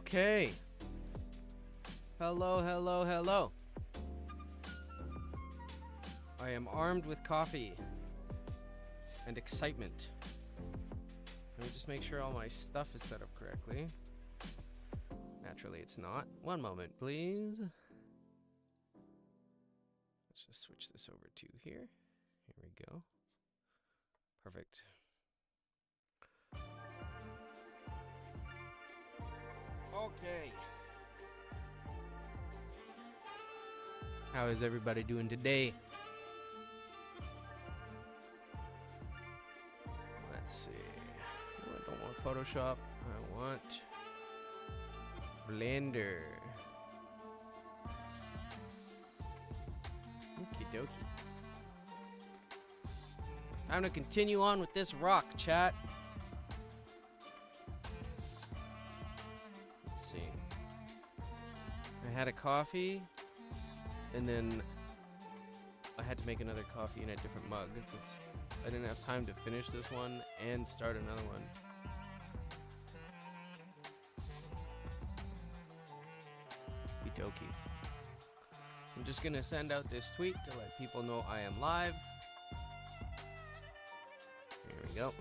Okay. Hello, hello, hello. I am armed with coffee and excitement. Let me just make sure all my stuff is set up correctly. Naturally, it's not. One moment, please. Let's just switch this over to here. Here we go. Perfect. Okay. How is everybody doing today? Let's see. Oh, I don't want Photoshop. I want Blender. Okie dokie. Time to continue on with this rock, chat. Let's see. I had a coffee, and then I had to make another coffee in a different mug because I didn't have time to finish this one and start another one. Okie. I'm just gonna send out this tweet to let people know I am live. Here we go.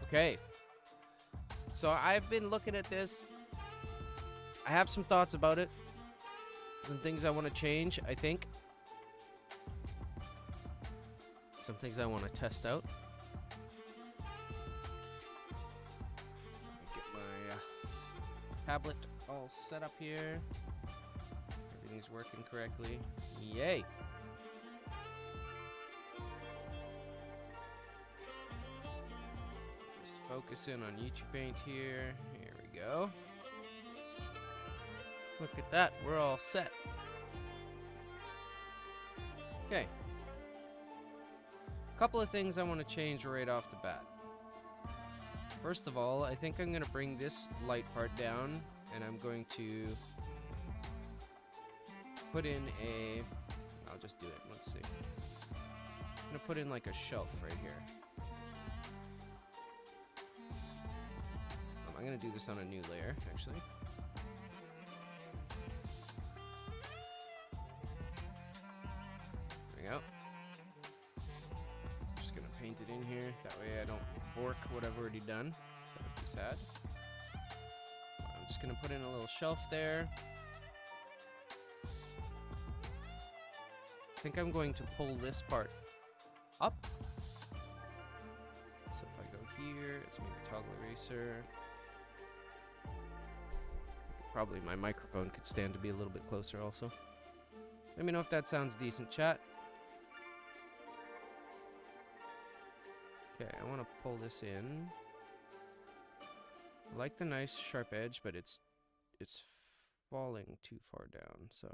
Okay. So I've been looking at this. I have some thoughts about it. Some things I want to change, I think. Some things I want to test out. Get my tablet all set up here. Everything's working correctly. Yay! Just focus in on Ucupaint here. Here we go. Look at that, we're all set. Okay. A couple of things I want to change right off the bat. First of all, I think I'm going to bring this light part down, and I'm going to put in a... I'll just do it. Let's see. I'm going to put in like a shelf right here. I'm going to do this on a new layer, actually. There we go. Just going to paint it in here. That way I don't bork what I've already done. So that would be sad. I'm just going to put in a little shelf there. I think I'm going to pull this part up. So if I go here, it's maybe toggle eraser. Probably my microphone could stand to be a little bit closer also. Let me know if that sounds decent, chat. Okay, I want to pull this in. I like the nice sharp edge, but it's falling too far down, so.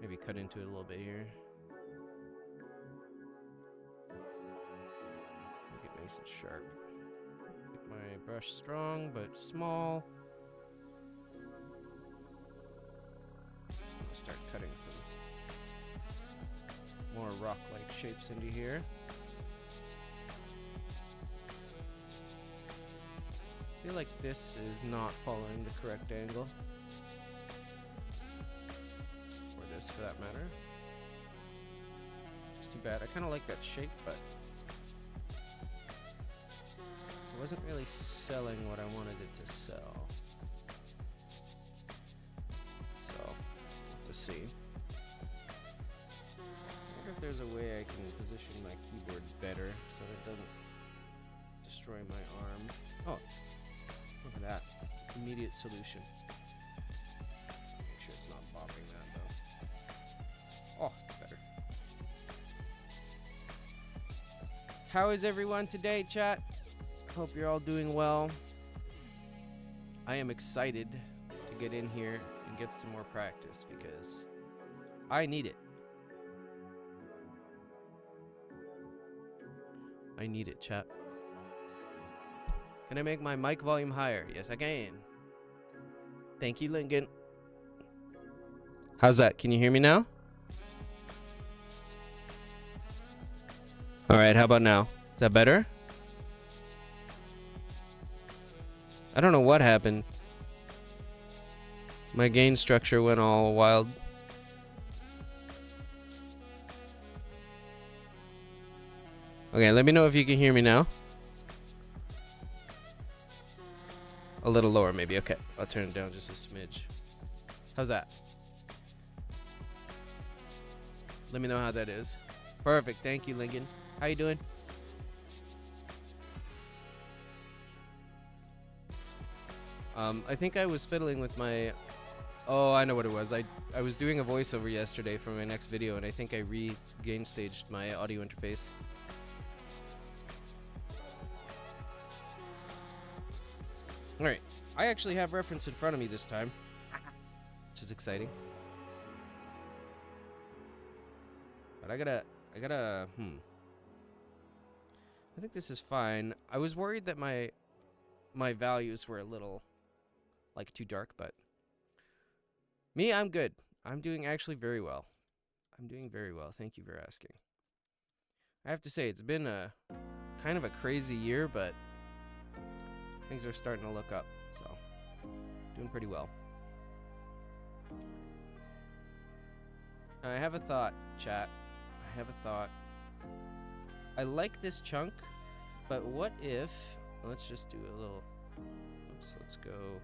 Maybe cut into it a little bit here. Make it nice and sharp. Keep my brush strong but small. Start cutting some more rock-like shapes into here. I feel like this is not following the correct angle. Or this, for that matter. Just too bad. I kind of like that shape, but it wasn't really selling what I wanted it to sell. So, we'll have to see. I wonder if there's a way I can position my keyboard better so that it doesn't destroy my arm. Oh, look at that. Immediate solution. Make sure it's not bopping that though. Oh, it's better. How is everyone today, chat? Hope you're all doing well. I am excited to get in here and get some more practice because I need it. I need it, chat. Can I make my mic volume higher? Yes, I can. Thank you, Lincoln. How's that? Can you hear me now? All right, how about now? Is that better? I don't know what happened. My gain structure went all wild. Okay, let me know if you can hear me now. A little lower, maybe. Okay, I'll turn it down just a smidge. How's that? Let me know how that is. Perfect. Thank you, Lincoln. How you doing? I think I was fiddling with my... Oh, I know what it was. I was doing a voiceover yesterday for my next video, and I think I re-gain staged my audio interface. Alright, I actually have reference in front of me this time, which is exciting. But I gotta, I think this is fine. I was worried that my values were a little, like, too dark, but me, I'm good. I'm doing actually very well. I'm doing very well. Thank you for asking. I have to say, it's been a kind of a crazy year, but things are starting to look up, so doing pretty well. I have a thought, chat. I have a thought. I like this chunk, but what if... Let's just do a little... Oops, let's go...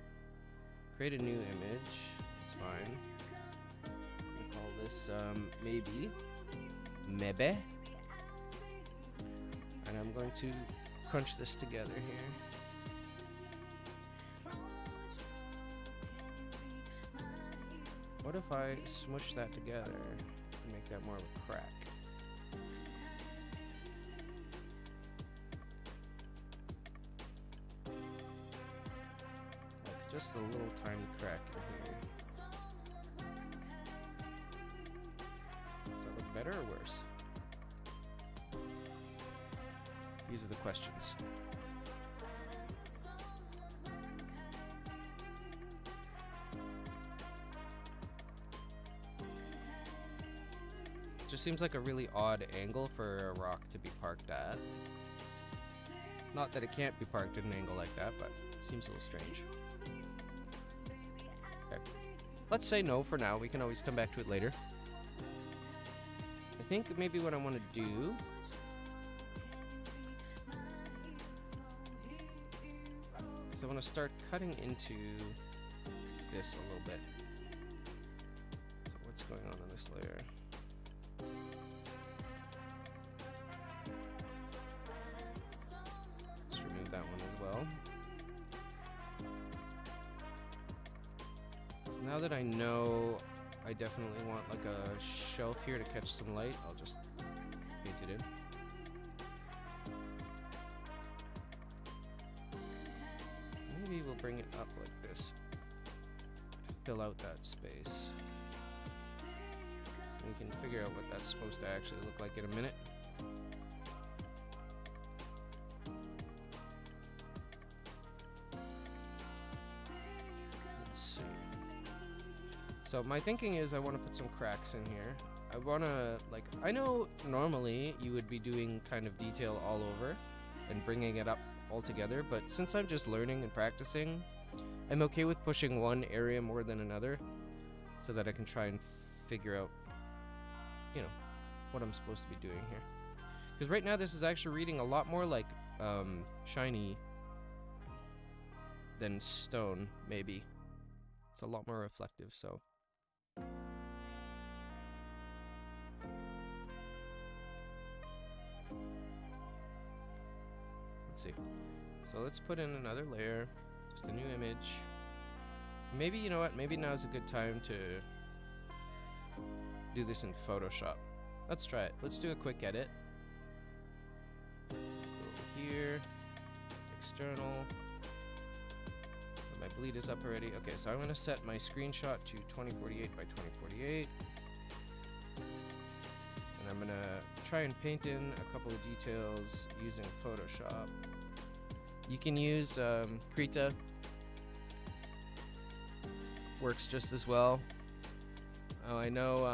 Create a new image. It's fine. We'll call this, maybe. Maybe. And I'm going to crunch this together here. What if I smush that together and make that more of a crack? Like just a little tiny crack in here. Does that look better or worse? These are the questions. Just seems like a really odd angle for a rock to be parked at. Not that it can't be parked at an angle like that, but it seems a little strange. Okay. Let's say no for now. We can always come back to it later. I think maybe what I want to do is I want to start cutting into this a little bit. So what's going on this layer? Let's remove that one as well. So now that I know I definitely want like a shelf here to catch some light, I'll just paint it in. Maybe we'll bring it up like this to fill out that space. We can figure out what that's supposed to actually look like in a minute. Let's see. So my thinking is I want to put some cracks in here. I want to, like, I know normally you would be doing kind of detail all over and bringing it up all together, but since I'm just learning and practicing, I'm okay with pushing one area more than another so that I can try and figure out, you know, what I'm supposed to be doing here. Because right now this is actually reading a lot more like shiny than stone, maybe. It's a lot more reflective, so. Let's see. So let's put in another layer, just a new image. Maybe, you know what, maybe now's a good time to do this in Photoshop. Let's try it. Let's do a quick edit. Go over here, external. My bleed is up already. Okay, so I'm gonna set my screenshot to 2048 by 2048. And I'm gonna try and paint in a couple of details using Photoshop. You can use Krita. Works just as well. Oh, I know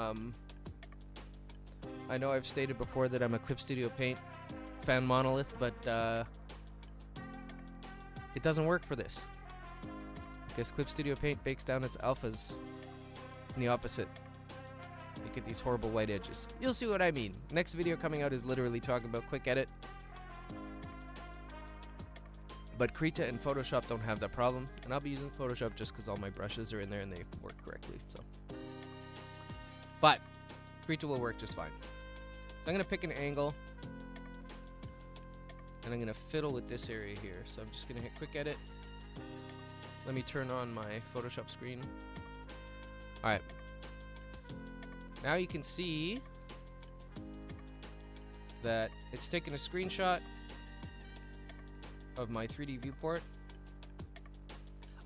I've stated before that I'm a Clip Studio Paint fan monolith, but it doesn't work for this. Because Clip Studio Paint bakes down its alphas in the opposite. You get these horrible white edges. You'll see what I mean. Next video coming out is literally talking about Quick Edit. But Krita and Photoshop don't have that problem. And I'll be using Photoshop just because all my brushes are in there and they work correctly. So, but Krita will work just fine. So I'm going to pick an angle. And I'm going to fiddle with this area here. So I'm just going to hit Quick Edit. Let me turn on my Photoshop screen. Alright. Now you can see that it's taken a screenshot of my 3D viewport.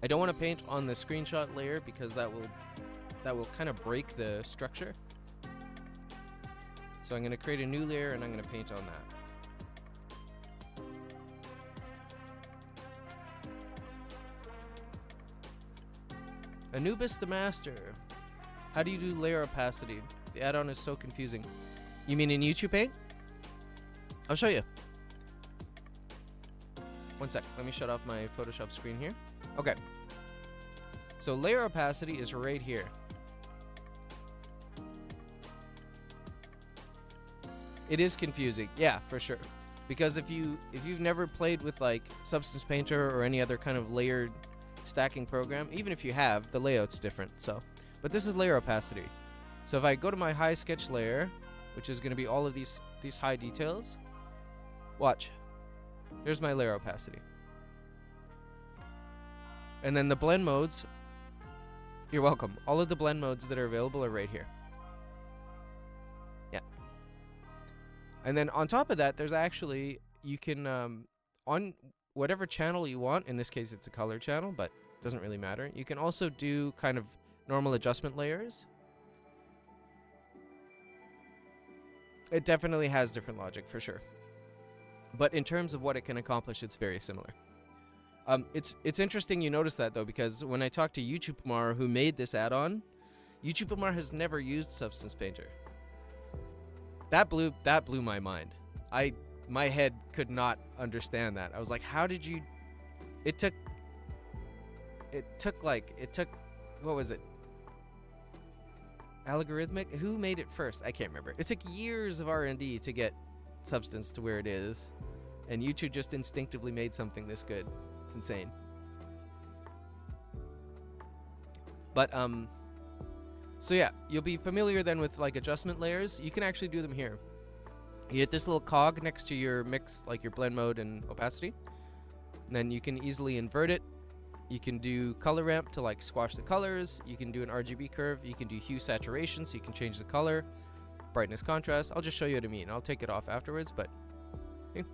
I don't want to paint on the screenshot layer because that will kind of break the structure. So I'm going to create a new layer and I'm going to paint on that. Anubis the Master. How do you do layer opacity? The add-on is so confusing. You mean in Ucupaint? I'll show you. One sec. Let me shut off my Photoshop screen here. Okay. So layer opacity is right here. It is confusing. Yeah, for sure. Because if you've never played with like Substance Painter or any other kind of layered stacking program, even if you have, the layout's different. So, but this is layer opacity. So if I go to my high sketch layer, which is going to be all of these high details, watch. Here's my layer opacity. And then the blend modes, you're welcome. All of the blend modes that are available are right here. Yeah. And then on top of that, there's actually, you can, on whatever channel you want, in this case it's a color channel, but doesn't really matter. You can also do kind of normal adjustment layers. It definitely has different logic for sure. But in terms of what it can accomplish, it's very similar. It's interesting you notice that though, because when I talked to Ucupaint, who made this add-on, Ucupaint has never used Substance Painter. That blew my mind. My head could not understand that. I was like, how did you... It took, what was it? Algorithmic? Who made it first? I can't remember. It took years of R&D to get Substance to where it is. And YouTube just instinctively made something this good. It's insane. But, so yeah, you'll be familiar then with like adjustment layers. You can actually do them here. You hit this little cog next to your mix, like your blend mode and opacity. And then you can easily invert it. You can do color ramp to like squash the colors. You can do an RGB curve. You can do hue saturation, so you can change the color, brightness, contrast. I'll just show you what I mean. I'll take it off afterwards, but okay.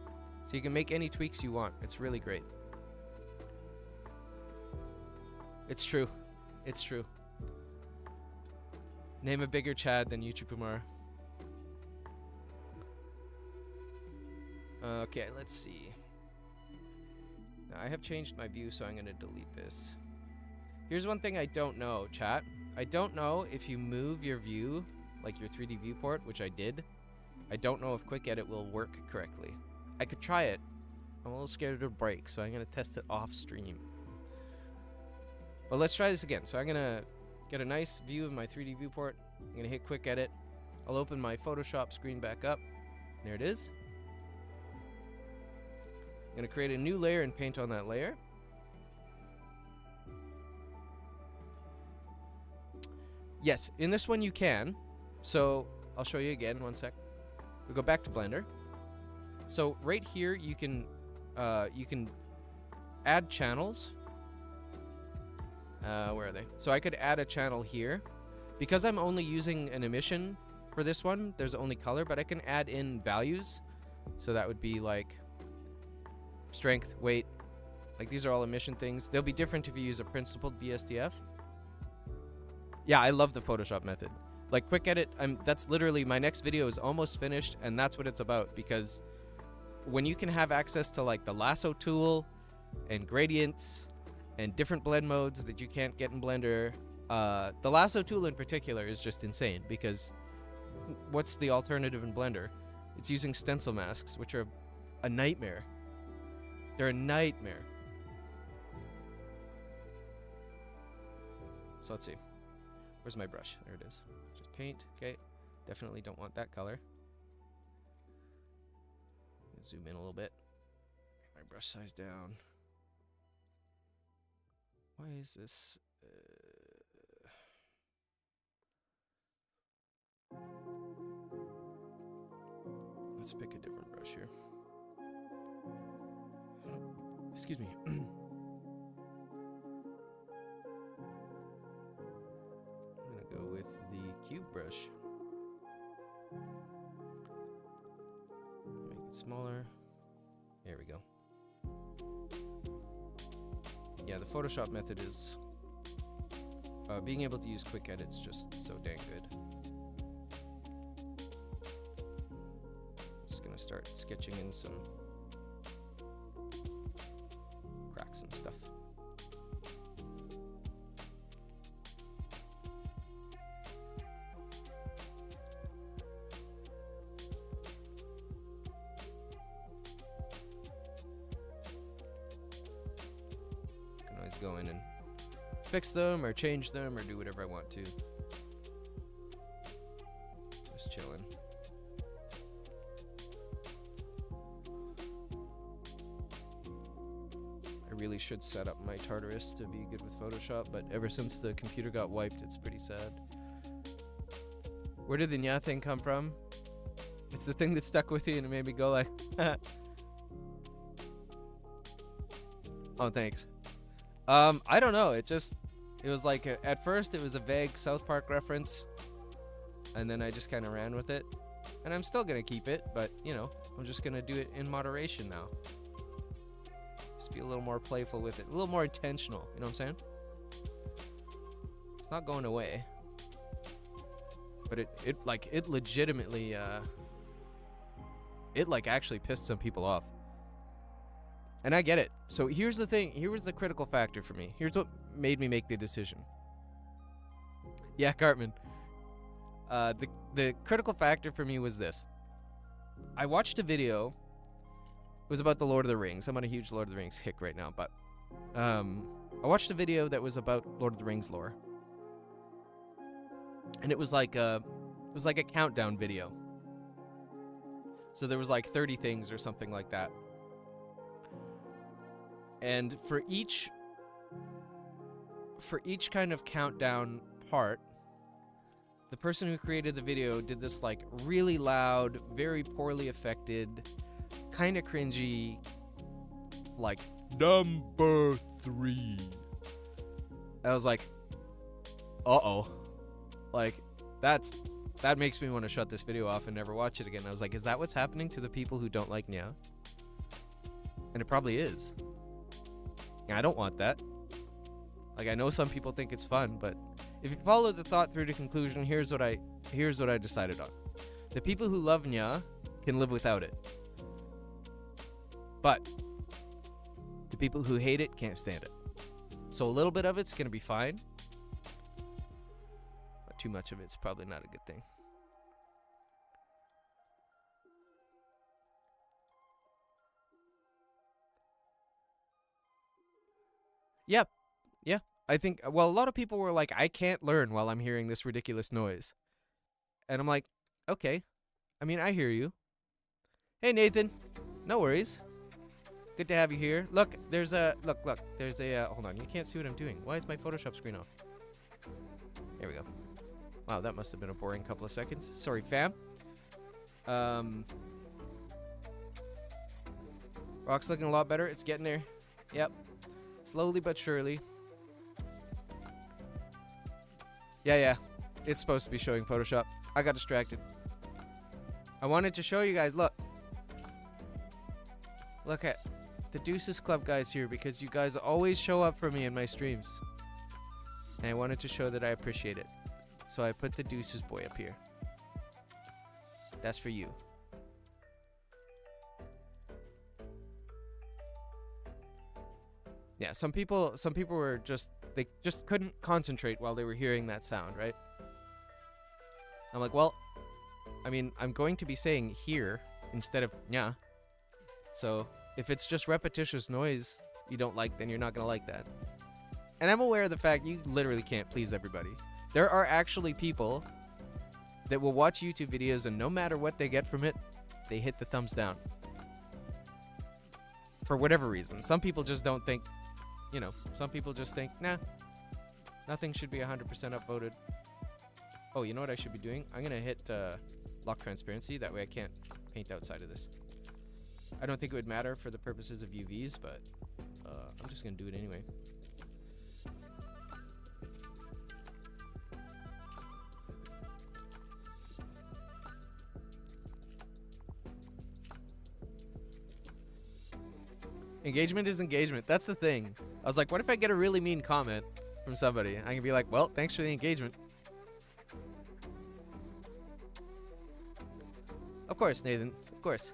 So you can make any tweaks you want. It's really great. It's true. It's true. Name a bigger Chad than Ucupaint. Okay, let's see. Now, I have changed my view, so I'm going to delete this. Here's one thing I don't know, chat. I don't know if you move your view, like your 3D viewport, which I did. I don't know if Quick Edit will work correctly. I could try it. I'm a little scared it'll break, so I'm going to test it off stream. But let's try this again. So I'm going to get a nice view of my 3D viewport. I'm going to hit Quick Edit. I'll open my Photoshop screen back up. There it is. I'm going to create a new layer and paint on that layer. Yes, in this one you can. So I'll show you again, one sec. We'll go back to Blender. So right here you can add channels. Where are they? So I could add a channel here. Because I'm only using an emission for this one, there's only color, but I can add in values. So that would be like strength, weight, like these are all emission things. They'll be different if you use a principled BSDF. Yeah, I love the Photoshop method. Like Quick Edit, that's literally, my next video is almost finished, and that's what it's about, because when you can have access to like the lasso tool and gradients and different blend modes that you can't get in Blender, the lasso tool in particular is just insane, because what's the alternative in Blender? It's using stencil masks, which are a nightmare. They're a nightmare. So let's see. Where's my brush? There it is. Just paint. Okay. Definitely don't want that color. Zoom in a little bit. My brush size down. Why is this? Let's pick a different brush here. Excuse me. I'm gonna go with the cube brush. Make it smaller. There we go. Yeah, the Photoshop method is being able to use quick edits just so dang good. Just gonna start sketching in some cracks and stuff. Can always go in and fix them or change them or do whatever I want to. Just chilling. I really should set up my Tartarus to be good with Photoshop, but ever since the computer got wiped, it's pretty sad. Where did the nya thing come from? It's the thing that stuck with you and it made me go like, oh, thanks. I don't know. It was like, at first it was a vague South Park reference, and then I just kind of ran with it. And I'm still going to keep it, but, you know, I'm just going to do it in moderation now. Just be a little more playful with it, a little more intentional, you know what I'm saying? It's not going away. But it legitimately, it like actually pissed some people off. And I get it. So here's the thing. Here was the critical factor for me. Here's what made me make the decision. Yeah, Cartman. The critical factor for me was this. I watched a video. It was about the Lord of the Rings. I'm on a huge Lord of the Rings kick right now, but I watched a video that was about Lord of the Rings lore. And it was like a countdown video. So there was like 30 things or something like that. And for each kind of countdown part, the person who created the video did this like really loud, very poorly affected, kind of cringy, like number 3. I was like, uh-oh. Like that makes me want to shut this video off and never watch it again. I was like, is that what's happening to the people who don't like nya? And it probably is. I don't want that. Like, I know some people think it's fun, but if you follow the thought through to conclusion, here's what I decided on. The people who love nya can live without it. But the people who hate it can't stand it. So a little bit of it's going to be fine. But too much of it's probably not a good thing. Yep. Yeah. I think, well, a lot of people were like, I can't learn while I'm hearing this ridiculous noise. And I'm like, okay. I mean, I hear you. Hey, Nathan. No worries. Good to have you here. Look, there's a, hold on. You can't see what I'm doing. Why is my Photoshop screen off? There we go. Wow, that must have been a boring couple of seconds. Sorry, fam. Rock's looking a lot better. It's getting there. Yep. Slowly but surely. Yeah. It's supposed to be showing Photoshop. I got distracted. I wanted to show you guys. Look at the Deuces Club guys here because you guys always show up for me in my streams. And I wanted to show that I appreciate it. So I put the Deuces boy up here. That's for you. Yeah, some people were they just couldn't concentrate while they were hearing that sound, right? I'm like, well, I mean, I'm going to be saying here instead of nya. So if it's just repetitious noise you don't like, then you're not going to like that. And I'm aware of the fact you literally can't please everybody. There are actually people that will watch YouTube videos and no matter what they get from it, they hit the thumbs down. For whatever reason. Some people just don't think, some people just think, nah, nothing should be 100% upvoted. Oh, you know what I should be doing? I'm going to hit lock transparency. That way I can't paint outside of this. I don't think it would matter for the purposes of UVs, but I'm just going to do it anyway. Engagement is engagement. That's the thing. I was like, what if I get a really mean comment from somebody? I can be like, well, thanks for the engagement. Of course, Nathan. Of course.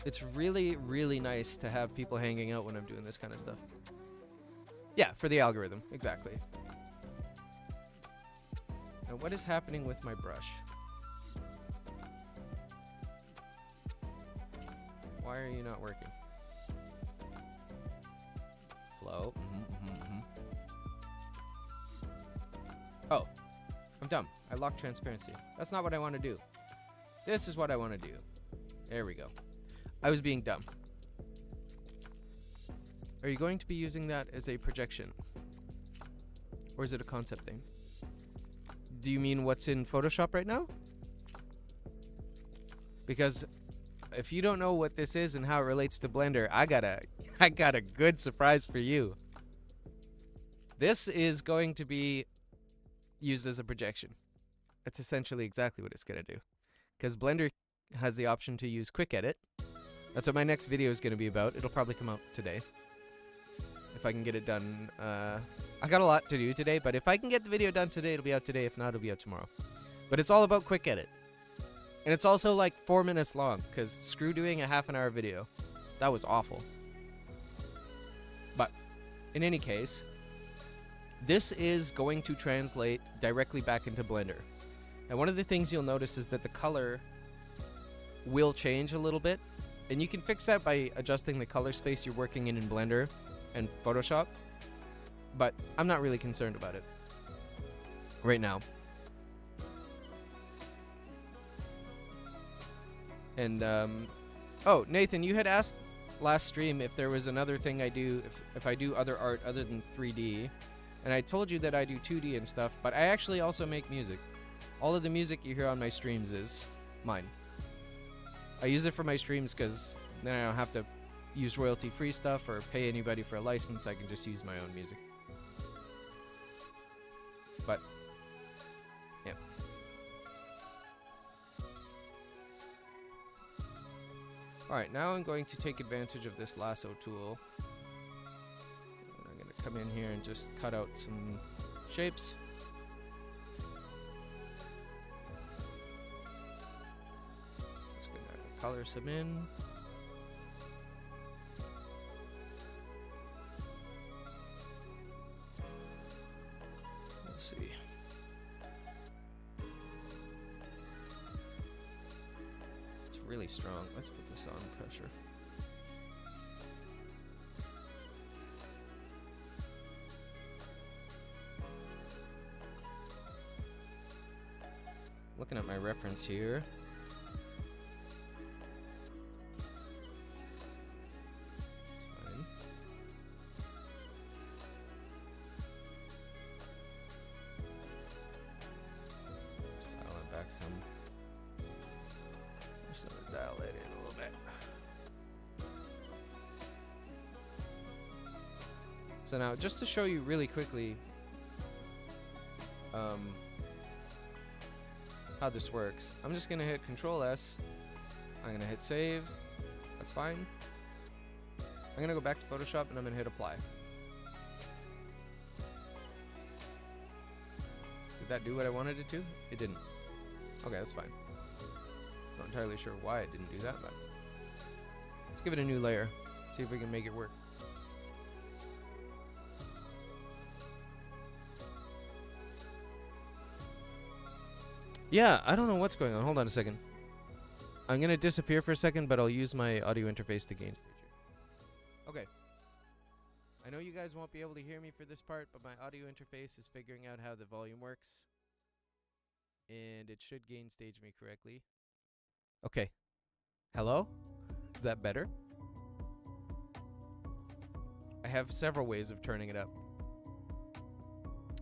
It's really, really nice to have people hanging out when I'm doing this kind of stuff. Yeah, for the algorithm. Exactly. And what is happening with my brush? Why are you not working? Flow. Oh, I'm dumb. I locked transparency. That's not what I want to do. This is what I want to do. There we go. I was being dumb. Are you going to be using that as a projection? Or is it a concept thing? Do you mean what's in Photoshop right now? Because if you don't know what this is and how it relates to Blender, I got a good surprise for you. This is going to be used as a projection. That's essentially exactly what it's going to do. Because Blender has the option to use Quick Edit. That's what my next video is going to be about. It'll probably come out today. If I can get it done. I got a lot to do today, but if I can get the video done today, it'll be out today. If not, it'll be out tomorrow. But it's all about Quick Edit. And it's also like 4 minutes long, because screw doing a half-an-hour video. That was awful. But in any case, this is going to translate directly back into Blender. And one of the things you'll notice is that the color will change a little bit. And you can fix that by adjusting the color space you're working in Blender and Photoshop. But I'm not really concerned about it right now. And, oh, Nathan, you had asked last stream if there was another thing I do, if I do other art other than 3D. And I told you that I do 2D and stuff, but I actually also make music. All of the music you hear on my streams is mine. I use it for my streams because then I don't have to use royalty-free stuff or pay anybody for a license. I can just use my own music. But, yeah. Alright, now I'm going to take advantage of this lasso tool. And I'm going to come in here and just cut out some shapes. Just going to color some in. Let's see. Really strong. Let's put this on pressure. Looking at my reference here. It's fine. Just dial it back some. Just dial that in a little bit. So now, just to show you really quickly how this works, I'm just going to hit Control S. I'm going to hit Save. That's fine. I'm going to go back to Photoshop and I'm going to hit Apply. Did that do what I wanted it to? It didn't. Okay, that's fine. Not entirely sure why it didn't do that, but let's give it a new layer. See if we can make it work. Yeah, I don't know what's going on. Hold on a second. I'm gonna disappear for a second, but I'll use my audio interface to gain stage. Okay. I know you guys won't be able to hear me for this part, but my audio interface is figuring out how the volume works. And it should gain stage me correctly. Okay. Hello? Is that better? I have several ways of turning it up.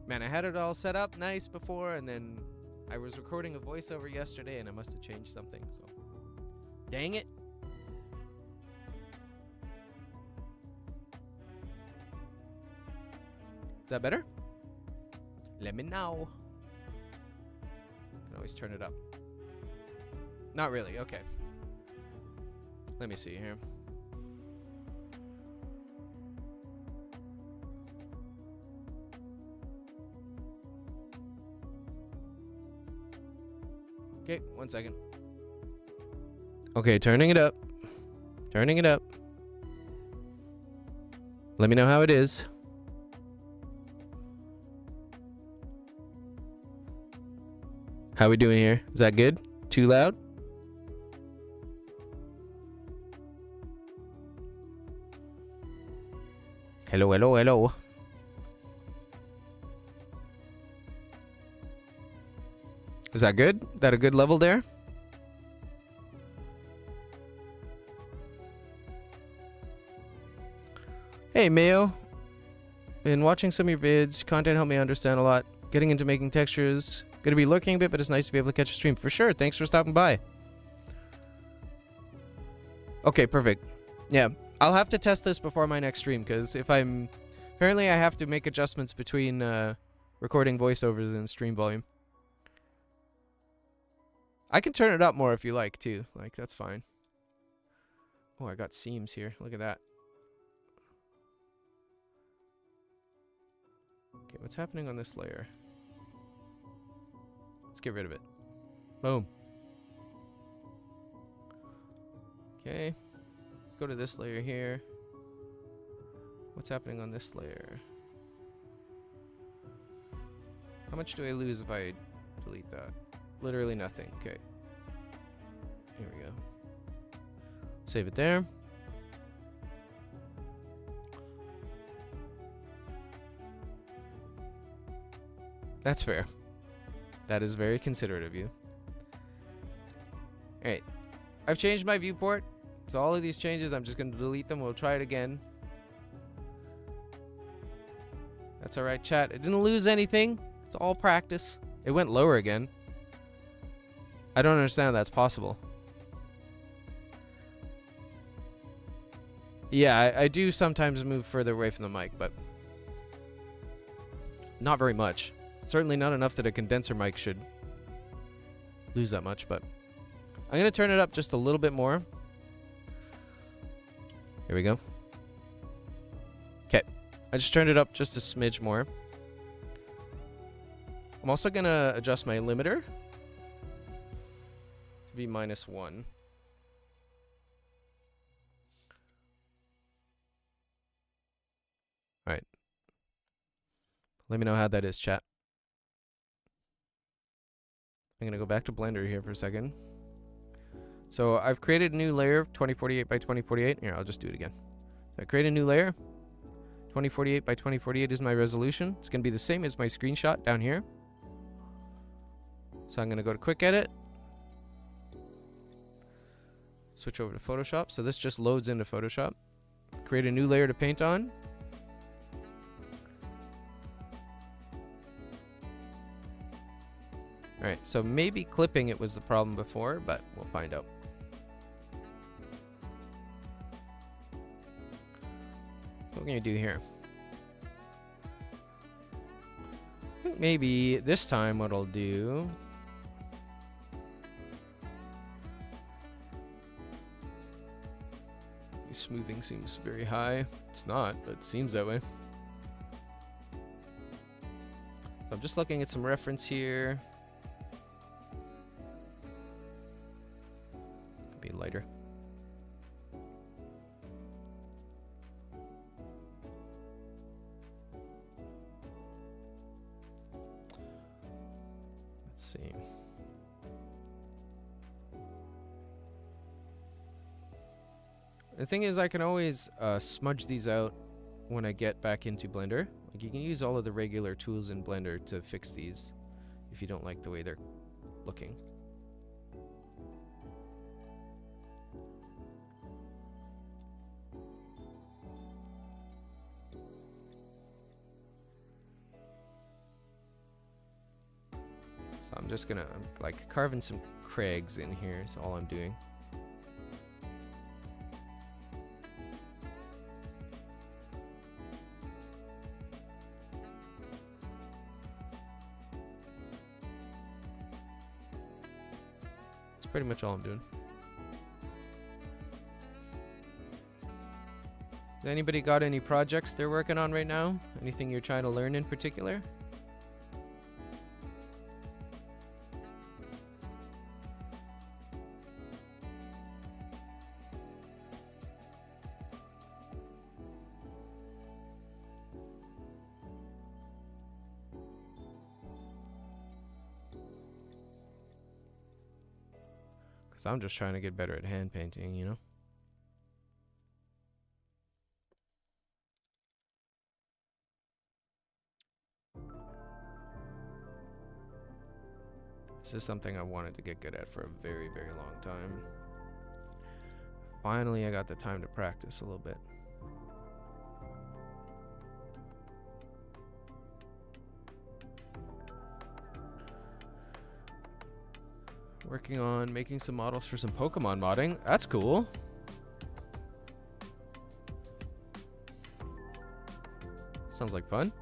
Man, I had it all set up nice before, and then I was recording a voiceover yesterday, and I must have changed something, so... Dang it! Is that better? Let me know. Can always turn it up. Not really, okay. Let me see here. Okay, 1 second. Okay, turning it up. Turning it up. Let me know how it is. How we doing here? Is that good? Too loud? Hello, hello, hello. Is that good? That a good level there? Hey, Mayo. Been watching some of your vids. Content helped me understand a lot. Getting into making textures. Gonna be lurking a bit, but it's nice to be able to catch a stream. For sure. Thanks for stopping by. Okay, perfect. Yeah. I'll have to test this before my next stream, because if I'm... Apparently I have to make adjustments between recording voiceovers and stream volume. I can turn it up more if you like, too. Like, that's fine. Oh, I got seams here. Look at that. Okay, what's happening on this layer? Let's get rid of it. Boom. Okay. Go to this layer here. What's happening on this layer? How much do I lose if I delete that? Literally nothing. Okay. Here we go. Save it there. That's fair. That is very considerate of you. Alright. I've changed my viewport. So all of these changes, I'm just going to delete them. We'll try it again. That's alright, chat. I didn't lose anything. It's all practice. It went lower again. I don't understand how that's possible. Yeah, I do sometimes move further away from the mic, but not very much. Certainly not enough that a condenser mic should lose that much, but I'm going to turn it up just a little bit more. Here we go. Okay. I just turned it up just a smidge more. I'm also going to adjust my limiter to be -1. All right. Let me know how that is, chat. I'm going to go back to Blender here for a second. So I've created a new layer, 2048 by 2048. Here, I'll just do it again. So I create a new layer. 2048 by 2048 is my resolution. It's going to be the same as my screenshot down here. So I'm going to go to Quick Edit. Switch over to Photoshop. So this just loads into Photoshop. Create a new layer to paint on. Alright, so maybe clipping it was the problem before, but we'll find out. What we're going to do here. I think maybe this time what I'll do... Smoothing seems very high. It's not, but it seems that way. So I'm just looking at some reference here. Could be lighter. Let's see. The thing is, I can always smudge these out when I get back into Blender. Like, you can use all of the regular tools in Blender to fix these if you don't like the way they're looking. So I'm just gonna, I'm like carving some crags in here is all I'm doing. That's pretty much all I'm doing. Has anybody got any projects they're working on right now? Anything you're trying to learn in particular? Because I'm just trying to get better at hand painting, you know? This is something I wanted to get good at for a very, very long time. Finally, I got the time to practice a little bit. Working on making some models for some Pokemon modding. That's cool. Sounds like fun.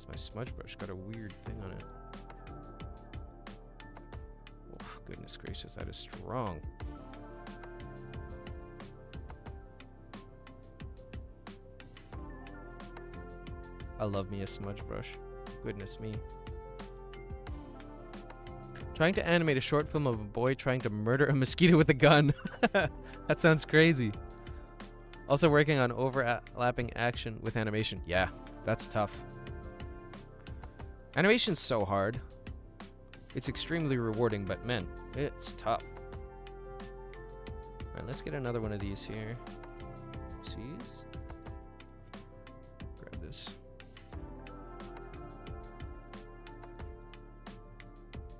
My smudge brush got a weird thing on it. Oh, goodness gracious, that is strong. I love me a smudge brush. Goodness me. Trying to animate a short film of a boy trying to murder a mosquito with a gun. That sounds crazy. Also working on overlapping action with animation. Yeah, that's tough. Animation's so hard. It's extremely rewarding, but man, it's tough. Alright, let's get another one of these here. Oopsies. Grab this.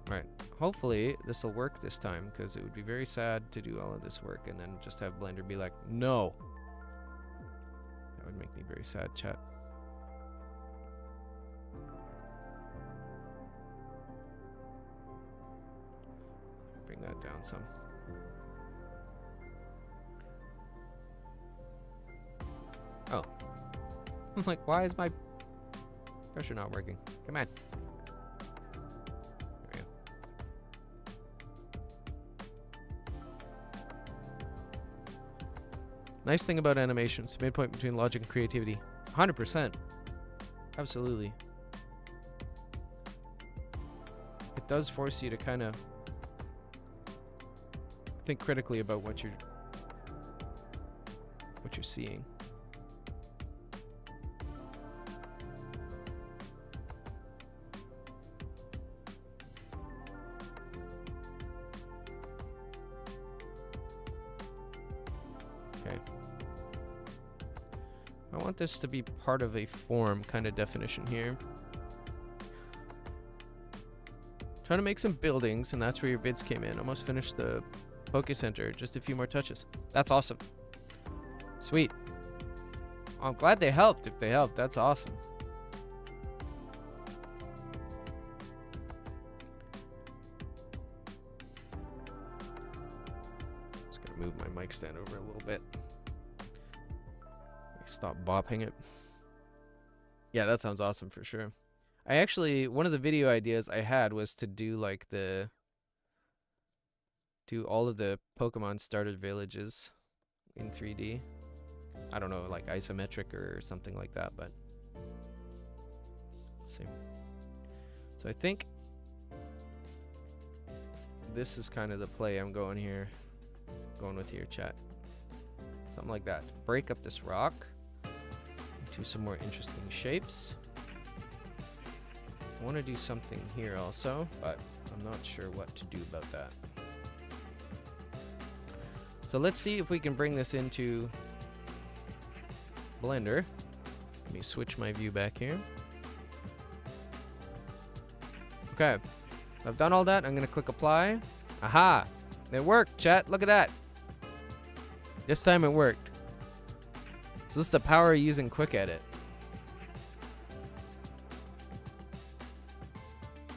Alright, hopefully this will work this time, because it would be very sad to do all of this work and then just have Blender be like, no. That would make me very sad, chat. Bring that down some. Oh. I'm like, why is my pressure not working? Come on. There we go. Nice thing about animation, it's a midpoint between logic and creativity. 100%. Absolutely. It does force you to kind of think critically about what you're seeing. Okay. I want this to be part of a form kind of definition here. Trying to make some buildings, and that's where your vids came in. Almost finished the Poke Center, just a few more touches. That's awesome. Sweet. I'm glad they helped. If they helped, that's awesome. Just gonna move my mic stand over a little bit. Stop bopping it. Yeah, that sounds awesome for sure. I actually, one of the video ideas I had was to do like do all of the Pokemon starter villages in 3D. I don't know, like isometric or something like that, but let's see. So I think this is kind of the play I'm going with here, chat. Something like that. Break up this rock into some more interesting shapes. I want to do something here also, but I'm not sure what to do about that. So let's see if we can bring this into Blender. Let me switch my view back here. Okay, I've done all that. I'm going to click apply. Aha! It worked, chat. Look at that. This time it worked. So this is the power of using Quick Edit.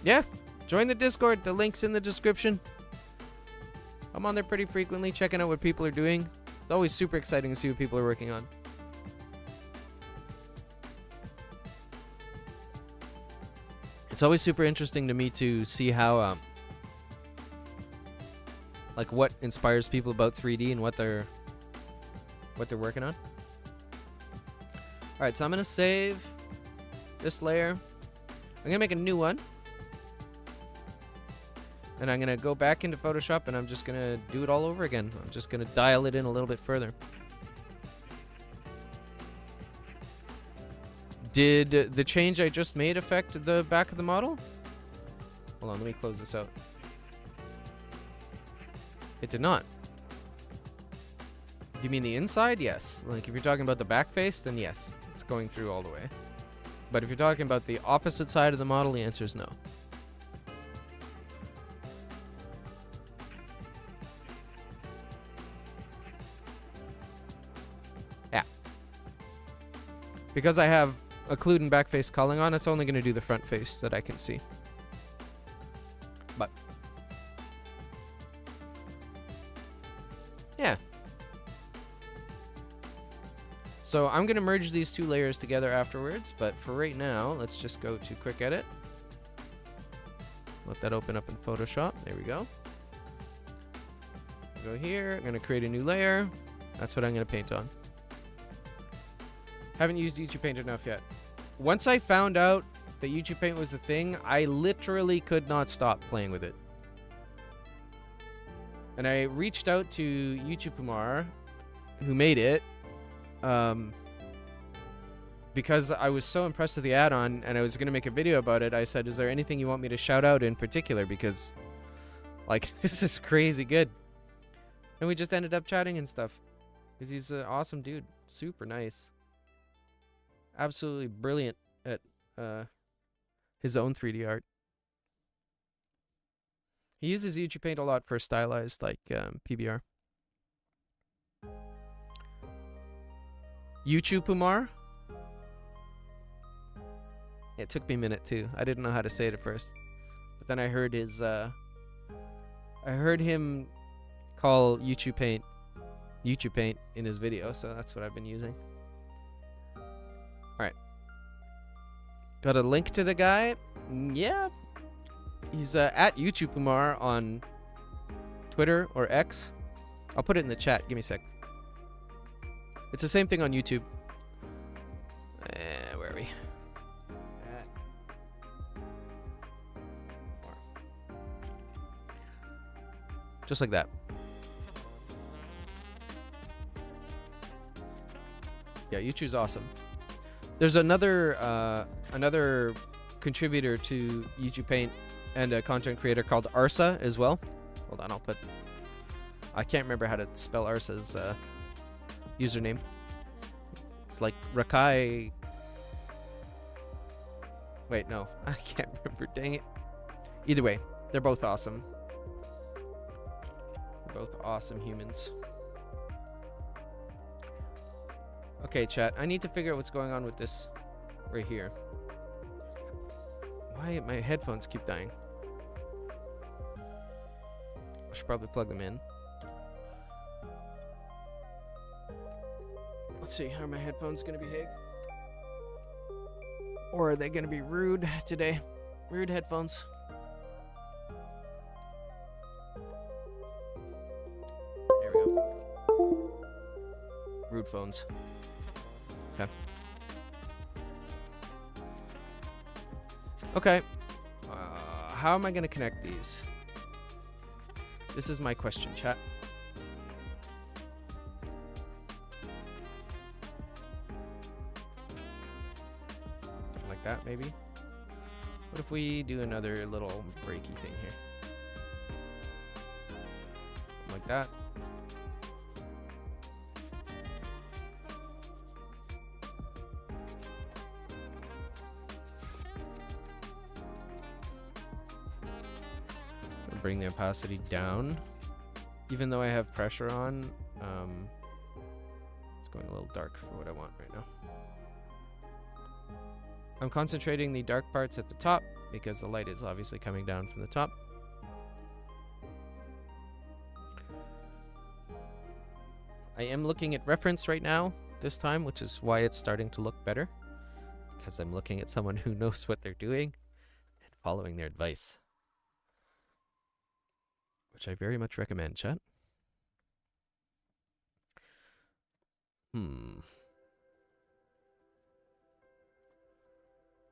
Yeah, join the Discord. The link's in the description. I'm on there pretty frequently, checking out what people are doing. It's always super exciting to see what people are working on. It's always super interesting to me to see how, like, what inspires people about 3D and what they're working on. All right, so I'm gonna save this layer. I'm gonna make a new one, and I'm gonna go back into Photoshop, and I'm just gonna do it all over again. I'm just gonna dial it in a little bit further. Did the change I just made affect the back of the model? Hold on, let me close this out. It did not. Do you mean the inside? Yes. Like if you're talking about the back face, then yes, it's going through all the way. But if you're talking about the opposite side of the model, the answer is no. Yeah. Because I have occlude and back face culling on, it's only going to do the front face that I can see. But yeah. So I'm going to merge these two layers together afterwards, but for right now, let's just go to Quick Edit. Let that open up in Photoshop. There we go. Go here. I'm going to create a new layer. That's what I'm going to paint on. Haven't used Ucupaint enough yet. Once I found out that Ucupaint was a thing, I literally could not stop playing with it. And I reached out to Ucupaint, who made it, because I was so impressed with the add-on and I was going to make a video about it. I said, is there anything you want me to shout out in particular? Because, like, this is crazy good. And we just ended up chatting and stuff. Because he's an awesome dude. Super nice. Absolutely brilliant at his own 3D art. He uses Ucupaint a lot for stylized, like PBR. Ucupaint? It took me a minute too. I didn't know how to say it at first, but then I heard his. I heard him call Ucupaint in his video, so that's what I've been using. Alright. Got a link to the guy? Yeah. He's at Ucupaint on Twitter or X. I'll put it in the chat. Give me a sec. It's the same thing on YouTube. Where are we? Just like that. Yeah, YouTube's awesome. There's another contributor to Ucupaint and a content creator called Arsa as well. Hold on, I can't remember how to spell Arsa's username. It's like Rakai. Wait, no, I can't remember. Dang it. Either way, they're both awesome. They're both awesome humans. Okay, chat. I need to figure out what's going on with this right here. Why my headphones keep dying? I should probably plug them in. Let's see, how are my headphones gonna behave? Or are they gonna be rude today? Rude headphones. There we go. Rude phones. Okay. Okay. How am I gonna connect these? This is my question, chat. Like that, maybe? What if we do another little breaky thing here? Like that. Bring the opacity down. Even though I have pressure on, it's going a little dark for what I want right now. I'm concentrating the dark parts at the top because the light is obviously coming down from the top. I am looking at reference right now this time, which is why it's starting to look better, because I'm looking at someone who knows what they're doing and following their advice, which I very much recommend, chat.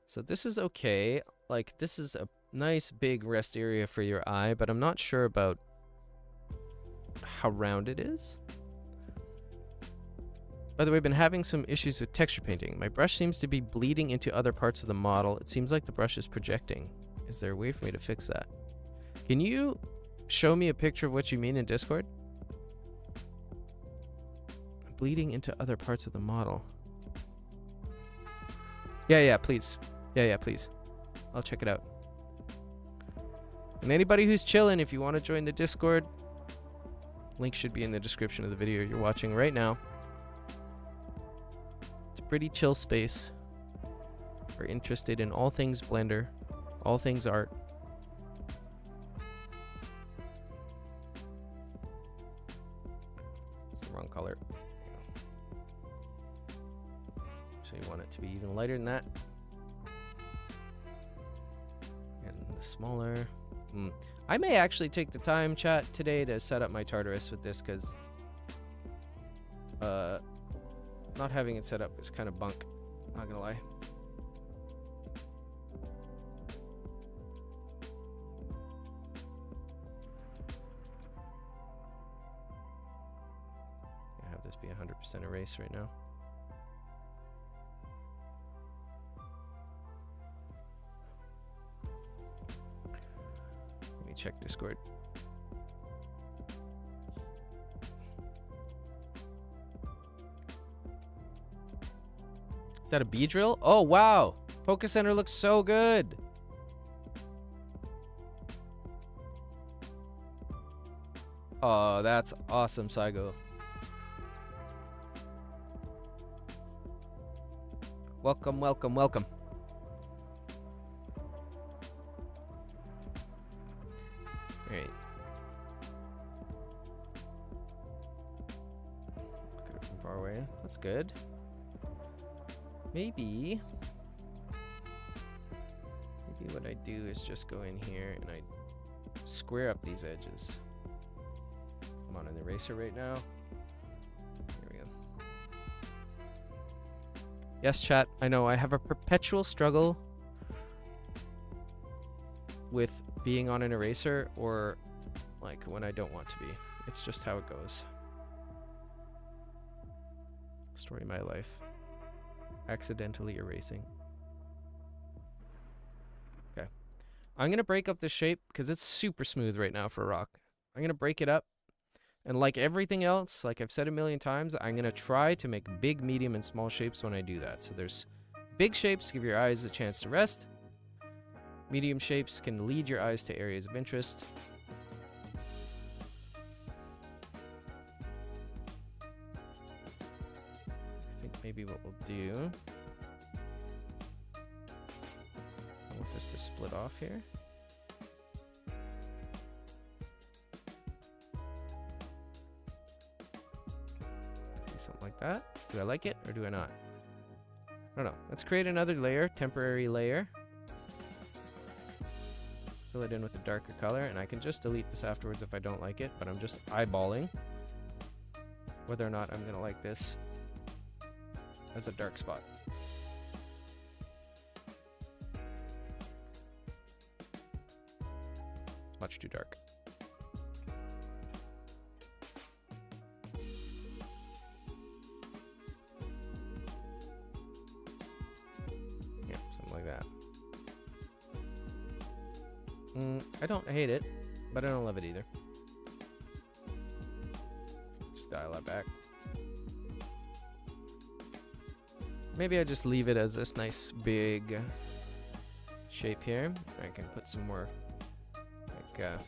So this is okay. Like, this is a nice big rest area for your eye, but I'm not sure about how round it is. By the way, I've been having some issues with texture painting. My brush seems to be bleeding into other parts of the model. It seems like the brush is projecting. Is there a way for me to fix that? Can you show me a picture of what you mean in Discord? Bleeding into other parts of the model. Yeah, please. Yeah, please. I'll check it out. And anybody who's chilling, if you want to join the Discord, link should be in the description of the video you're watching right now. It's a pretty chill space. We're interested in all things Blender, all things art. It's the wrong color. So you want it to be even lighter than that. And smaller. I may actually take the time, chat, today to set up my Tartarus with this, because not having it set up is kind of bunk, not gonna lie. I have this be 100% erase right now. Let me check Discord. Is that a bee drill? Oh, wow. Focus Center looks so good. Oh, that's awesome, Saigo. Welcome, welcome, welcome. All right. Look at it from far away. That's good. Maybe what I do is just go in here and I square up these edges. I'm on an eraser right now. Here we go. Yes, chat, I know I have a perpetual struggle with being on an eraser or like when I don't want to be. It's just how it goes. Story of my life. Accidentally erasing. Okay. I'm going to break up the shape because it's super smooth right now for a rock. I'm going to break it up. And like everything else, like I've said a million times, I'm going to try to make big, medium, and small shapes when I do that. So there's big shapes, give your eyes a chance to rest. Medium shapes can lead your eyes to areas of interest. Maybe what we'll do, I want this to split off here. Do something like that. Do I like it or do I not? I don't know. Let's create another layer, temporary layer. Fill it in with a darker color, and I can just delete this afterwards if I don't like it, but I'm just eyeballing whether or not I'm gonna like this as a dark spot. It's much too dark. Yeah, something like that. I don't hate it, but I don't love it either. Just dial that back. Maybe I just leave it as this nice big shape here. I can put some more like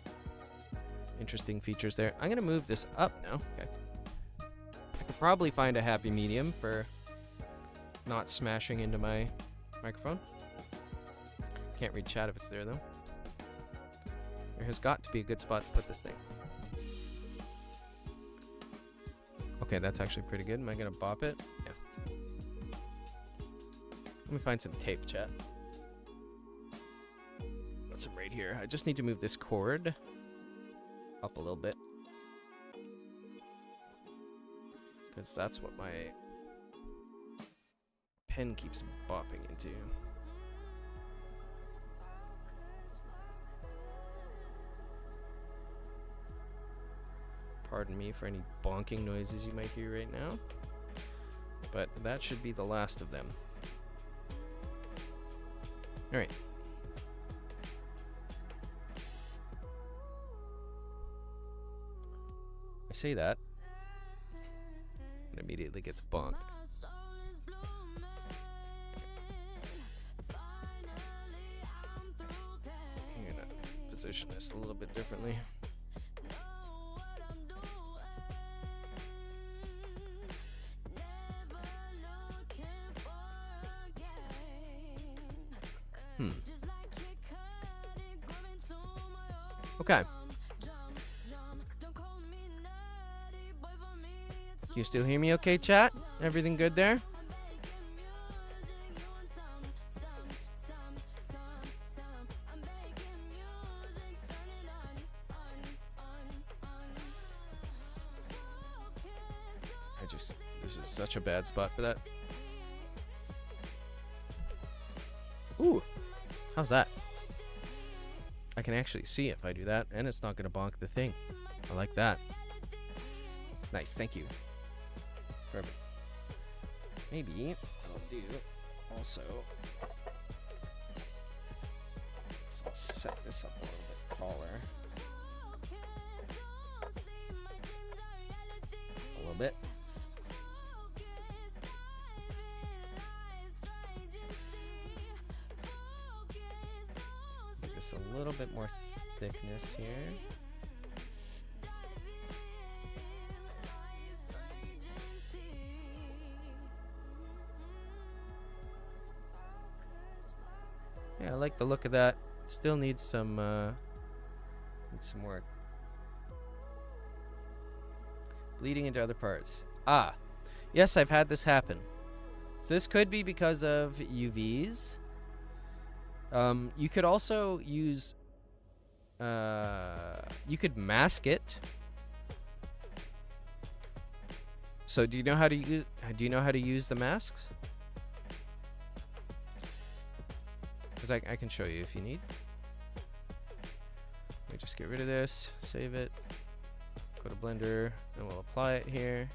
interesting features there. I'm gonna move this up now. Okay. I could probably find a happy medium for not smashing into my microphone. Can't read chat if it's there though. There has got to be a good spot to put this thing. Okay, that's actually pretty good. Am I gonna bop it? Yeah. Let me find some tape, chat. Got some right here. I just need to move this cord up a little bit, because that's what my pen keeps bopping into. Pardon me for any bonking noises you might hear right now, but that should be the last of them. All right. I say that, and immediately gets bonked. I'm gonna position this a little bit differently. Okay. Can you still hear me okay, chat? Everything good there? This is such a bad spot for that. Ooh, how's that? I can actually see if I do that, and it's not going to bonk the thing. I like that. Nice, thank you. Perfect. Maybe I'll do also. So I'll set this up a little bit taller. A little bit. Make this a little bit more thickness here. Yeah, I like the look of that. Still needs some work. Bleeding into other parts. Ah, yes, I've had this happen. So this could be because of UVs. You could also use. You could mask it. So do you know how to use? Do you know how to use the masks? Because I can show you if you need. Let me just get rid of this, save it, go to Blender, and we'll apply it here.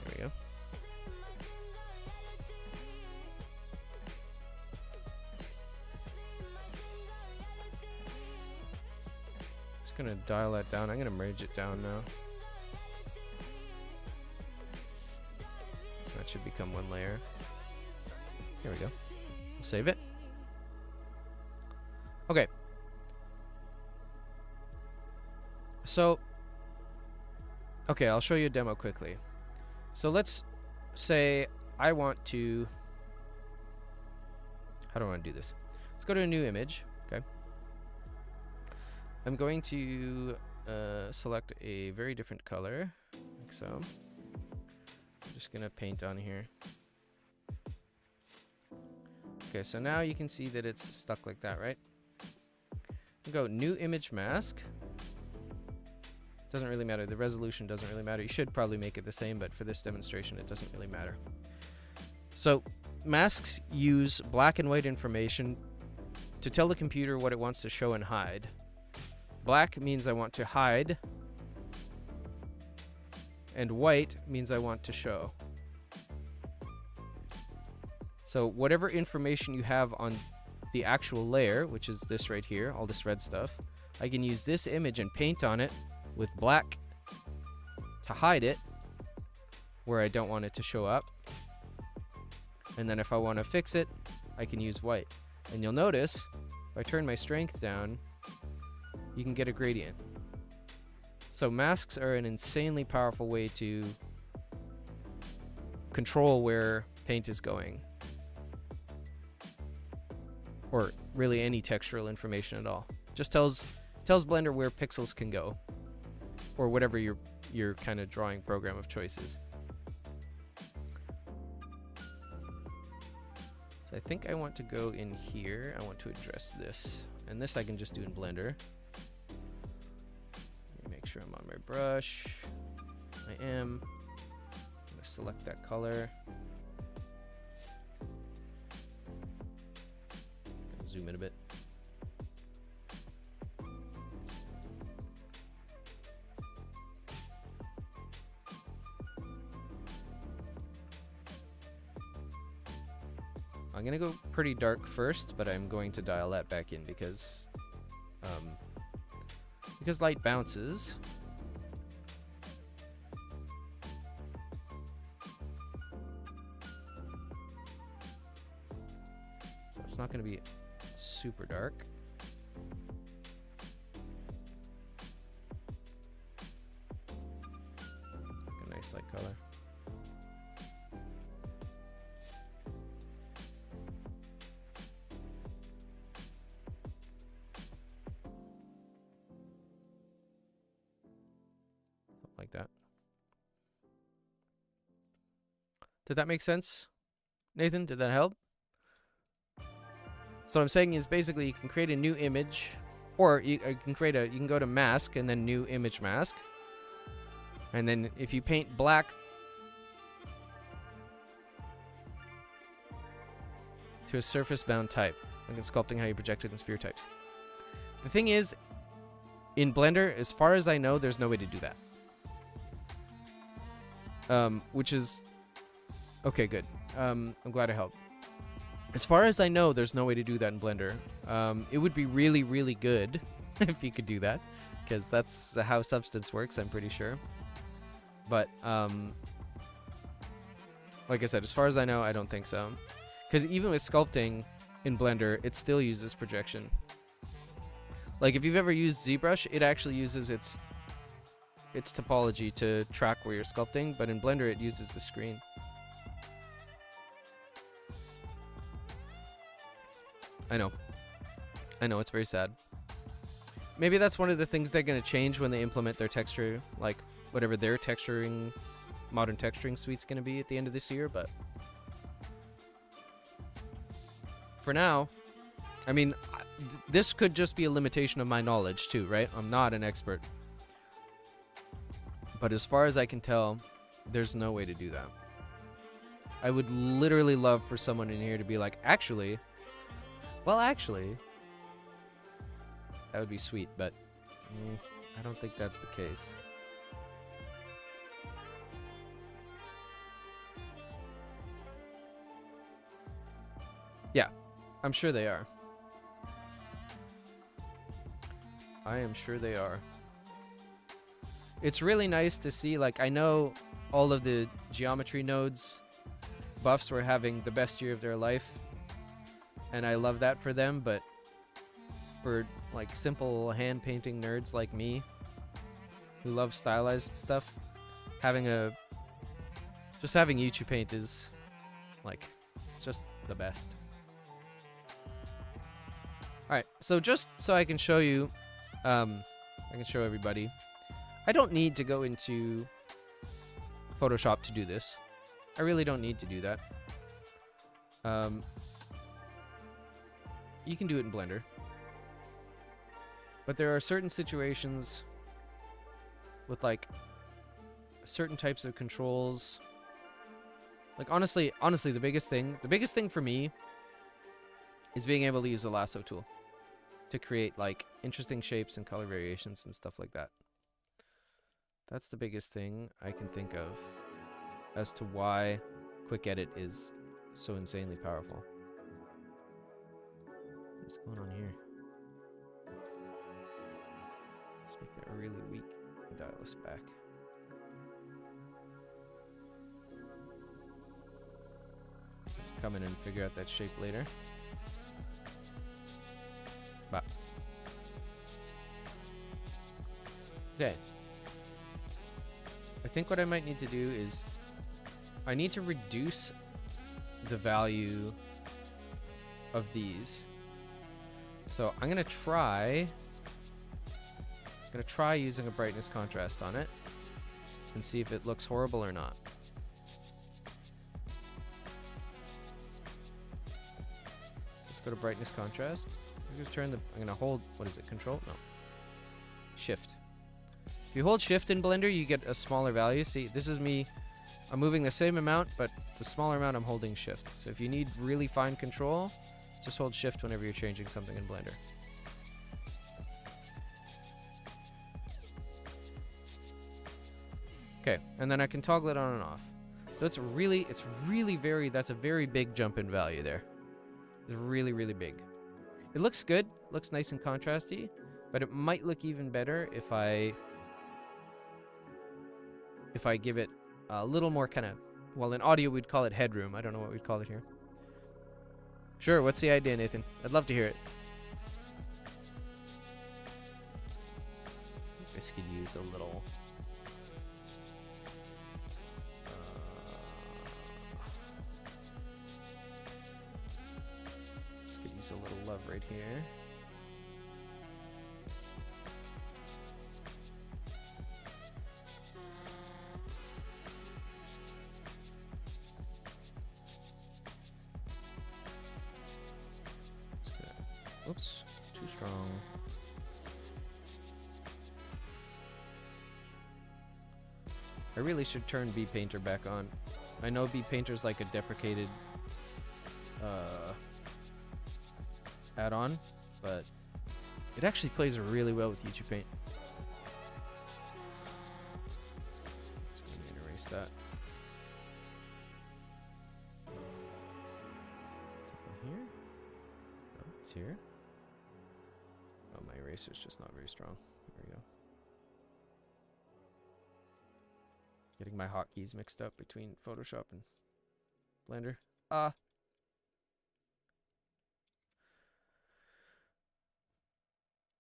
There we go. Just gonna dial that down. I'm gonna merge it down now. That should become one layer. Here we go. Save it. Okay. So, okay, I'll show you a demo quickly. So let's say I want to, how do I want to do this? Let's go to a new image, okay? I'm going to select a very different color, like so. I'm just gonna paint on here. Okay, so now you can see that it's stuck like that, right? Go new image mask. Doesn't really matter. The resolution doesn't really matter. You should probably make it the same, but for this demonstration, it doesn't really matter. So masks use black and white information to tell the computer what it wants to show and hide. Black means I want to hide, and white means I want to show. So whatever information you have on the actual layer, which is this right here, all this red stuff, I can use this image and paint on it with black to hide it where I don't want it to show up. And then if I want to fix it, I can use white. And you'll notice, if I turn my strength down, you can get a gradient. So masks are an insanely powerful way to control where paint is going. Or really any textural information at all. Just tells Blender where pixels can go. Or whatever your kind of drawing program of choice is. So I think I want to go in here. I want to address this. And this I can just do in Blender. Let me make sure I'm on my brush. I am. I'm going to select that color. Zoom in a bit. I'm gonna go pretty dark first, but I'm going to dial that back in because light bounces. So it's not gonna be super dark. A nice light color. Like that. Did that make sense? Nathan, did that help? So what I'm saying is basically you can create a new image, or you can go to mask and then new image mask. And then if you paint black to a surface bound type, like in sculpting how you project it in sphere types. The thing is, in Blender, as far as I know, there's no way to do that. Which is okay, good. I'm glad I helped. As far as I know, there's no way to do that in Blender. It would be really, really good if you could do that, because that's how Substance works, I'm pretty sure. But, like I said, as far as I know, I don't think so. Because even with sculpting in Blender, it still uses projection. Like, if you've ever used ZBrush, it actually uses its topology to track where you're sculpting, but in Blender, it uses the screen. I know, it's very sad. Maybe that's one of the things they're going to change when they implement their texture, like whatever their texturing, modern texturing suite's going to be at the end of this year, but for now, I mean, this could just be a limitation of my knowledge too, right? I'm not an expert. But as far as I can tell, there's no way to do that. I would literally love for someone in here to be like, actually, that would be sweet, but I don't think that's the case. Yeah, I'm sure they are. I am sure they are. It's really nice to see, like, I know all of the geometry nodes buffs were having the best year of their life, and I love that for them, but for, like, simple hand painting nerds like me, who love stylized stuff, just having Ucupaint is, like, just the best. Alright, so just so I can show you, I can show everybody, I don't need to go into Photoshop to do this. I really don't need to do that. You can do it in Blender. But there are certain situations with, like, certain types of controls. Like, honestly, the biggest thing for me is being able to use a lasso tool to create, like, interesting shapes and color variations and stuff like that. That's the biggest thing I can think of as to why Quick Edit is so insanely powerful. What's going on here? Let's make that really weak and dial this back. Come in and figure out that shape later. But okay. I think what I might need to do is I need to reduce the value of these. So I'm gonna try using a brightness contrast on it and see if it looks horrible or not. Let's go to brightness contrast. I'm gonna turn the, I'm gonna hold, what is it, control? No. Shift. If you hold shift in Blender, you get a smaller value. See, this is me, I'm moving the same amount, but the smaller amount I'm holding shift. So if you need really fine control, just hold shift whenever you're changing something in Blender. Okay, and then I can toggle it on and off. So it's really very, that's a very big jump in value there. It's really, really big. It looks good, looks nice and contrasty, but it might look even better if I give it a little more kind of, well, in audio we'd call it headroom. I don't know what we'd call it here. Sure, what's the idea, Nathan? I'd love to hear it. This could use a little... this could use a little love right here. Oops, too strong. I really should turn B-Painter back on. I know B-Painter's like a deprecated add-on, but it actually plays really well with Ucupaint. Let's go ahead and erase that. Here? Oh, it's here. Oh, my eraser's just not very strong. There we go. Getting my hotkeys mixed up between Photoshop and Blender.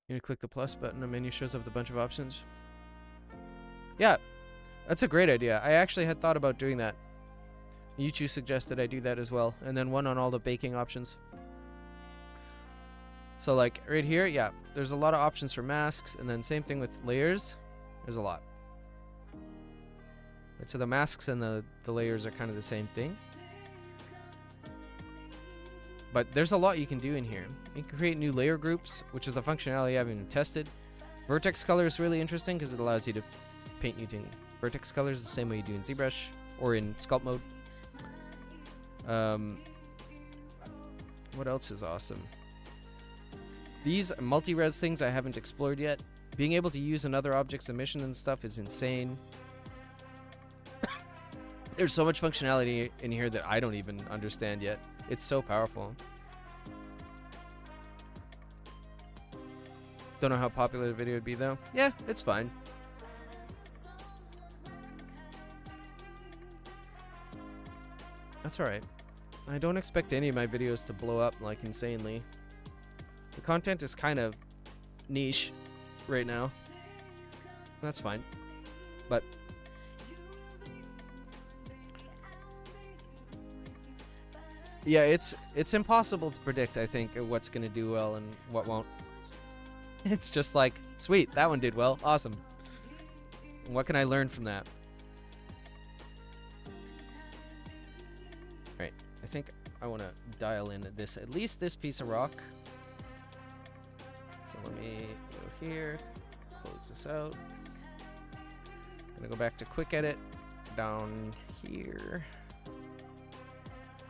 You're gonna click the plus button, a menu shows up with a bunch of options. Yeah, that's a great idea. I actually had thought about doing that. YouTube suggested I do that as well. And then one on all the baking options. So like right here, yeah, there's a lot of options for masks, and then same thing with layers. There's a lot. Right, so the masks and the layers are kind of the same thing. But there's a lot you can do in here. You can create new layer groups, which is a functionality I haven't even tested. Vertex color is really interesting because it allows you to paint using vertex colors the same way you do in ZBrush or in sculpt mode. What else is awesome? These multi-res things I haven't explored yet. Being able to use another object's emission and stuff is insane. There's so much functionality in here that I don't even understand yet. It's so powerful. Don't know how popular the video would be though. Yeah, it's fine. That's alright. I don't expect any of my videos to blow up like insanely. The content is kind of niche right now. That's fine. But yeah, it's impossible to predict, I think, what's going to do well and what won't. It's just like, sweet, that one did well. Awesome. What can I learn from that? Right. I think I want to dial in this, at least this piece of rock. So let me go here, close this out. Gonna go back to quick edit down here.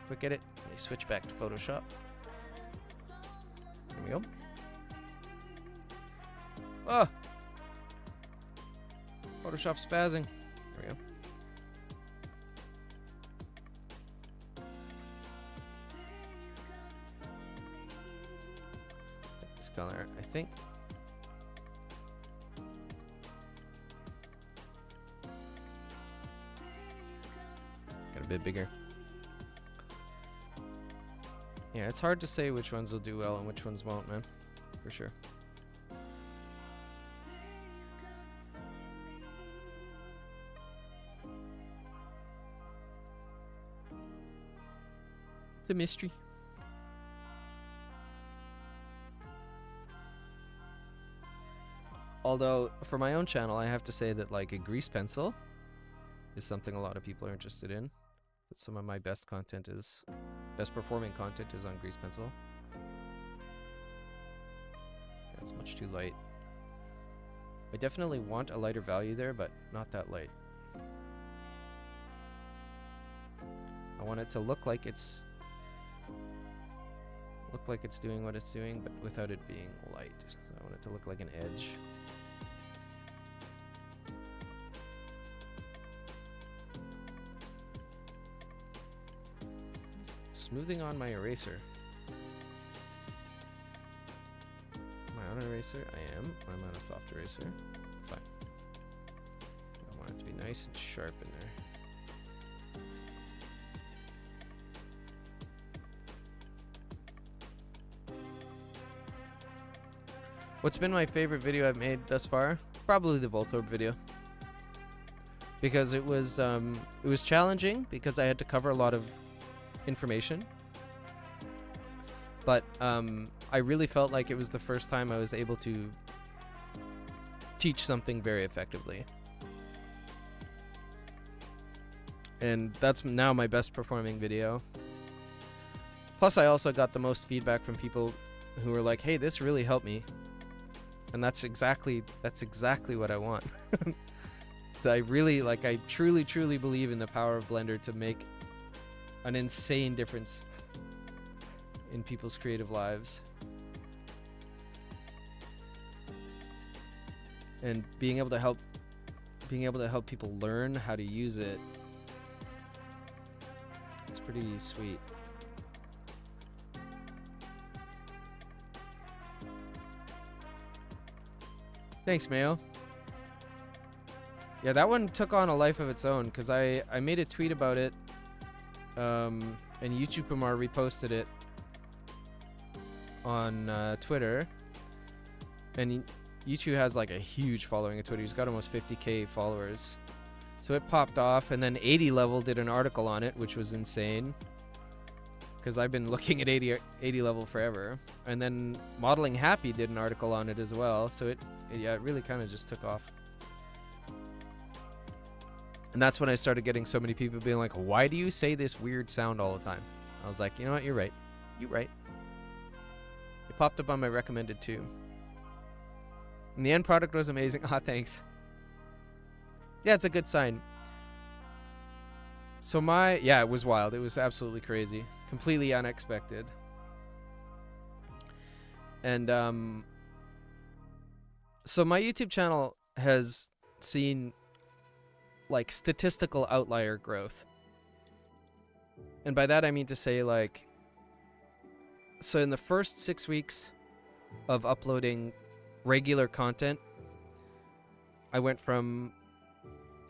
Quick edit. Let me switch back to Photoshop. There we go. Oh! Photoshop spazzing. There we go. this color. I think. Got a bit bigger. Yeah, it's hard to say which ones will do well and which ones won't, man. For sure. It's a mystery. Although, for my own channel, I have to say that, like, a grease pencil is something a lot of people are interested in. That some of my best performing content is on grease pencil. That's much too light. I definitely want a lighter value there, but not that light. I want it to look like it's doing what it's doing, but without it being light. So I want it to look like an edge. Smoothing on my eraser. Am I on an eraser? I am. I'm on a soft eraser. It's fine. I want it to be nice and sharp in there. What's been my favorite video I've made thus far? Probably the Voltorb video. Because it was challenging because I had to cover a lot of information, but I really felt like it was the first time I was able to teach something very effectively, and that's now my best performing video. Plus, I also got the most feedback from people who were like, "Hey, this really helped me," and that's exactly what I want. So I truly believe in the power of Blender to make an insane difference in people's creative lives. And being able to help people learn how to use it, it's pretty sweet. Thanks, Mayo. Yeah, that one took on a life of its own because I made a tweet about it. And Ucupaint reposted it on Twitter, and Uchu has like a huge following on Twitter. He's got almost 50k followers, so it popped off. And then 80 level did an article on it, which was insane because I've been looking at 80 level forever. And then Modeling Happy did an article on it as well, so it really kind of just took off. And that's when I started getting so many people being like, why do you say this weird sound all the time? I was like, you know what? You're right. You're right. It popped up on my recommended too. And the end product was amazing. Ah, thanks. Yeah, it's a good sign. So it was wild. It was absolutely crazy. Completely unexpected. And so my YouTube channel has seen like statistical outlier growth. And by that I mean to say, like, so in the first 6 weeks of uploading regular content, I went from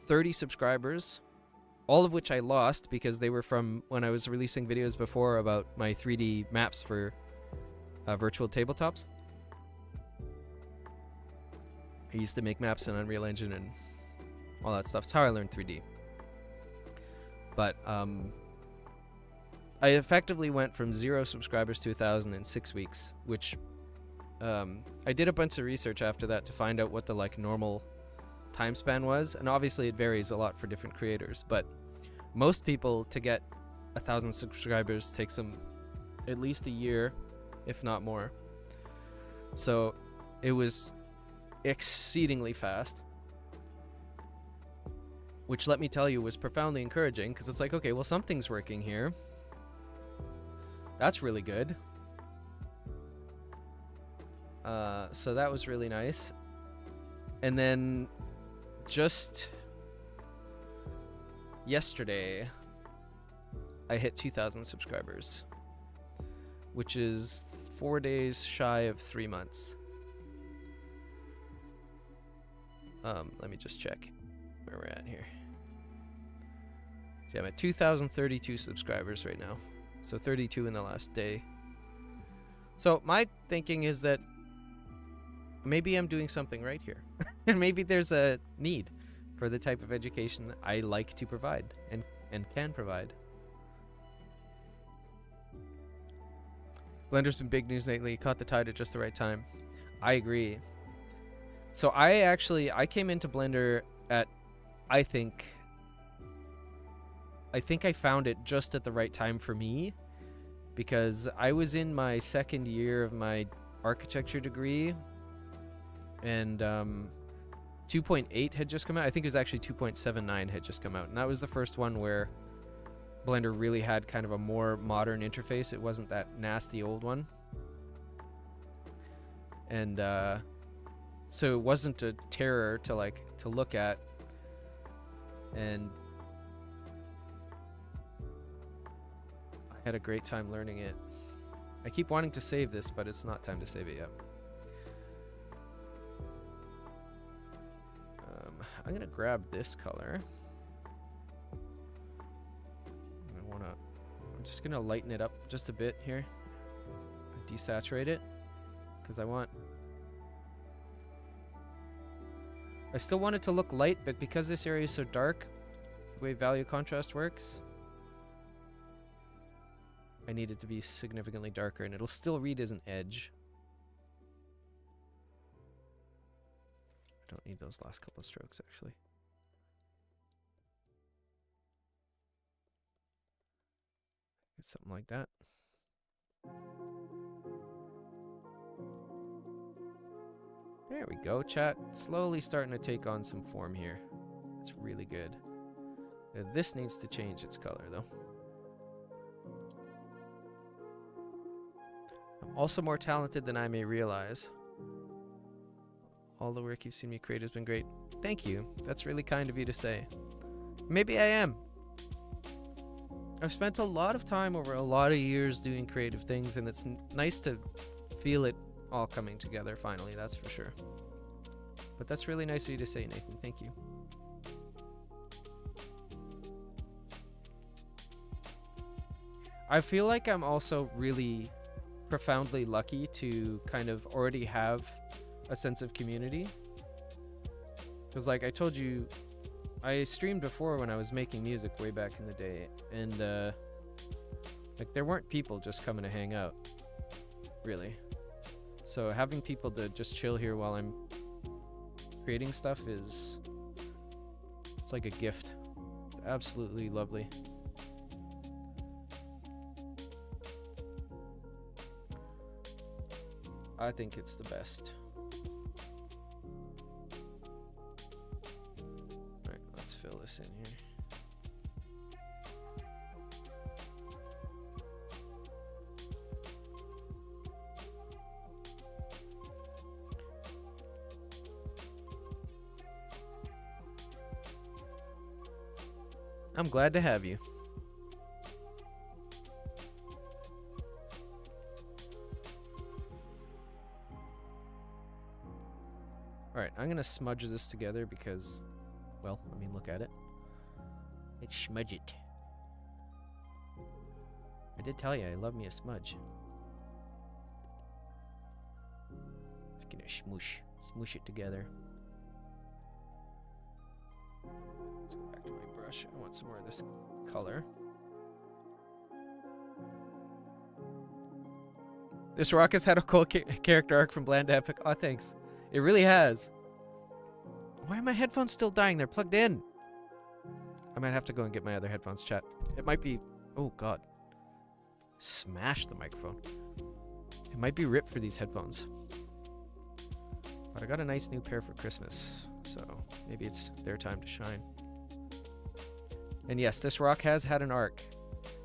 30 subscribers, all of which I lost because they were from when I was releasing videos before about my 3D maps for virtual tabletops. I used to make maps in Unreal Engine and all that stuff. It's how I learned 3D. But I effectively went from 0 subscribers to 1,000 in 6 weeks, which I did a bunch of research after that to find out what the like normal time span was, and obviously it varies a lot for different creators, but most people to get 1,000 subscribers takes them at least a year, if not more. So it was exceedingly fast, which, let me tell you, was profoundly encouraging, because it's like, okay, well, something's working here. That's really good. So that was really nice. And then just yesterday, I hit 2,000 subscribers, which is 4 days shy of 3 months. Let me just check where we're at here. So I'm at 2,032 subscribers right now. So 32 in the last day. So my thinking is that maybe I'm doing something right here. And maybe there's a need for the type of education that I like to provide and can provide. Blender's been big news lately. Caught the tide at just the right time. I agree. So I came into Blender at, I think I found it just at the right time for me, because I was in my second year of my architecture degree, and 2.8 had just come out. I think it was actually 2.79 had just come out, and that was the first one where Blender really had kind of a more modern interface. It wasn't that nasty old one. And so it wasn't a terror to look at. And I had a great time learning it. I keep wanting to save this, but it's not time to save it yet. I'm gonna grab this color. I'm just gonna lighten it up just a bit here. Desaturate it, because I still want it to look light, but because this area is so dark, the way value contrast works, I need it to be significantly darker, and it'll still read as an edge. I don't need those last couple of strokes, actually. Something like that. There we go, chat. Slowly starting to take on some form here. It's really good. This needs to change its color, though. I'm also more talented than I may realize. All the work you've seen me create has been great. Thank you. That's really kind of you to say. Maybe I am. I've spent a lot of time over a lot of years doing creative things, and it's nice to feel it all coming together finally, that's for sure. But that's really nice of you to say, Nathan. Thank you. I feel like I'm also really profoundly lucky to kind of already have a sense of community. Because like I told you, I streamed before when I was making music way back in the day, and like there weren't people just coming to hang out, really. So having people to just chill here while I'm creating stuff it's like a gift. It's absolutely lovely. I think it's the best. Fill this in here. I'm glad to have you. All right, I'm gonna smudge this together because, well, I mean, look at it. It's smudge it. I did tell you I love me a smudge. Just gonna smoosh it together. Let's go back to my brush. I want some more of this color. This rock has had a cool character arc from bland to epic. Oh, thanks. It really has. Why are my headphones still dying? They're plugged in. I might have to go and get my other headphones, chat. It might be... Oh, God. Smash the microphone. It might be ripped for these headphones. But I got a nice new pair for Christmas, so maybe it's their time to shine. And yes, this rock has had an arc.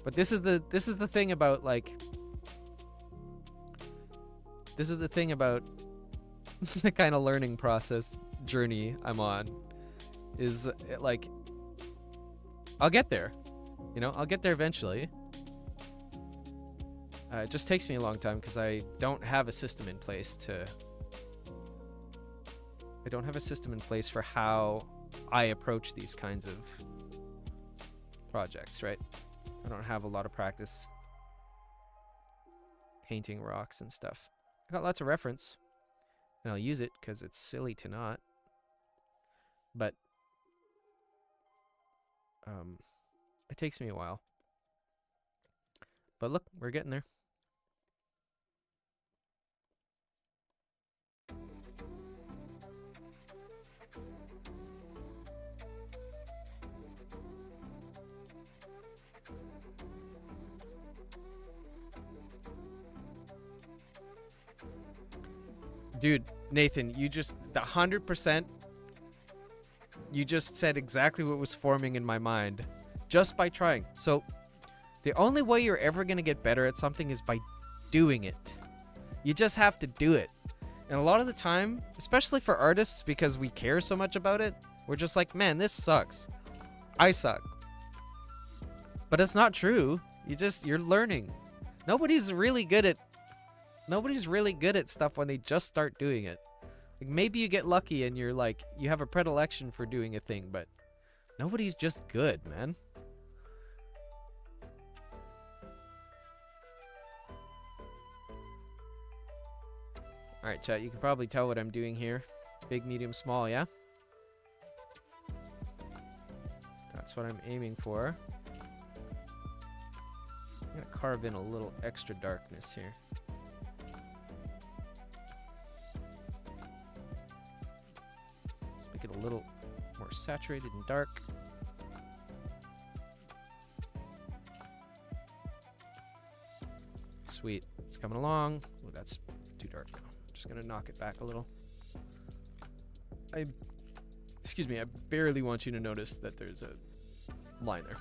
But this is the thing about, like... This is the thing about the kind of learning process journey I'm on. Is, like... I'll get there. You know, I'll get there eventually. It just takes me a long time because I don't have a system in place to... I don't have a system in place for how I approach these kinds of projects, right? I don't have a lot of practice painting rocks and stuff. I got lots of reference, and I'll use it because it's silly to not. But it takes me a while. But look, we're getting there. Dude, Nathan, you just, the 100%, you just said exactly what was forming in my mind just by trying. So the only way you're ever going to get better at something is by doing it. You just have to do it. And a lot of the time, especially for artists, because we care so much about it, we're just like, man, this sucks. I suck. But it's not true. You're learning. Nobody's really good at stuff when they just start doing it. Like, maybe you get lucky and you're like, you have a predilection for doing a thing, but nobody's just good, man. All right, chat, you can probably tell what I'm doing here. Big, medium, small, yeah? That's what I'm aiming for. I'm gonna carve in a little extra darkness here. Make it a little more saturated and dark. Sweet, it's coming along. Oh, that's too dark now. Just gonna knock it back a little. Excuse me, I barely want you to notice that there's a line there.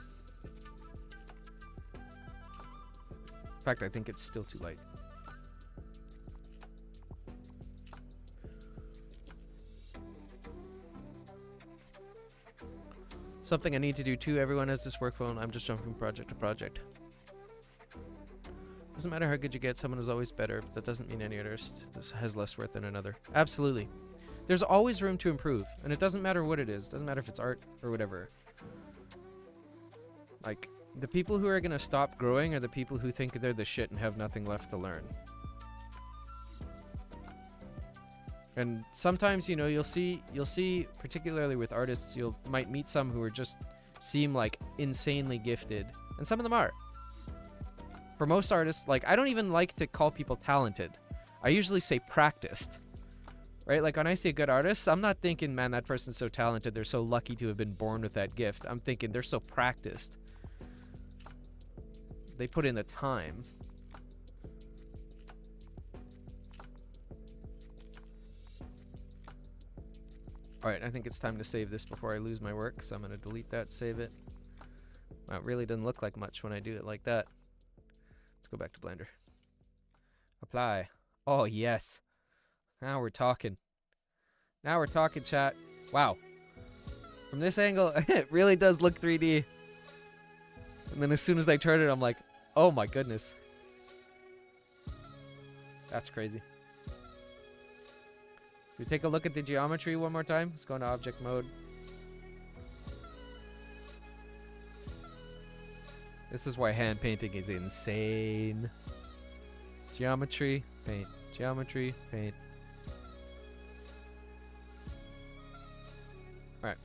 In fact, I think it's still too light. Something I need to do too. Everyone has this work phone. I'm just jumping from project to project. Doesn't matter how good you get, someone is always better, but that doesn't mean any artist has less worth than another. Absolutely. There's always room to improve, and it doesn't matter what it is. Doesn't matter if it's art or whatever. Like, the people who are going to stop growing are the people who think they're the shit and have nothing left to learn. And sometimes, you know, you'll see, particularly with artists, might meet some who are just seem like insanely gifted, and some of them are. For most artists, like, I don't even like to call people talented. I usually say practiced. Right? Like, when I say good artist, I'm not thinking, man, that person's so talented, they're so lucky to have been born with that gift. I'm thinking they're so practiced. They put in the time. Alright, I think it's time to save this before I lose my work, so I'm going to delete that, save it. Wow, it really doesn't look like much when I do it like that. Let's go back to Blender. Apply. Oh, yes. Now we're talking. Now we're talking, chat. Wow. From this angle, it really does look 3D. And then as soon as I turn it, I'm like, oh my goodness. That's crazy. Should we take a look at the geometry one more time? Let's go into object mode. This is why hand painting is insane. Geometry, paint. Geometry, paint. Alright.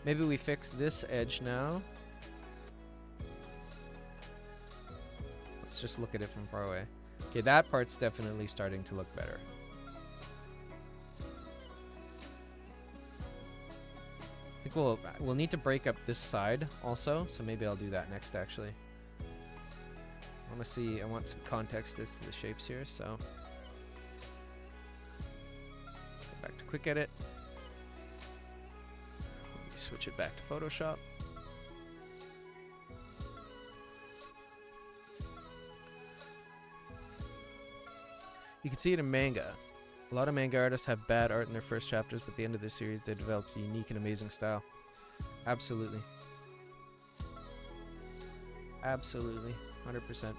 Maybe we fix this edge now. Let's just look at it from far away. Okay, that part's definitely starting to look better. I think we'll need to break up this side also, so maybe I'll do that next actually. I want some context as to the shapes here, so go back to quick edit. Switch it back to Photoshop. You can see it in manga. A lot of manga artists have bad art in their first chapters, but at the end of the series, they developed a unique and amazing style. Absolutely. Absolutely. 100%.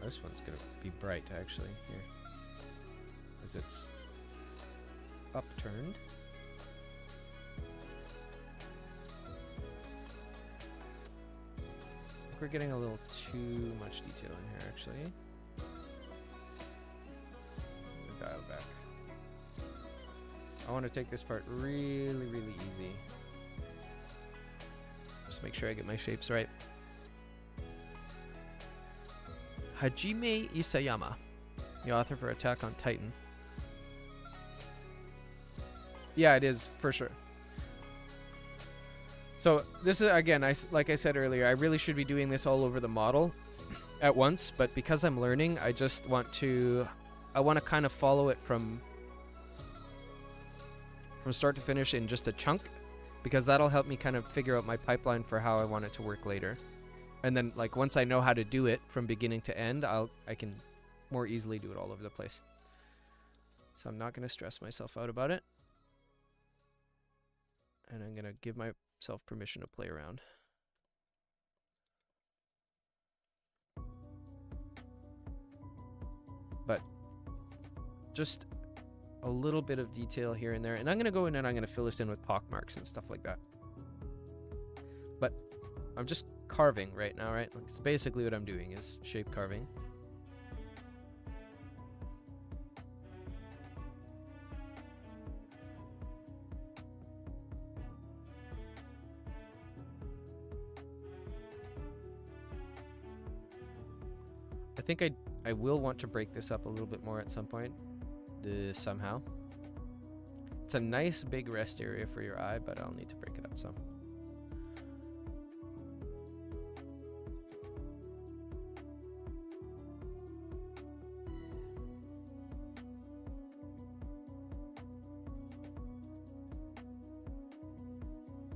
This one's gonna be bright actually here, as it's upturned. I think we're getting a little too much detail in here actually. I'm gonna dial back. I want to take this part really, really easy. Just make sure I get my shapes right. Hajime Isayama, the author for Attack on Titan. Yeah, it is, for sure. So this is, again, like I said earlier, I really should be doing this all over the model at once, but because I'm learning, I just want to, kind of follow it from start to finish in just a chunk, because that'll help me kind of figure out my pipeline for how I want it to work later. And then, like, once I know how to do it from beginning to end, I can more easily do it all over the place. So I'm not going to stress myself out about it. And I'm going to give myself permission to play around. But just a little bit of detail here and there. And I'm going to go in and I'm going to fill this in with pock marks and stuff like that. But I'm just carving right now, right? Like, it's basically what I'm doing is shape carving. I think I will want to break this up a little bit more at some point, somehow. It's a nice big rest area for your eye, but I'll need to break it up some.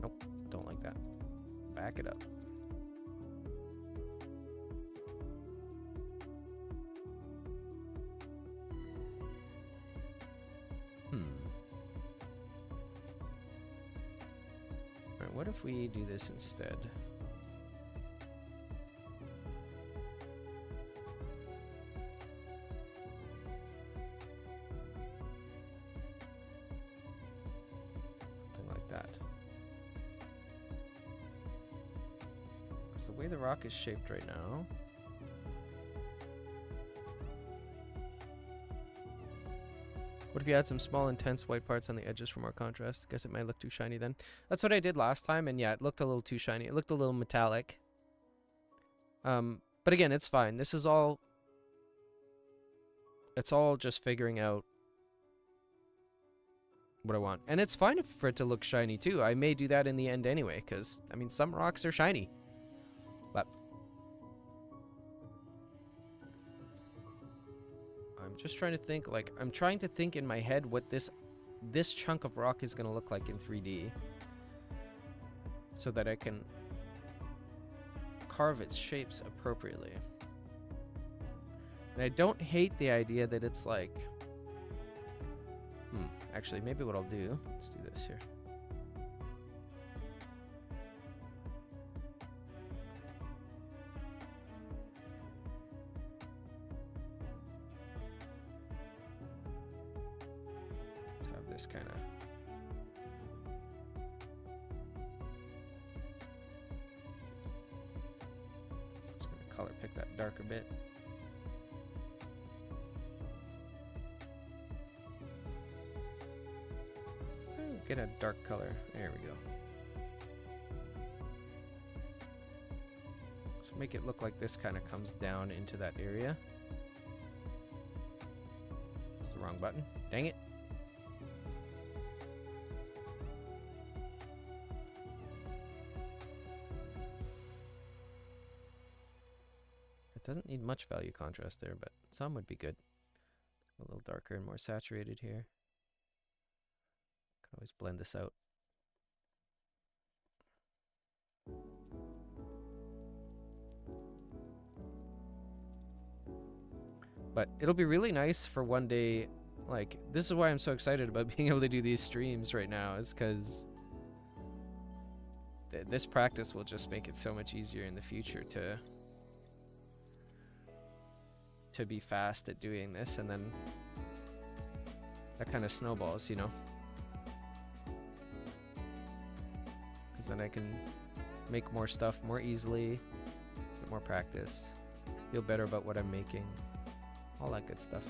Nope, don't like that. Back it up. Alright, what if we do this instead? Something like that. Because the way the rock is shaped right now, what if you add some small, intense white parts on the edges for more contrast? Guess it might look too shiny then. That's what I did last time, and yeah, it looked a little too shiny. It looked a little metallic. But again, it's fine. This is all... It's all just figuring out what I want. And it's fine for it to look shiny, too. I may do that in the end anyway, because, I mean, some rocks are shiny. But... I'm just trying to think, like, I'm trying to think in my head what this chunk of rock is going to look like in 3D. So that I can carve its shapes appropriately. And I don't hate the idea that it's like... Actually, maybe what I'll do... Let's do this here. Kind of just gonna color pick that darker bit. Get a dark color. There we go. So make it look like this kind of comes down into that area. It's the wrong button. Dang it. Doesn't need much value contrast there, but some would be good. A little darker and more saturated here. Can always blend this out. But it'll be really nice for one day. Like, this is why I'm so excited about being able to do these streams right now, is because this practice will just make it so much easier in the future to to be fast at doing this, and then that kind of snowballs, you know? Because then I can make more stuff more easily, get more practice, feel better about what I'm making, all that good stuff.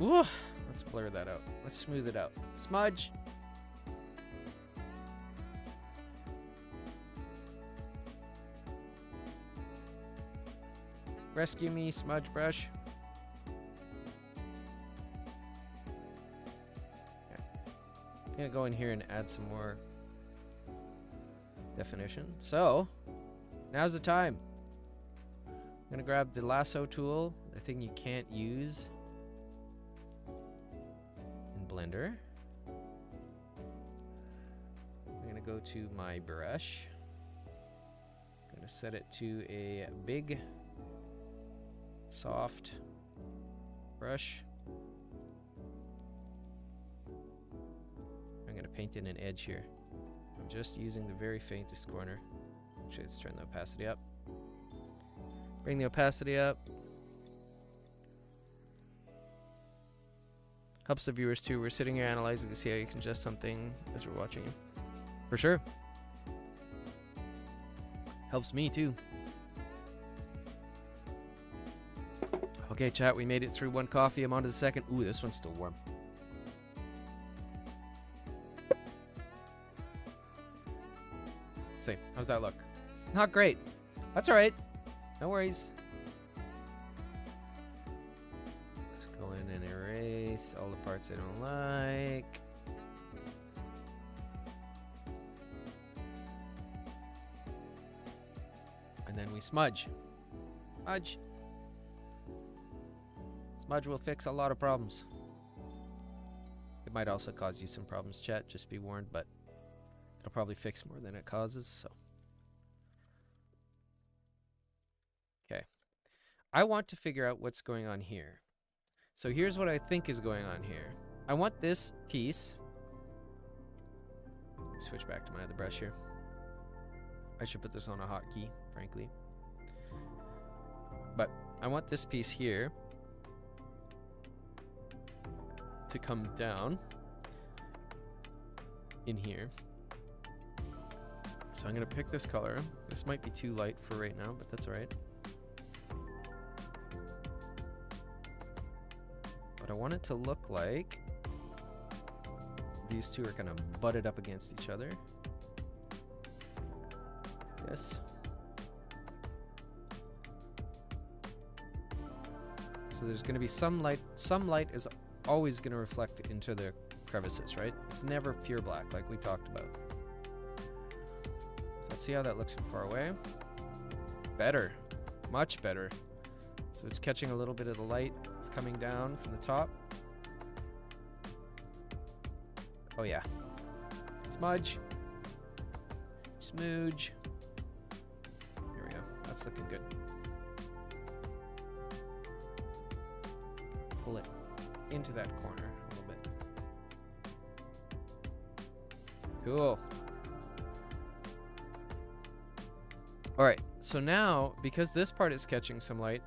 Ooh, let's blur that out. Let's smooth it out. Smudge. Rescue me, smudge brush. Okay. I'm gonna go in here and add some more definition. So, now's the time. I'm gonna grab the lasso tool, the thing you can't use in Blender. I'm gonna go to my brush. I'm gonna set it to a big, soft brush. I'm gonna paint in an edge here. I'm just using the very faintest corner. Actually, let's turn the opacity up. Bring the opacity up. Helps the viewers too. We're sitting here analyzing to see how you can adjust something as we're watching you. For sure. Helps me too. Okay, chat, we made it through one coffee. I'm on to the second. Ooh, this one's still warm. See, how's that look? Not great. That's all right. No worries. Just go in and erase all the parts I don't like. And then we smudge. Smudge. Smudge will fix a lot of problems. It might also cause you some problems, chat, just be warned, but it'll probably fix more than it causes, so. Okay. I want to figure out what's going on here. So here's what I think is going on here. I want this piece. Switch back to my other brush here. I should put this on a hotkey, frankly. But I want this piece here to come down in here. So I'm gonna pick this color. This might be too light for right now, but that's all right. But I want it to look like these two are kind of butted up against each other. Yes. So there's gonna be some light. Some light is always going to reflect into the crevices, right? It's never pure black like we talked about. So let's see how that looks from far away. Better. Much better. So it's catching a little bit of the light. It's coming down from the top. Oh yeah. Smudge. Smooge. Here we go. That's looking good. Pull it into that corner a little bit. Cool. All right, so now, because this part is catching some light,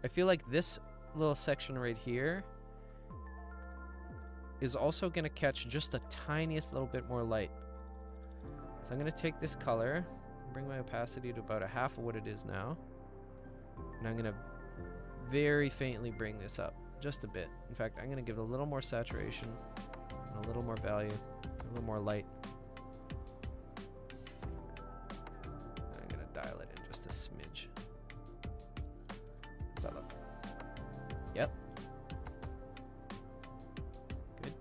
I feel like this little section right here is also gonna catch just the tiniest little bit more light. So I'm gonna take this color, bring my opacity to about a half of what it is now, and I'm gonna very faintly bring this up. Just a bit. In fact, I'm going to give it a little more saturation, and a little more value, a little more light. I'm going to dial it in just a smidge. How's that look? Yep. Good.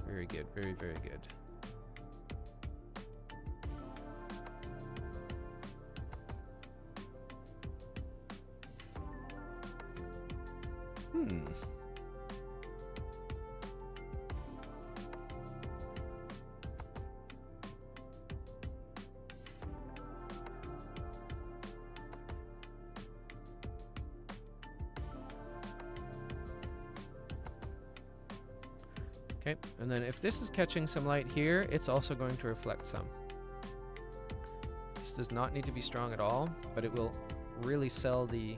Very good, very, very good. Okay, and then if this is catching some light here, it's also going to reflect some. This does not need to be strong at all, but it will really sell the...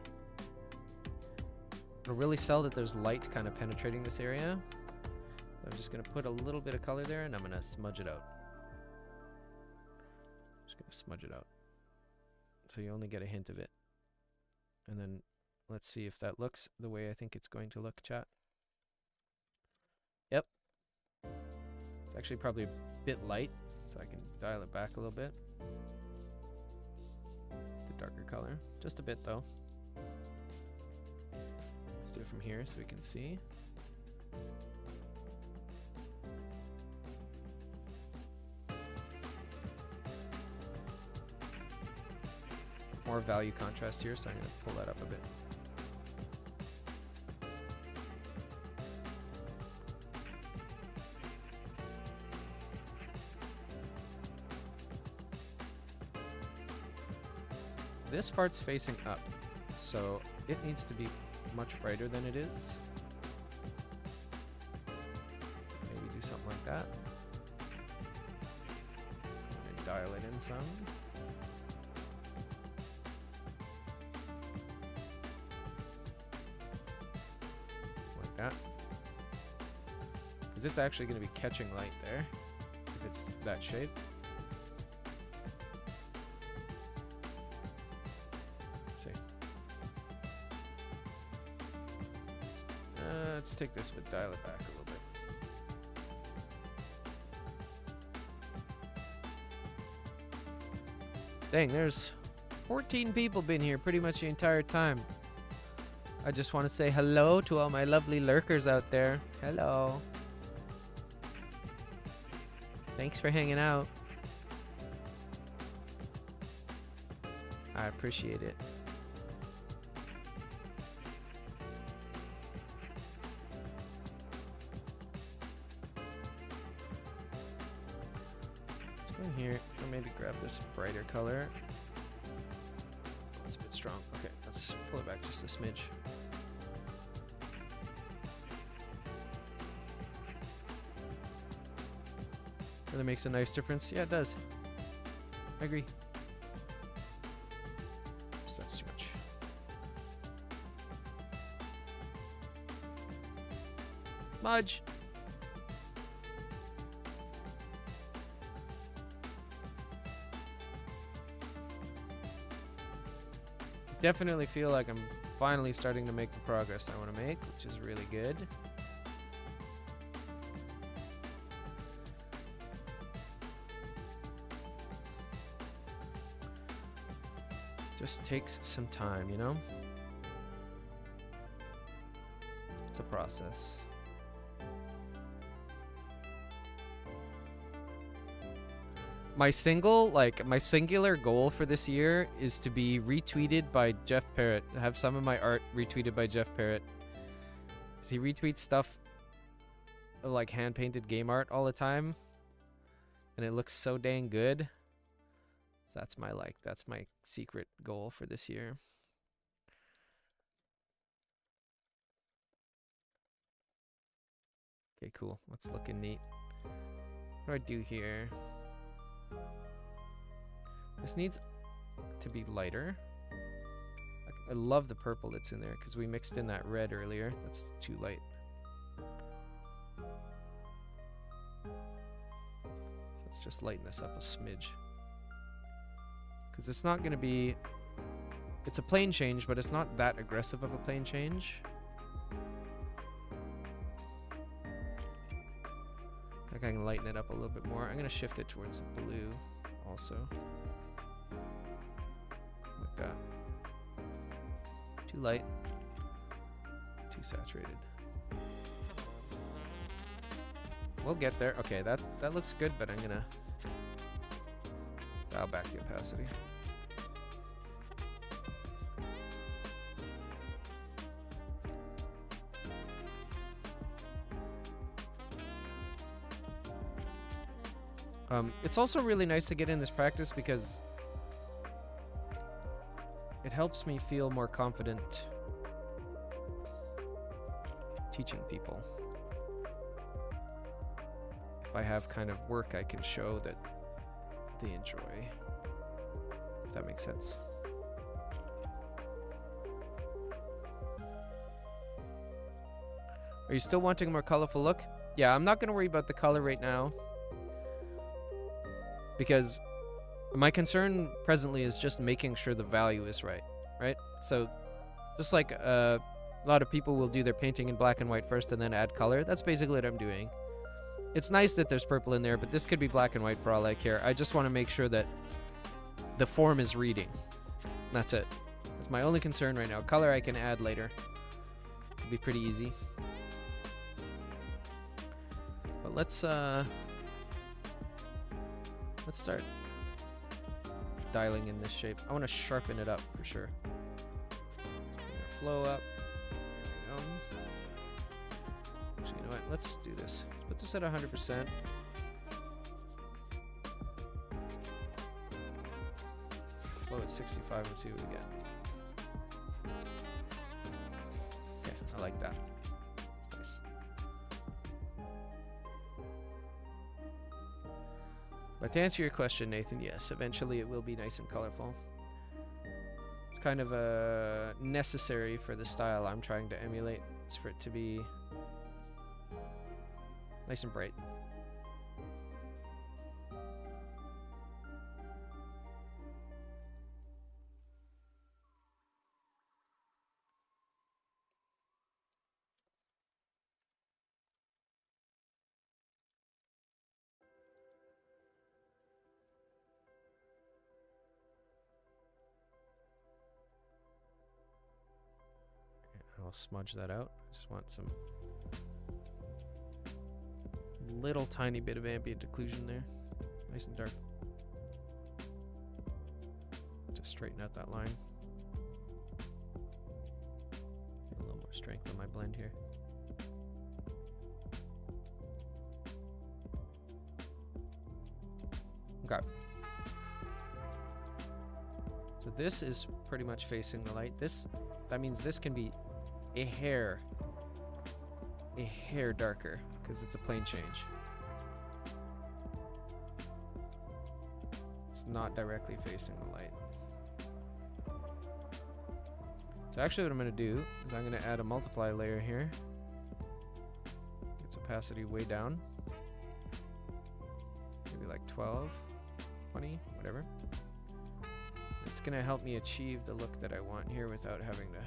It'll really sell that there's light kind of penetrating this area. I'm just going to put a little bit of color there, and I'm going to smudge it out. Just going to smudge it out. So you only get a hint of it. And then let's see if that looks the way I think it's going to look, chat. Yep. It's actually probably a bit light, so I can dial it back a little bit. The darker color. Just a bit, though. Let's do it from here so we can see. More value contrast here, so I'm going to pull that up a bit. This part's facing up, so it needs to be much brighter than it is. Maybe do something like that. And dial it in some. Like that. Because it's actually going to be catching light there, if it's that shape. Let's take this but dial it back a little bit. Dang, there's 14 people been here pretty much the entire time. I just want to say hello to all my lovely lurkers out there. Hello. Thanks for hanging out. I appreciate it. Here, or maybe grab this brighter color. It's a bit strong. Okay, let's pull it back just a smidge. Really makes a nice difference. Yeah, it does. I agree. So that's too much. Smudge. Definitely feel like I'm finally starting to make the progress I want to make, which is really good. Just takes some time, you know? It's a process. My singular goal for this year is to be retweeted by Jeff Parrott. Have some of my art retweeted by Jeff Parrott. 'Cause he retweets stuff like hand-painted game art all the time, and it looks so dang good. So that's my secret goal for this year. Okay, cool. That's looking neat. What do I do here? This needs to be lighter. I love the purple that's in there because we mixed in that red earlier. That's too light. So let's just lighten this up a smidge. Because it's not going to be... It's a plane change, but it's not that aggressive of a plane change. I think I can lighten it up a little bit more. I'm going to shift it towards the blue also. Like that. Too light. Too saturated. We'll get there. Okay, that looks good, but I'm going to dial back the opacity. It's also really nice to get in this practice because it helps me feel more confident teaching people. if I have kind of work I can show that they enjoy. If that makes sense. Are you still wanting a more colorful look? Yeah, I'm not going to worry about the color right now, because my concern presently is just making sure the value is right? So just like a lot of people will do their painting in black and white first and then add color, that's basically what I'm doing. It's nice that there's purple in there, but this could be black and white for all I care. I just want to make sure that the form is reading. That's it. That's my only concern right now. Color I can add later. It'll be pretty easy. But let's start dialing in this shape. I want to sharpen it up for sure. Flow up. There we go. Actually, you know what? Let's do this. Let's put this at 100%. Flow at 65 and see what we get. Okay, I like that. It's nice. But to answer your question, Nathan, yes, eventually it will be nice and colorful. It's kind of necessary for the style I'm trying to emulate, is for it to be nice and bright. I'll smudge that out. Just want some little tiny bit of ambient occlusion there. Nice and dark. Just straighten out that line. Get a little more strength on my blend here. Okay. So this is pretty much facing the light. That means this can be a hair darker because it's a plane change. It's not directly facing the light. So actually what I'm going to do is I'm going to add a multiply layer here. Its opacity way down. Maybe like 12, 20, whatever. It's going to help me achieve the look that I want here without having to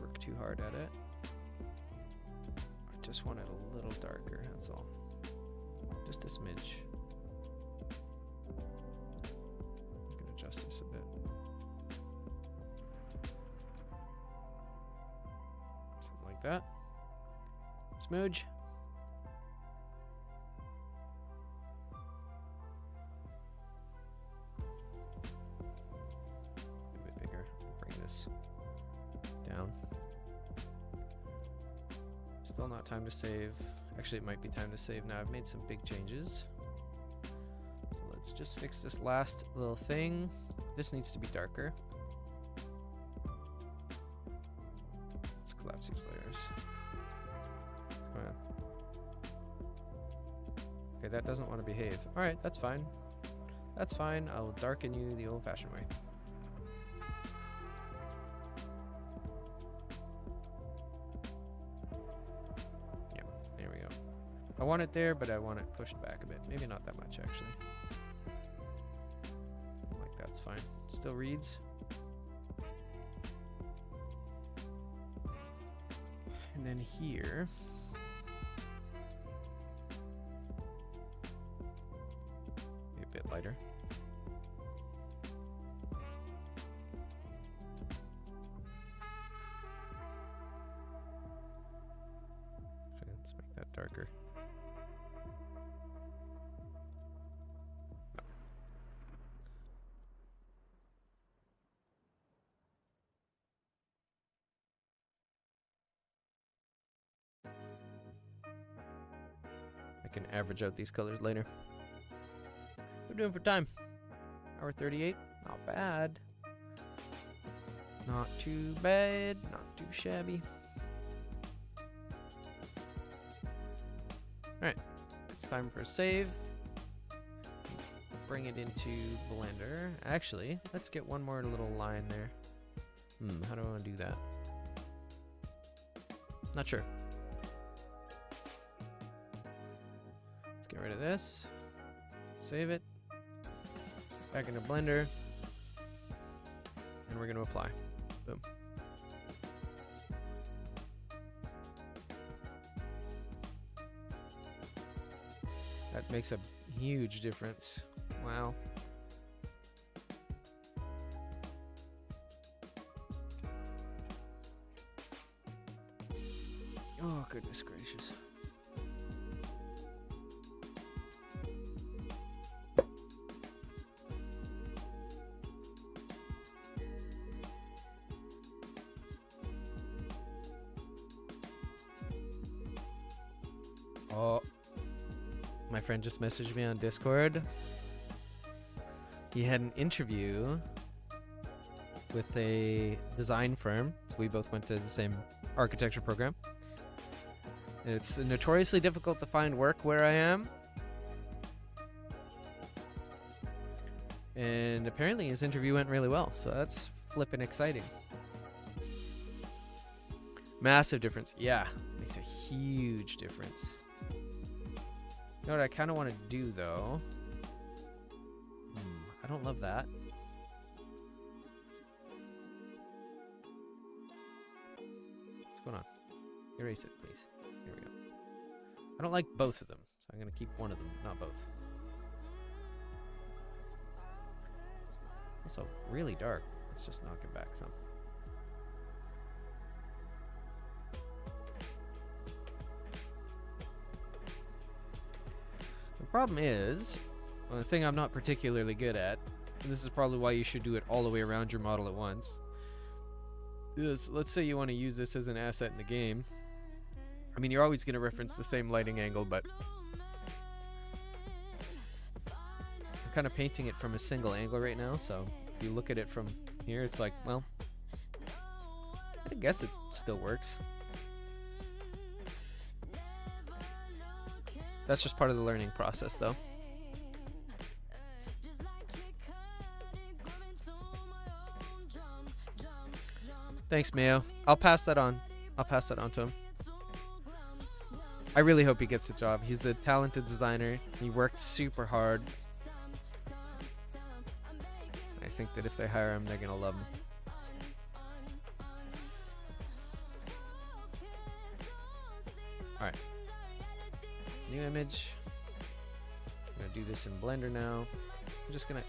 work too hard at it. I just want it a little darker, that's all. Just a smidge. I'm going to adjust this a bit. Something like that. Smooge. Down. Still not time to save. Actually, it might be time to save now. I've made some big changes. So let's just fix this last little thing. This needs to be darker. Let's collapse these layers. Come on. Okay, that doesn't want to behave. Alright, that's fine. That's fine. I'll darken you the old-fashioned way. I want it there, but I want it pushed back a bit. Maybe not that much, actually. Like, that's fine. Still reads. And then here. Maybe a bit lighter. Actually, let's make that darker. I can average out these colors later. What are we doing for time? Hour 38. Not bad. Not too bad. Not too shabby. Time for a save. Bring it into Blender. Actually, let's get one more little line there. How do I want to do that? Not sure. Let's get rid of this. Save it. Back into Blender. And we're going to apply. Boom. That makes a huge difference. Wow. Oh, goodness gracious. Oh, my friend just messaged me on Discord. He had an interview with a design firm. So we both went to the same architecture program. And it's notoriously difficult to find work where I am. And apparently his interview went really well. So that's flippin' exciting. Massive difference. Yeah, makes a huge difference. You know what I kind of want to do, though? I don't love that. What's going on? Erase it, please. Here we go. I don't like both of them, so I'm going to keep one of them, not both. Also, really dark. Let's just knock it back some. The problem is, the thing I'm not particularly good at, and this is probably why you should do it all the way around your model at once, is let's say you want to use this as an asset in the game. I mean, you're always going to reference the same lighting angle, but I'm kind of painting it from a single angle right now, so if you look at it from here, it's like, well, I guess it still works. That's just part of the learning process, though. Thanks, Mayo. I'll pass that on. I'll pass that on to him. I really hope he gets a job. He's the talented designer. He worked super hard. I think that if they hire him, they're gonna love him. Alright. New image. I'm gonna do this in Blender now. I'm just gonna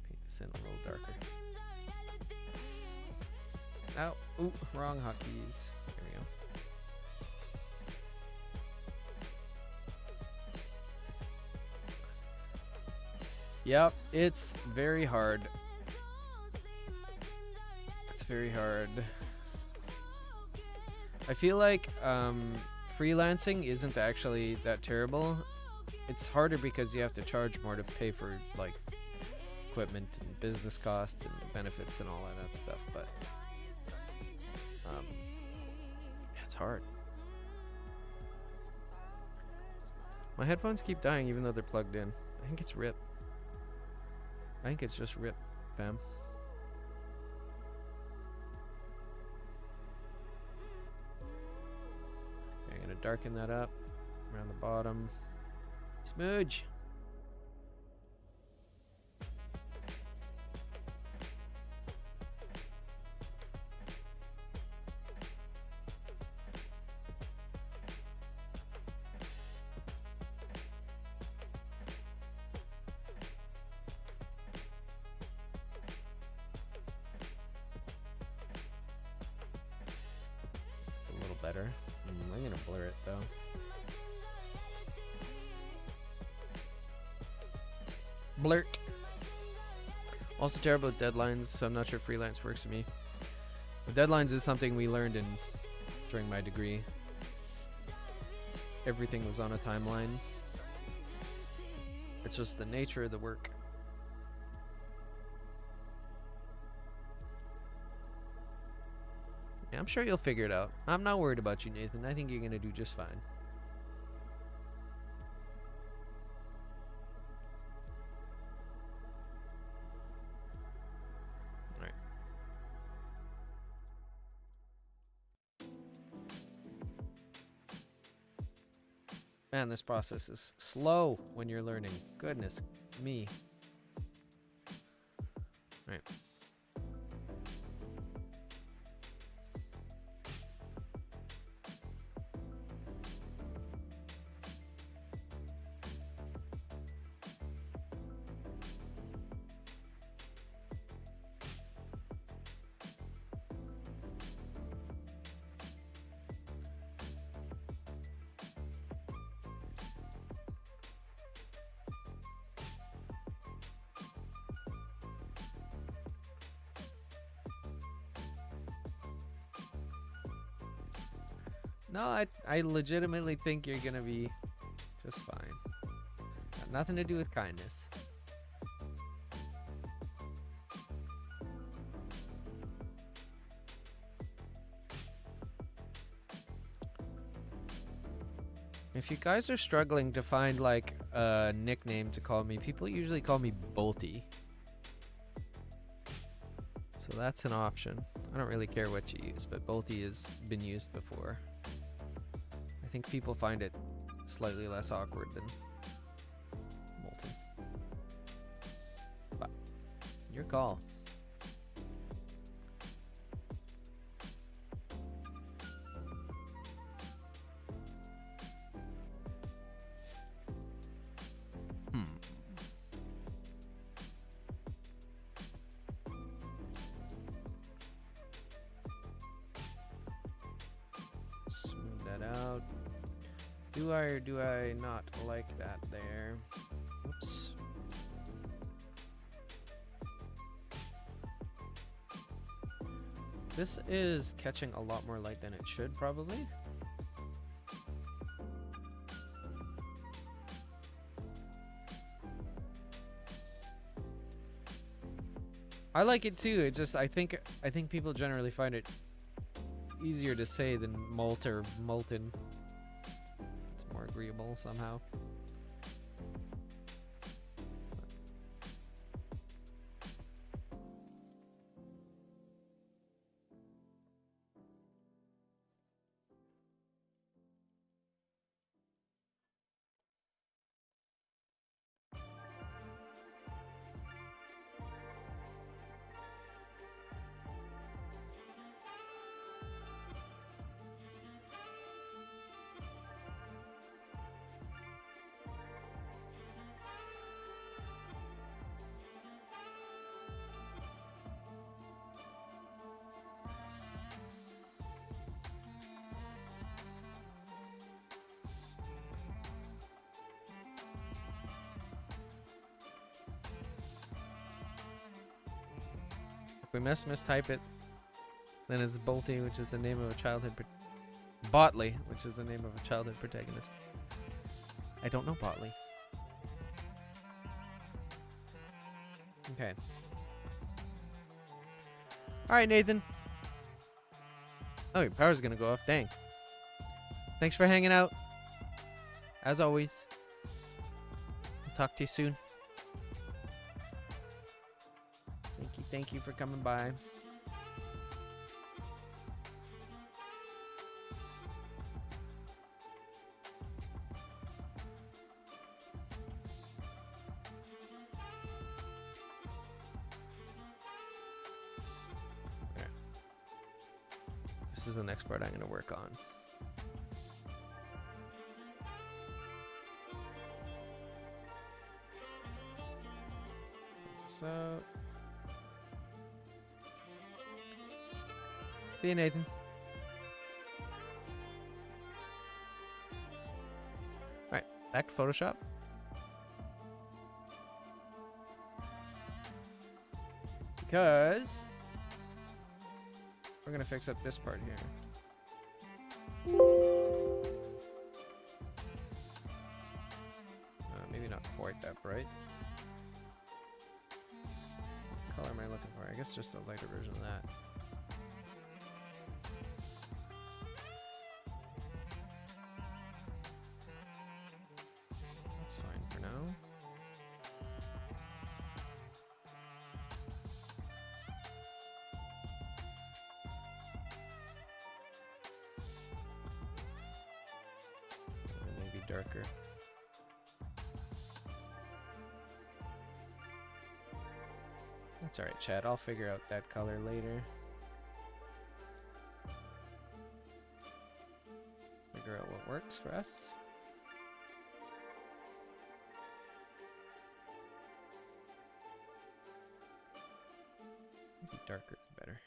paint this in a little darker. Oh, ooh, wrong hotkeys. There we go. Yep, it's very hard. It's very hard. I feel like freelancing isn't actually that terrible. It's harder because you have to charge more to pay for like equipment and business costs and benefits and all of that stuff, but yeah, it's hard. My headphones keep dying even though they're plugged in. I think it's RIP. I think it's just RIP, fam. Okay, I'm gonna darken that up around the bottom. Smooge. Better. I'm gonna blur it though. Blurt. Also terrible at deadlines, so I'm not sure freelance works for me. But deadlines is something we learned during my degree. Everything was on a timeline. It's just the nature of the work. Yeah, I'm sure you'll figure it out. I'm not worried about you, Nathan. I think you're gonna do just fine. Alright. Man, this process is slow when you're learning. Goodness me. Alright. No, I legitimately think you're gonna be just fine. Got nothing to do with kindness. If you guys are struggling to find like a nickname to call me, people usually call me Bolty. So that's an option. I don't really care what you use, but Bolty has been used before. I think people find it slightly less awkward than Molten. But your call. Smooth that out. Do I or do I not like that there? Whoops. This is catching a lot more light than it should, probably. I like it too. It just I think people generally find it easier to say than molt or molten. It's more agreeable somehow. If we mistype it, then it's Bolty, which is the name of a childhood Botley, which is the name of a childhood protagonist. I don't know Botley. Okay. Alright, Nathan. Oh, your power's gonna go off. Dang. Thanks for hanging out. As always. I'll talk to you soon. Thank you for coming by. Okay. This is the next part I'm going to work on. So see you, Nathan. Alright, back to Photoshop. Because we're gonna fix up this part here. Maybe not quite that bright. What color am I looking for? I guess just a lighter version of that. darker. That's alright, Chad. I'll figure out that color later. Figure out what works for us. Maybe darker is better.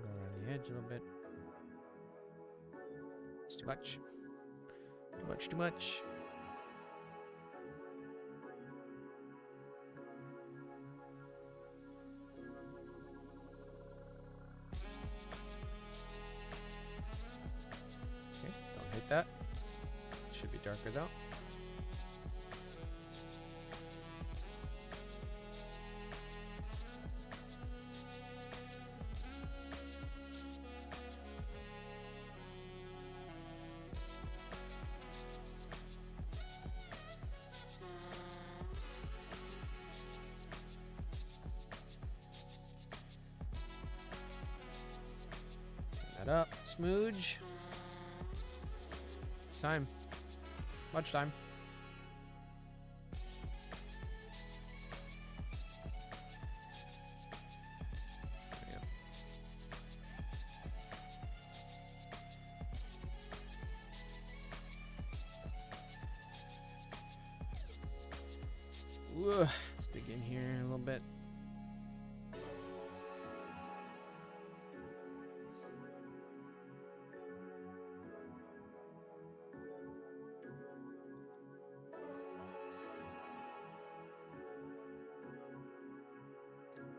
Go around the edge a little bit. It's too much. Too much, too much. Okay, don't hit that. Should be darker though. That up, smooge. It's time. Much time. There you go. Whoa. Let's dig in here a little bit.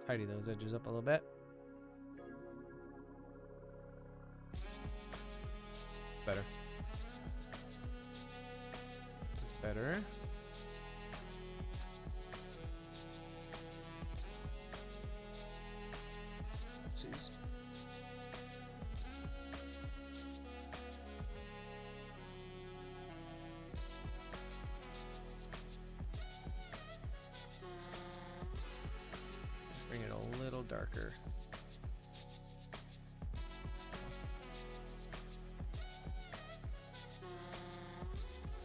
Tidy those edges up a little bit. Better. That's better. Oopsies. Bring it a little darker.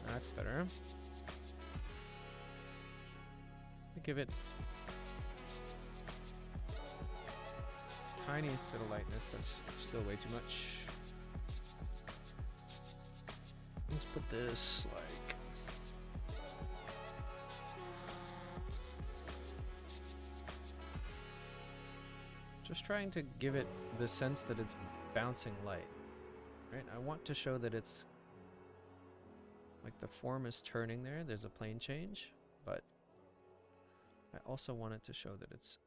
That's better. Give it tiniest bit of lightness. That's still way too much. Let's put this like just trying to give it the sense that it's bouncing light, right? I want to show that it's like the form is turning there. There's a plane change, but I also want it to show that it's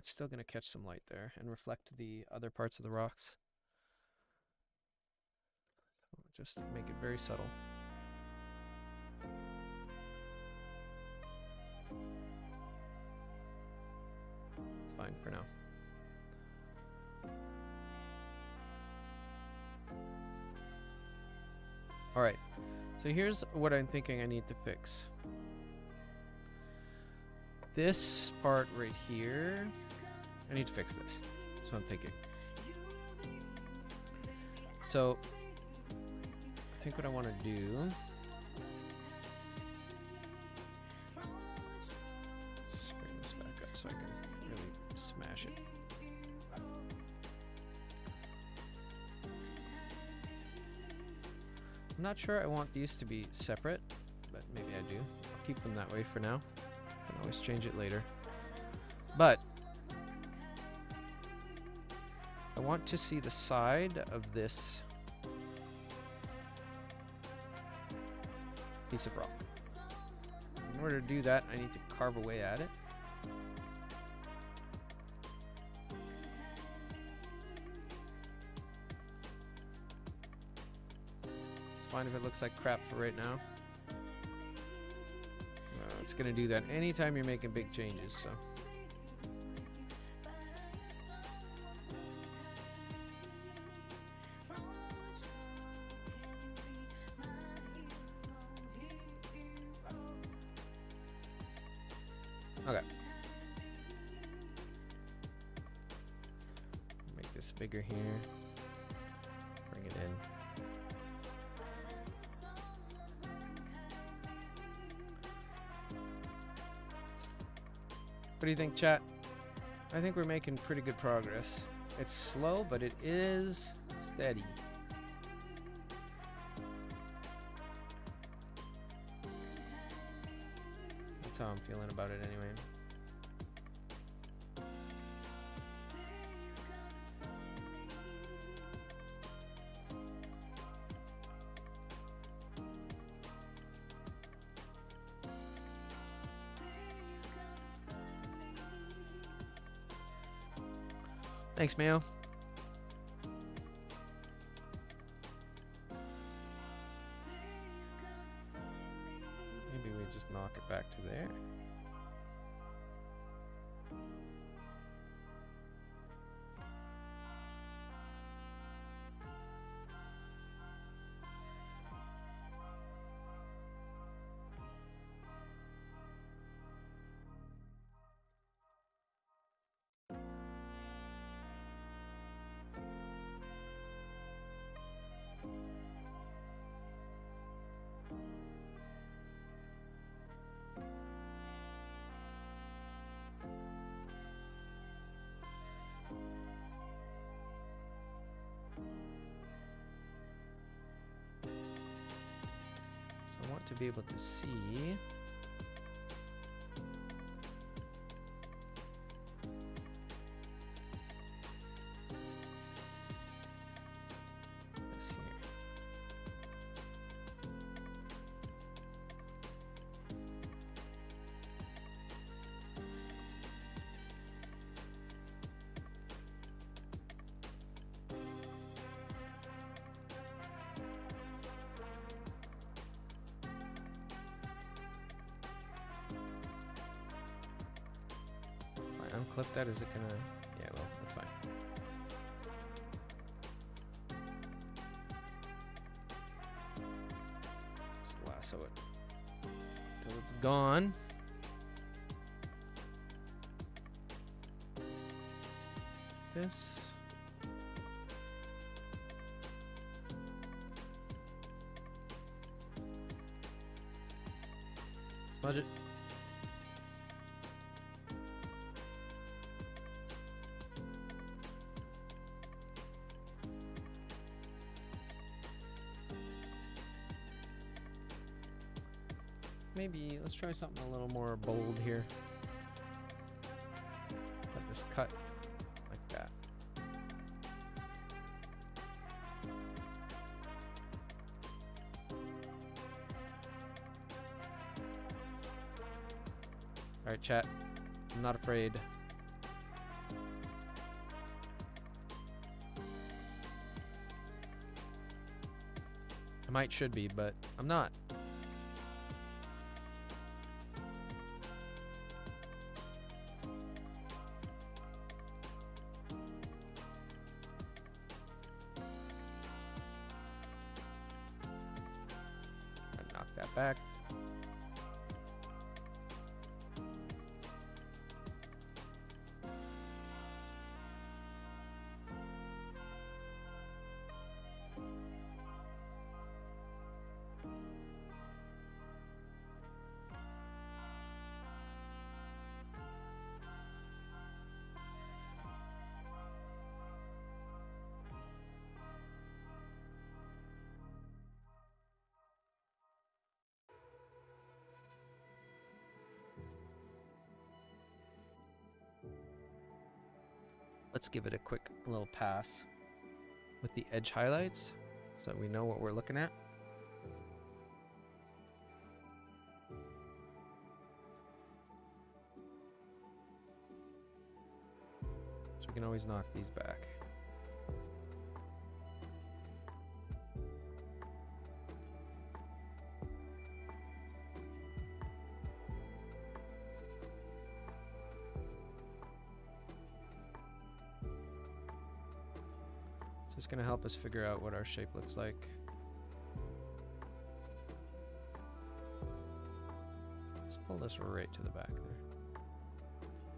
still going to catch some light there and reflect the other parts of the rocks. So just make it very subtle. It's fine for now. All right, so here's what I'm thinking I need to fix. This part right here, I need to fix this. That's what I'm thinking. So, I think what I want to do, let's bring this back up so I can really smash it. I'm not sure I want these to be separate, but maybe I do. I'll keep them that way for now. I can always change it later. But I want to see the side of this piece of rock. In order to do that, I need to carve away at it. It's fine if it looks like crap for right now. It's going to do that anytime you're making big changes, so. Okay. this bigger here. Bring it in. What do you think, chat? I think we're making pretty good progress. It's slow, but it is steady. That's how I'm feeling about it anyway. Thanks, Mayo. Maybe we just knock it back to there. So I want to be able to see. This here. Unclip that? Is it gonna? Yeah, well, that's fine. Just lasso it till it's gone. This. Smudge it. Maybe let's try something a little more bold here. Let this cut like that. All right, chat. I'm not afraid. I might should be, but I'm not. Back. Let's give it a quick little pass with the edge highlights so that we know what we're looking at. So we can always knock these back. It's going to help us figure out what our shape looks like. Let's pull this right to the back there.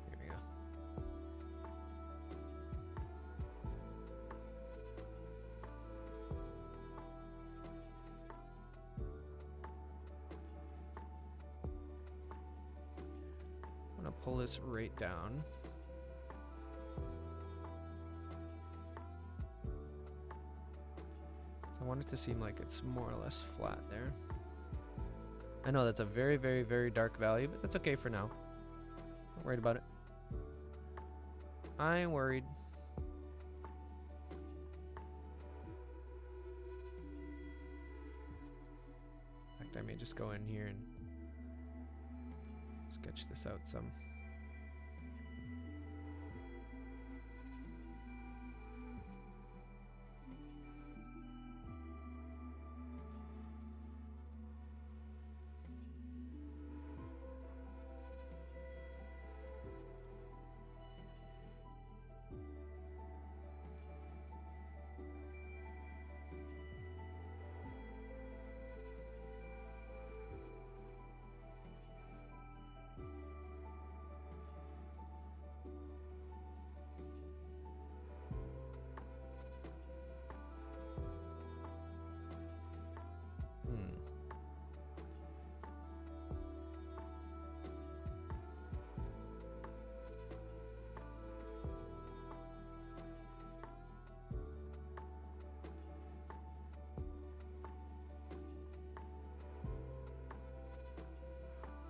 Here we go. pull this right down. So I want it to seem like it's more or less flat there. I know that's a very, very, very dark value, but that's okay for now. Not worried about it. I ain't worried. In fact, I may just go in here and sketch this out some.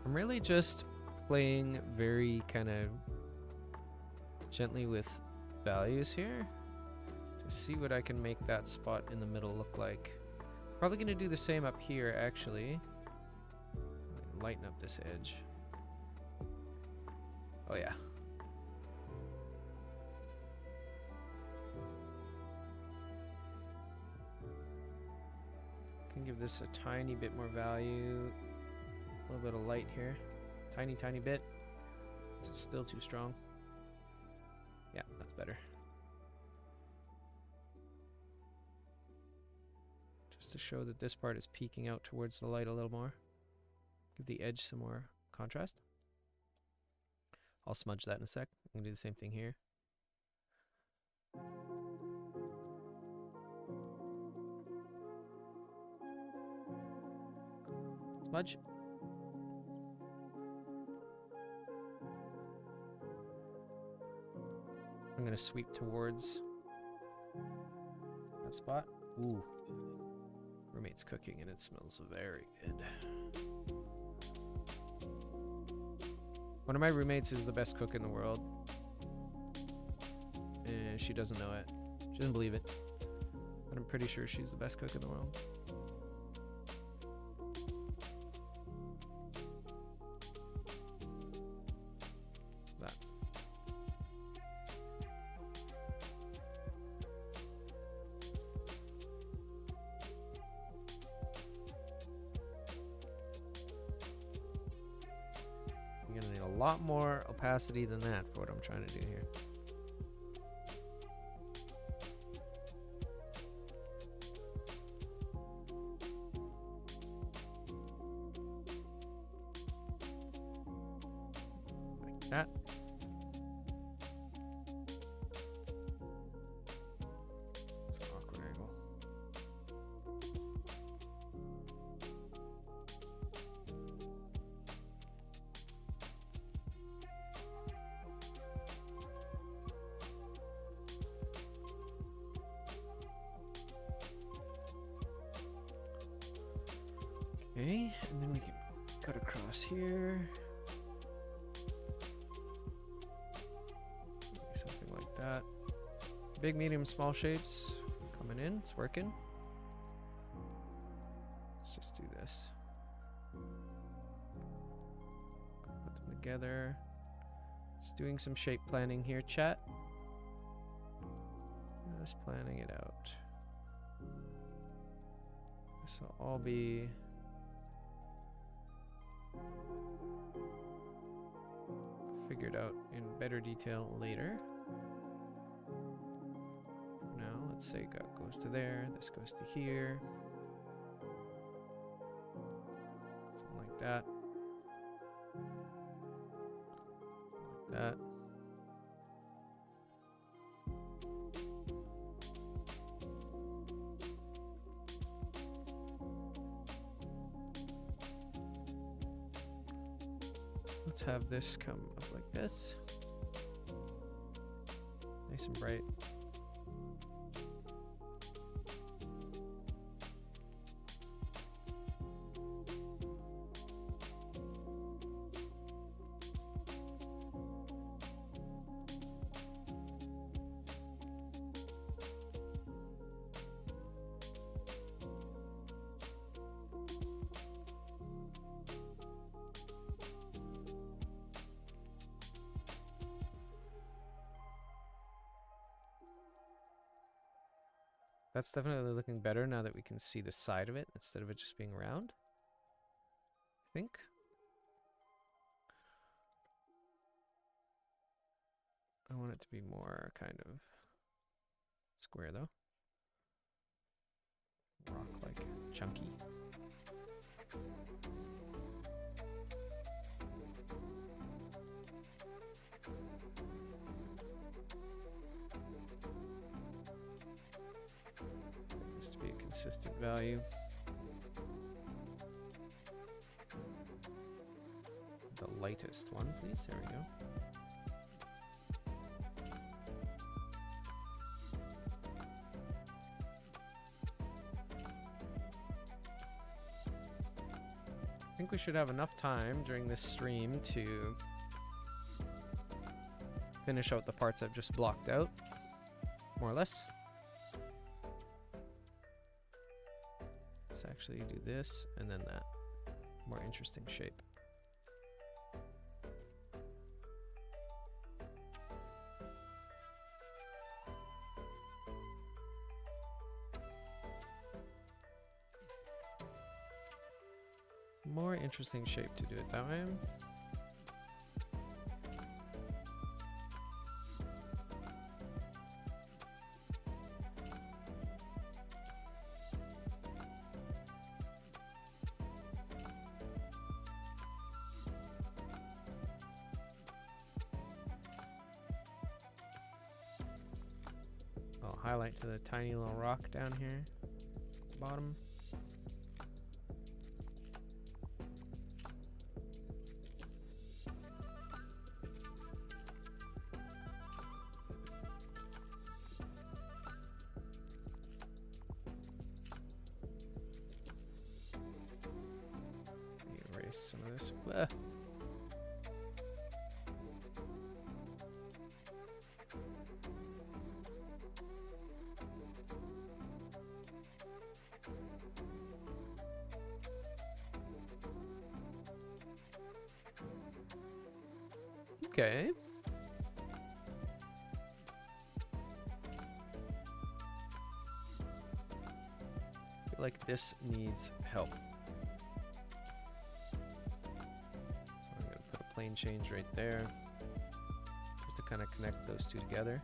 I'm really just playing very kind of gently with values here to see what I can make that spot in the middle look like. Probably going to do the same up here, actually. Lighten up this edge. Oh yeah. Can give this a tiny bit more value. A little bit of light here. Tiny, tiny bit. It's still too strong. Yeah, that's better. Just to show that this part is peeking out towards the light a little more. Give the edge some more contrast. I'll smudge that in a sec. I'm gonna do the same thing here. Smudge. I'm gonna sweep towards that spot. Ooh. Roommate's cooking and it smells very good. One of my roommates is the best cook in the world. And she doesn't know it. She doesn't believe it. But I'm pretty sure she's the best cook in the world. A lot more opacity than that for what I'm trying to do here. Like that. It's an awkward angle. Okay, and then we can cut across here. Maybe something like that. Big, medium, small shapes coming in. It's working. Let's just do this. Put them together. Just doing some shape planning here, chat. Just planning it out. This will all be figured out in better detail later. Now, let's say gut goes to there, this goes to here. Something like that. Like that. let's have this come up like this. Nice and bright. That's definitely looking better now that we can see the side of it instead of it just being round, I think. I want it to be more kind of square though. Rock-like, chunky. This to be a consistent value. The lightest one, please. There we go. I think we should have enough time during this stream to finish out the parts I've just blocked out, more or less. Let's actually do this and then that. More interesting shape. More interesting shape to do it that way. I'll highlight to the tiny little rock down here, bottom. Erase some of this. Okay. I feel like this needs help. So I'm gonna put a plane change right there, just to kind of connect those two together.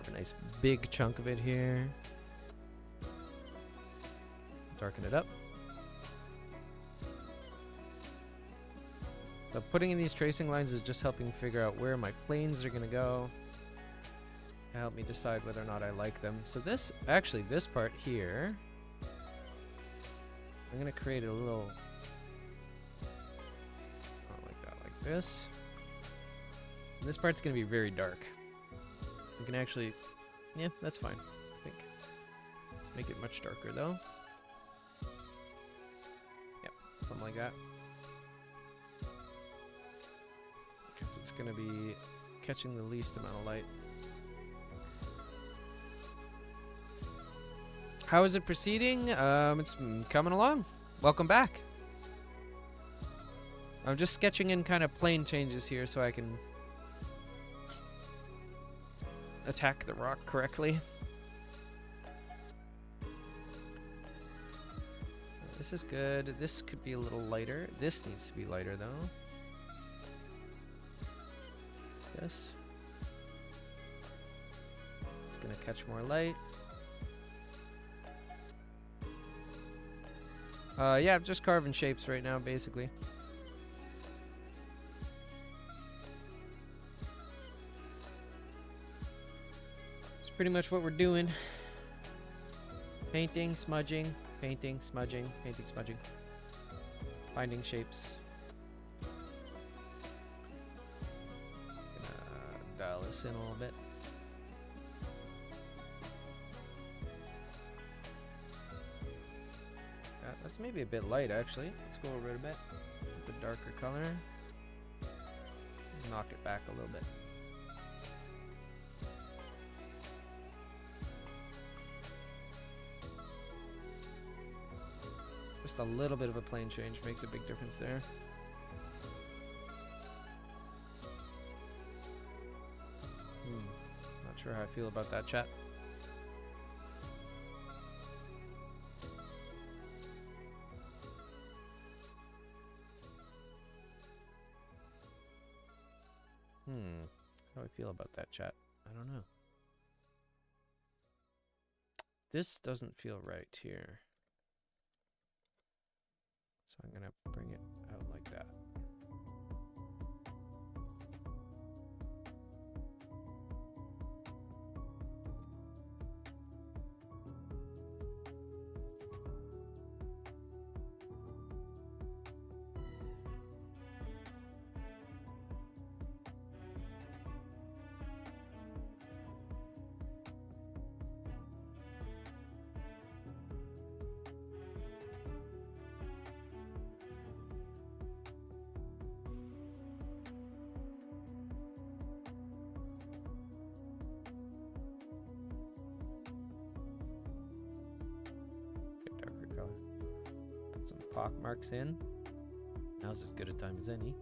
A nice big chunk of it here. Darken it up. So putting in these tracing lines is just helping figure out where my planes are going to go. To help me decide whether or not I like them. So this, actually this part here, I'm going to create a little, like that, like this. And this part's going to be very dark. We can actually... Yeah, that's fine, I think. Let's make it much darker, though. Yep, something like that. Because it's going to be catching the least amount of light. How is it proceeding? It's coming along. Welcome back. I'm just sketching in kind of plane changes here so I can attack the rock correctly. This is good. This could be a little lighter. This needs to be lighter though. This. So it's gonna catch more light. Yeah, I'm just carving shapes right now, basically. It's pretty much what we're doing. Painting, smudging, painting, smudging, painting, smudging. Finding shapes. Gonna dial this in a little bit. That's maybe a bit light, actually. Let's go over it a bit. The darker color. Knock it back a little bit. Just a little bit of a plane change makes a big difference there. Not sure how I feel about that, chat. How do I feel about that, chat? I don't know. This doesn't feel right here. So I'm gonna bring it out like that. Pock marks in. Now's as good a time as any.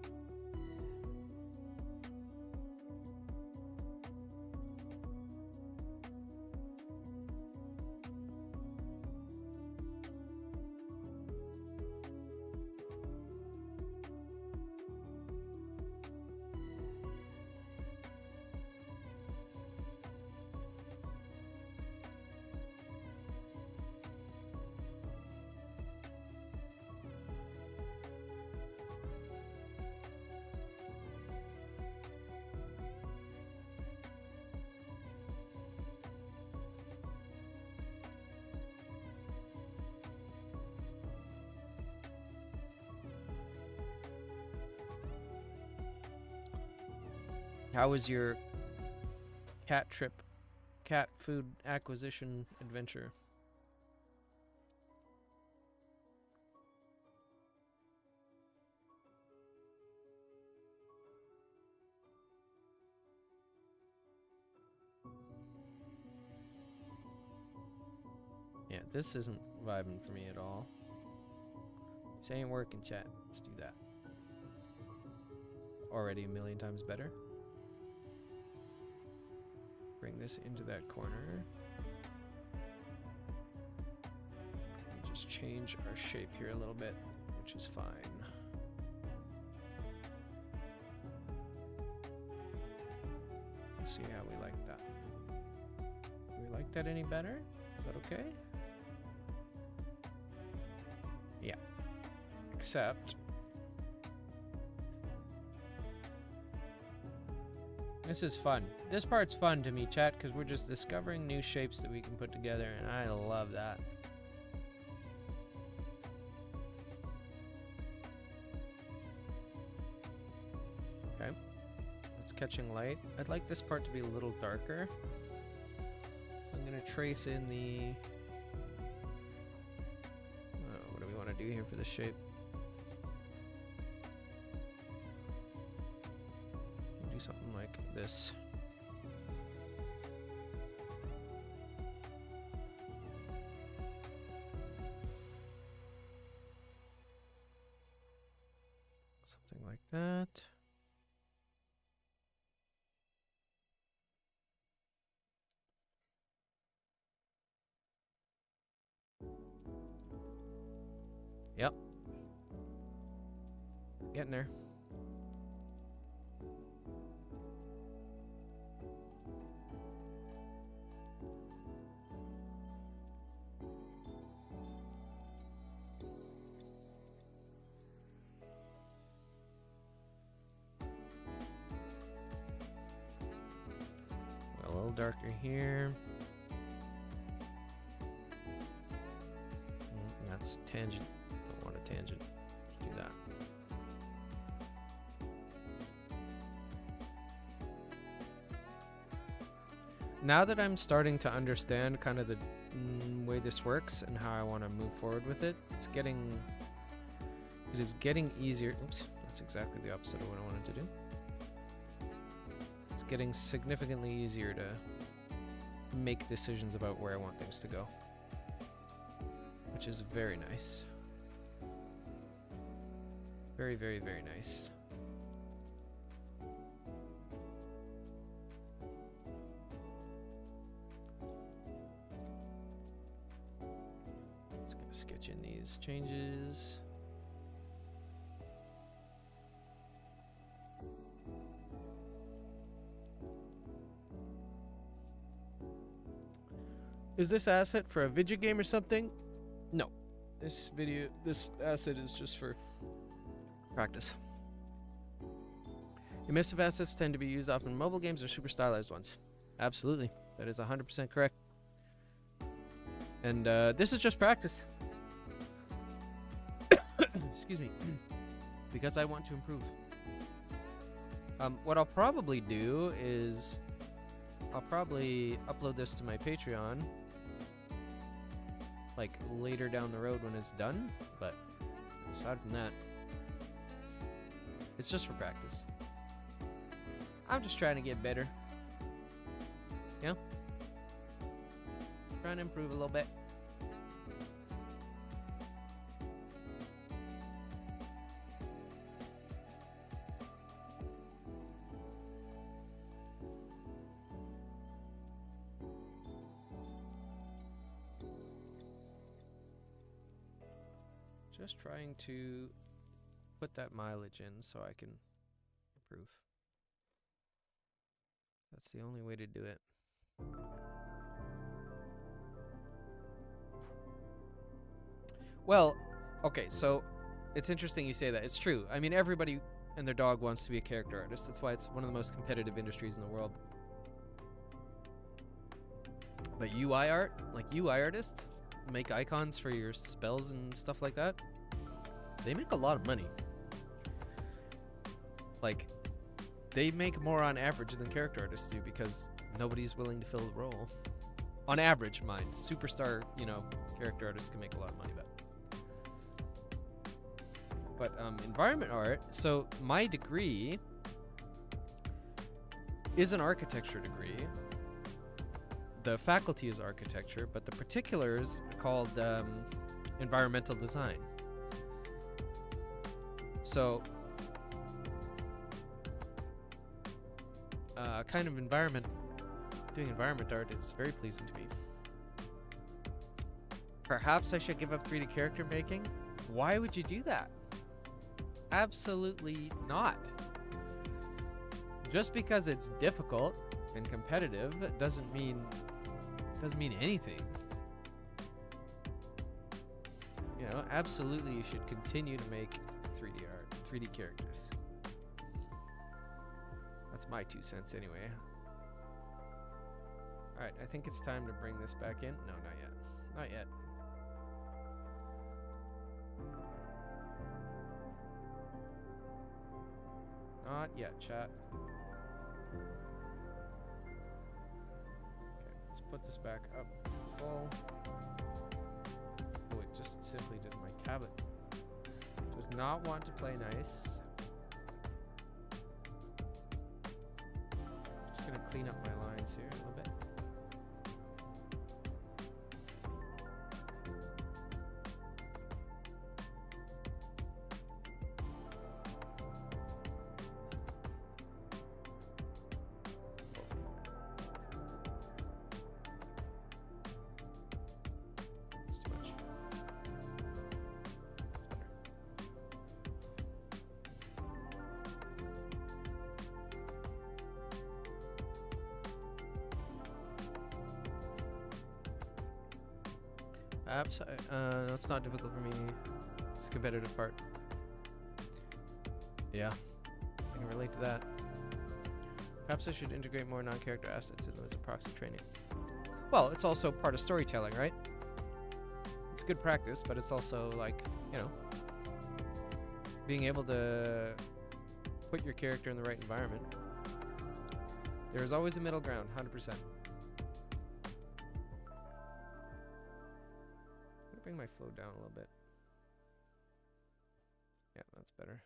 How was your cat trip, cat food acquisition adventure? Yeah, this isn't vibing for me at all. This ain't working, chat. Let's do that. Already a million times better. Bring this into that corner. And just change our shape here a little bit, which is fine. Let's see how we like that. Do we like that any better? Is that okay? Yeah. Except this is fun. This part's fun to me, chat, because we're just discovering new shapes that we can put together, and I love that. Okay. It's catching light. I'd like this part to be a little darker. So I'm gonna trace in the... what do we want to do here for the shape? Do something like this. Something like that. Yep. Getting there. A little darker here. That's tangent. Don't want a tangent. Let's do that. Now that I'm starting to understand kind of the way this works and how I want to move forward with it, it is getting easier. Oops, that's exactly the opposite of what I wanted to do. It's getting significantly easier to make decisions about where I want things to go, which is very nice. Very, very, very nice. Just gonna sketch in these changes. Is this asset for a video game or something? No. This asset is just for practice. Emissive assets tend to be used often in mobile games or super stylized ones. Absolutely. That is 100% correct. And this is just practice. Excuse me. Because I want to improve. What I'll probably do is I'll probably upload this to my Patreon like later down the road when it's done, but aside from that, it's just for practice. I'm just trying to get better. You know? Trying to improve a little bit. Just trying to put that mileage in so I can improve. That's the only way to do it. Well, okay, so it's interesting you say that. It's true. I mean, everybody and their dog wants to be a character artist. That's why it's one of the most competitive industries in the world. But UI art, like UI artists, make icons for your spells and stuff like that. They make a lot of money. Like, they make more on average than character artists do because nobody's willing to fill the role. On average, mind. Superstar, you know, character artists can make a lot of money, but environment art, so my degree is an architecture degree. The faculty is architecture, but the particulars are called environmental design. So, kind of doing environment art is very pleasing to me. Perhaps I should give up 3D character making? Why would you do that? Absolutely not. Just because it's difficult and competitive doesn't mean anything. You know, absolutely you should continue to make 3D art, 3D characters. That's my 2 cents anyway. Alright, I think it's time to bring this back in. No, not yet. Not yet. Not yet, chat. put this back up to full. Oh, it just simply does. My tablet does not want to play nice. Just gonna clean up my lines here a little bit. It's too much. That's better. Perhaps that's not difficult for me. It's the competitive part. Yeah, I can relate to that. Perhaps I should integrate more non-character assets in as a proxy training. Well, it's also part of storytelling, right? It's good practice, but it's also like, you know, being able to put your character in the right environment. There is always a middle ground, 100%. Bring my flow down a little bit. Yeah, that's better.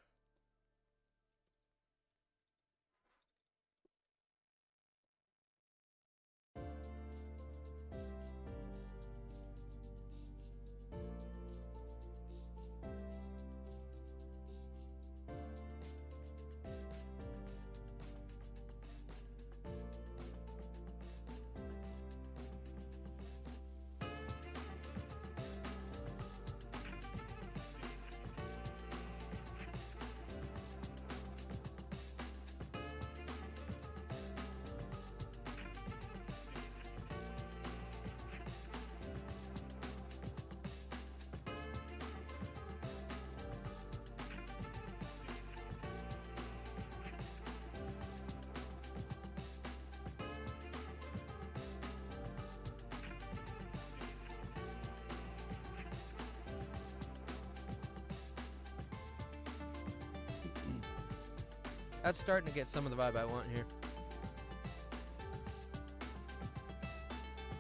That's starting to get some of the vibe I want here.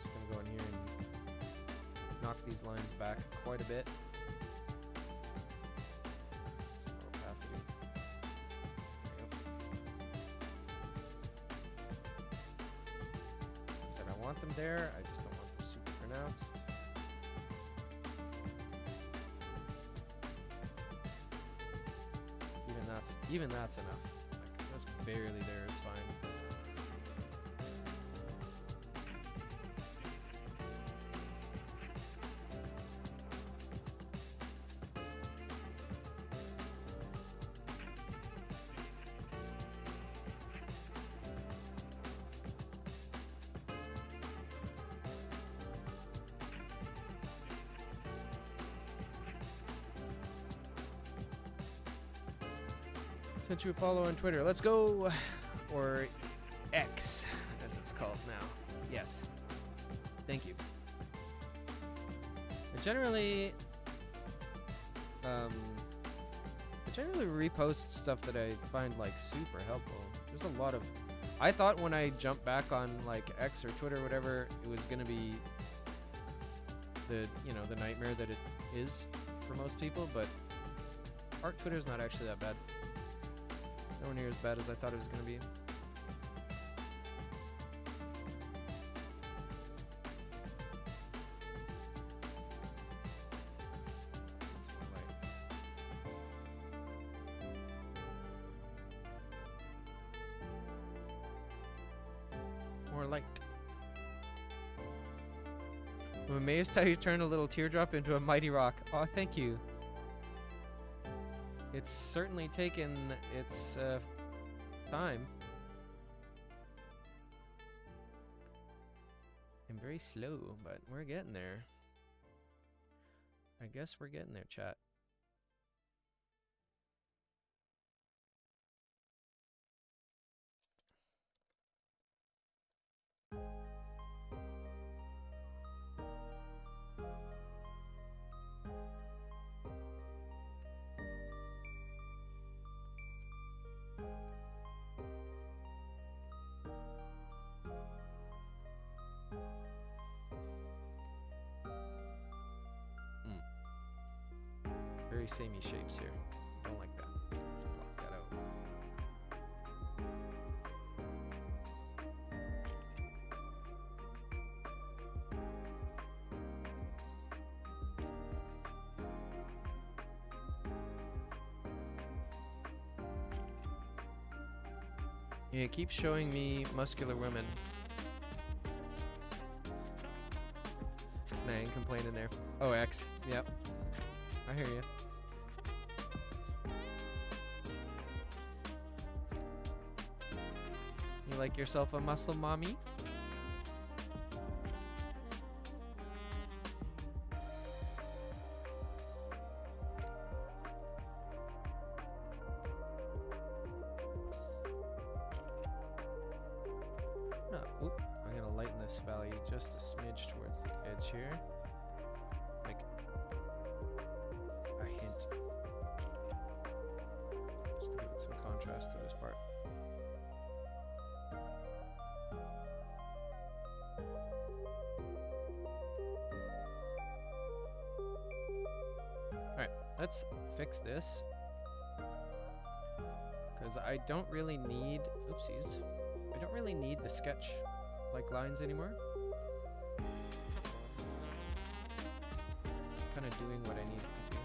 Just gonna go in here and knock these lines back quite a bit. Some more opacity. There we go. I said I want them there, I just don't want them super pronounced. Even that's enough. Just barely there is fine. Sent you a follow on Twitter. Let's go. Or X, as it's called now. Yes. Thank you. I generally repost stuff that I find like super helpful. There's a lot of. I thought when I jumped back on like X or Twitter or whatever, it was gonna be the the nightmare that it is for most people, but art Twitter's not actually that bad. Nowhere near as bad as I thought it was gonna be. It's more light. More light. I'm amazed how you turned a little teardrop into a mighty rock. Oh, thank you. It's certainly taken its time. I'm very slow, but we're getting there. I guess we're getting there, chat. very samey shapes here. Don't like that. Let's block that out. Yeah, it keeps showing me muscular women. Nah, I ain't complaining there. Oh, X. Yep. I hear you. You like yourself a muscle mommy? Oh, oop, I'm gonna lighten this value just a smidge towards the edge here. Like a hint. Just to give it some contrast to this part. Alright, let's fix this. Because I don't really need, oopsies, I don't really need the sketch like lines anymore. It's kind of doing what I need it to do.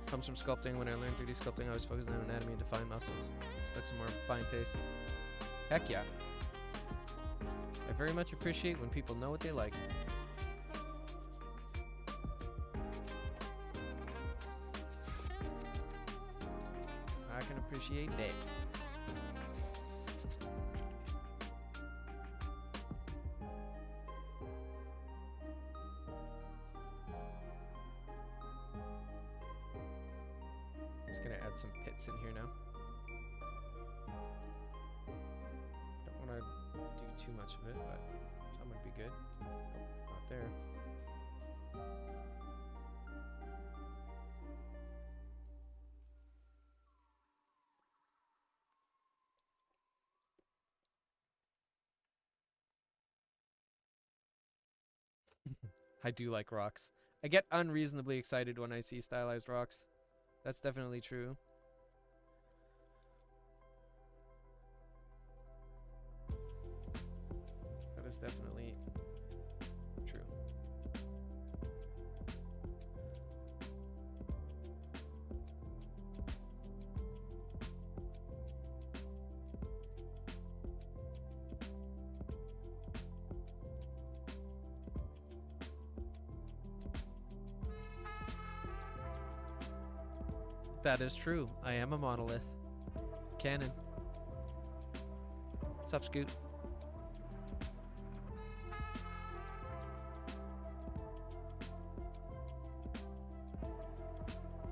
Comes from sculpting. When I learned 3D sculpting, I was focused on anatomy and defined muscles. Stuck some more fine taste. Heck yeah. I very much appreciate when people know what they like. I can appreciate that. Just gonna add some pits in here now. Don't want to do too much of it, but some would be good. Nope, not there. I do like rocks. I get unreasonably excited when I see stylized rocks. That's definitely true. That is definitely true. That is true. I am a monolith. Canon. Sup, Scoot?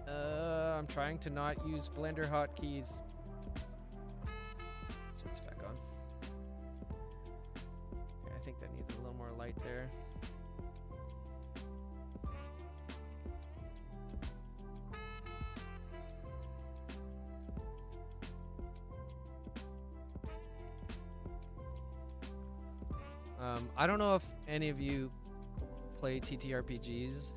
I'm trying to not use Blender hotkeys. Let's turn this back on. Okay, I think that needs a little more light there. I don't know if any of you play TTRPGs,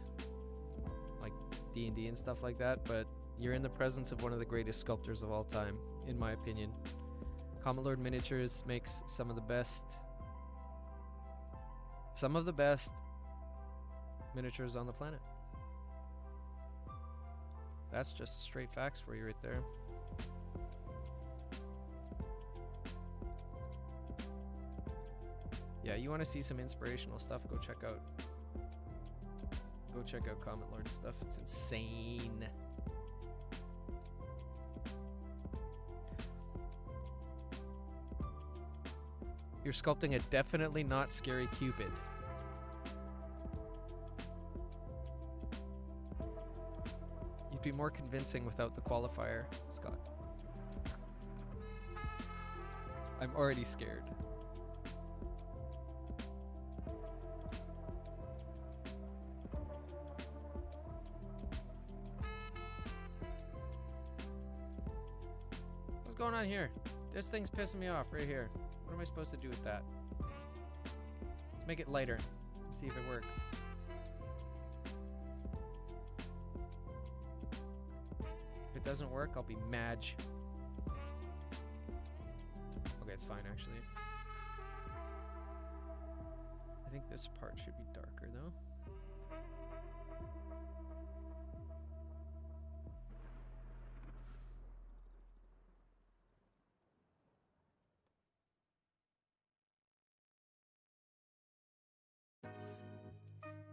like D&D and stuff like that, but you're in the presence of one of the greatest sculptors of all time, in my opinion. Comet Lord Miniatures makes some of the best miniatures on the planet. That's just straight facts for you right there. Yeah, you want to see some inspirational stuff, go check out Comet Lord's stuff. It's insane. You're sculpting a definitely not scary Cupid. You'd be more convincing without the qualifier, Scott. I'm already scared. going on here? This thing's pissing me off right here. What am I supposed to do with that? Let's make it lighter and see if it works. If it doesn't work, I'll be mad. Okay, it's fine actually. I think this part should be darker though.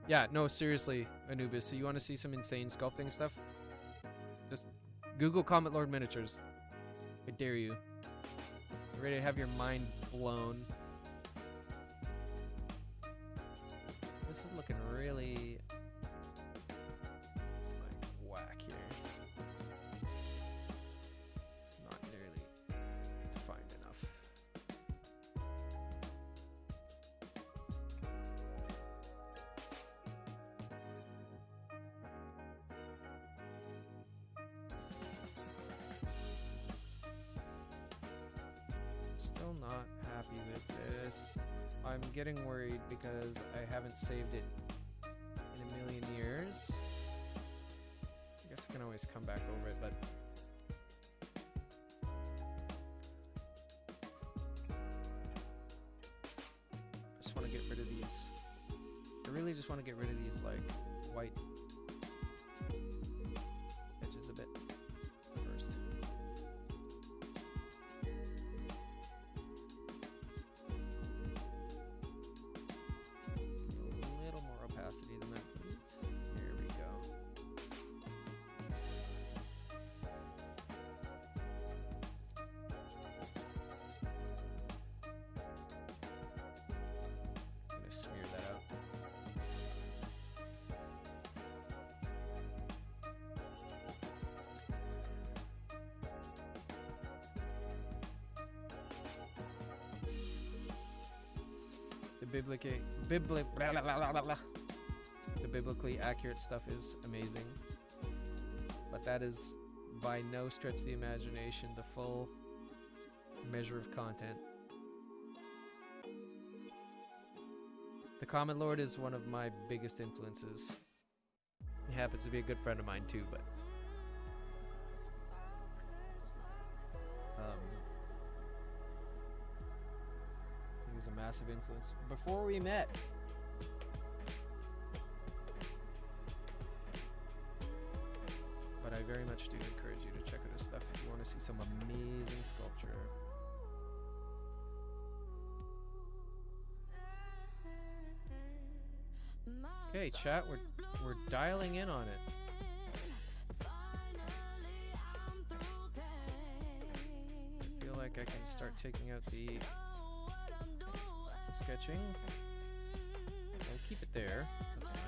Yeah, no, seriously, Anubis. So you want to see some insane sculpting stuff? Just Google Comet Lord Miniatures. I dare you. You're ready to have your mind blown. This is looking really like whack here. It's not nearly defined enough. Still not happy with this. I'm getting worried because I haven't saved it in a million years. I guess I can always come back over it, but I just want to get rid of these. I really just want to get rid of these like white edges a bit first. A little more opacity than that, please. Here we go. I'm gonna smear that out. The biblically accurate stuff is amazing, but that is by no stretch of the imagination the full measure of content. The Comet Lord is one of my biggest influences. He happens to be a good friend of mine too, but he was a massive influence before we met. But I very much do encourage you to check out his stuff if you want to see some amazing sculpture. Okay, chat, we're dialing in on it. I feel like I can start taking out the sketching. I'll keep it there. That's fine.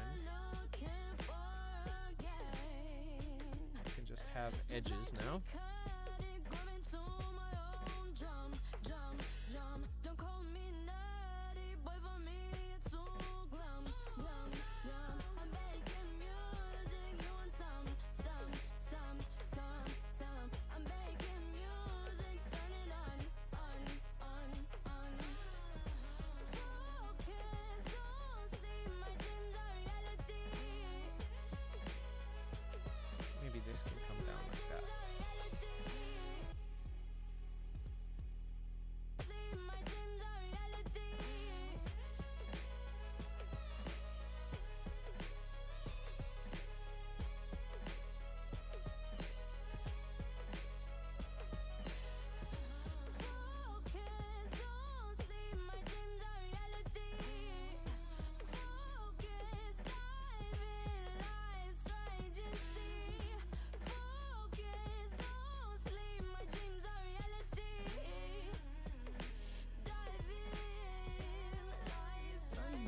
I can just have edges now. Maybe this can come down like that.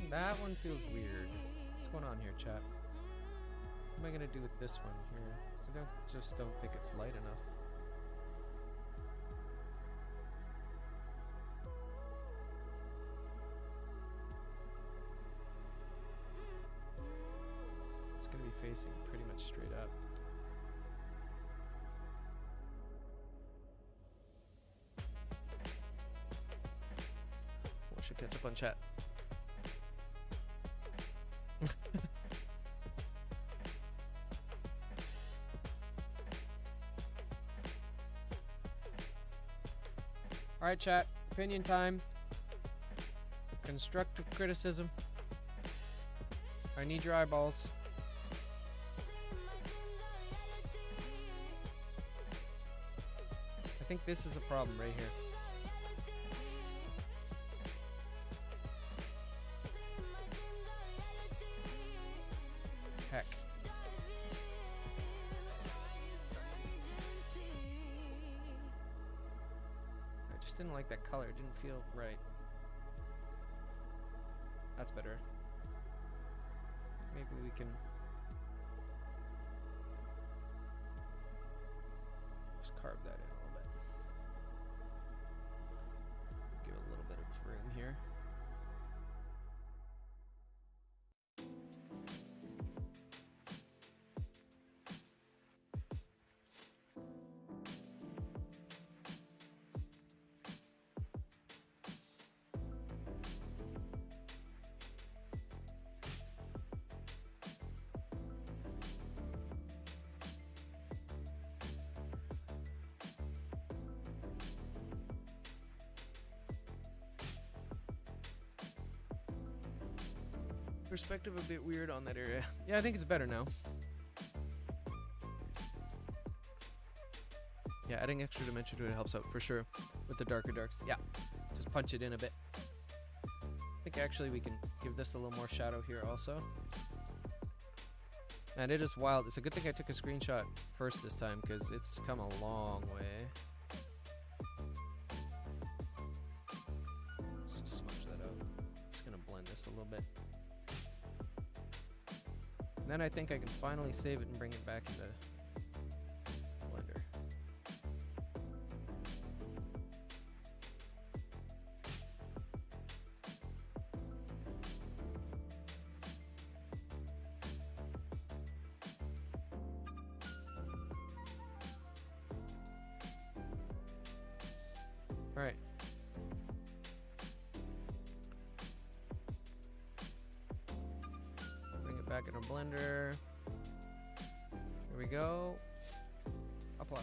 That one feels weird. What's going on here, chat? What am I gonna do with this one here? I just don't think it's light enough. It's gonna be facing pretty much straight up. catch up on chat. All right, chat. Opinion time. Constructive criticism. I need your eyeballs. I think this is a problem right here. Heck. I just didn't like that color. It didn't feel right. That's better. Maybe we can just carve that in a little bit. Give it a little bit of room here. Perspective a bit weird on that area. Yeah, I think it's better now. Yeah, adding extra dimension to it helps out for sure with the darker darks. Yeah, just punch it in a bit. I think actually we can give this a little more shadow here also. And it is wild. It's a good thing I took a screenshot first this time because it's come a long way. Let's just smudge that out. Just gonna blend this a little bit. Then I think I can finally save it and bring it back into Blender. All right. Back in our Blender. Here we go. Apply.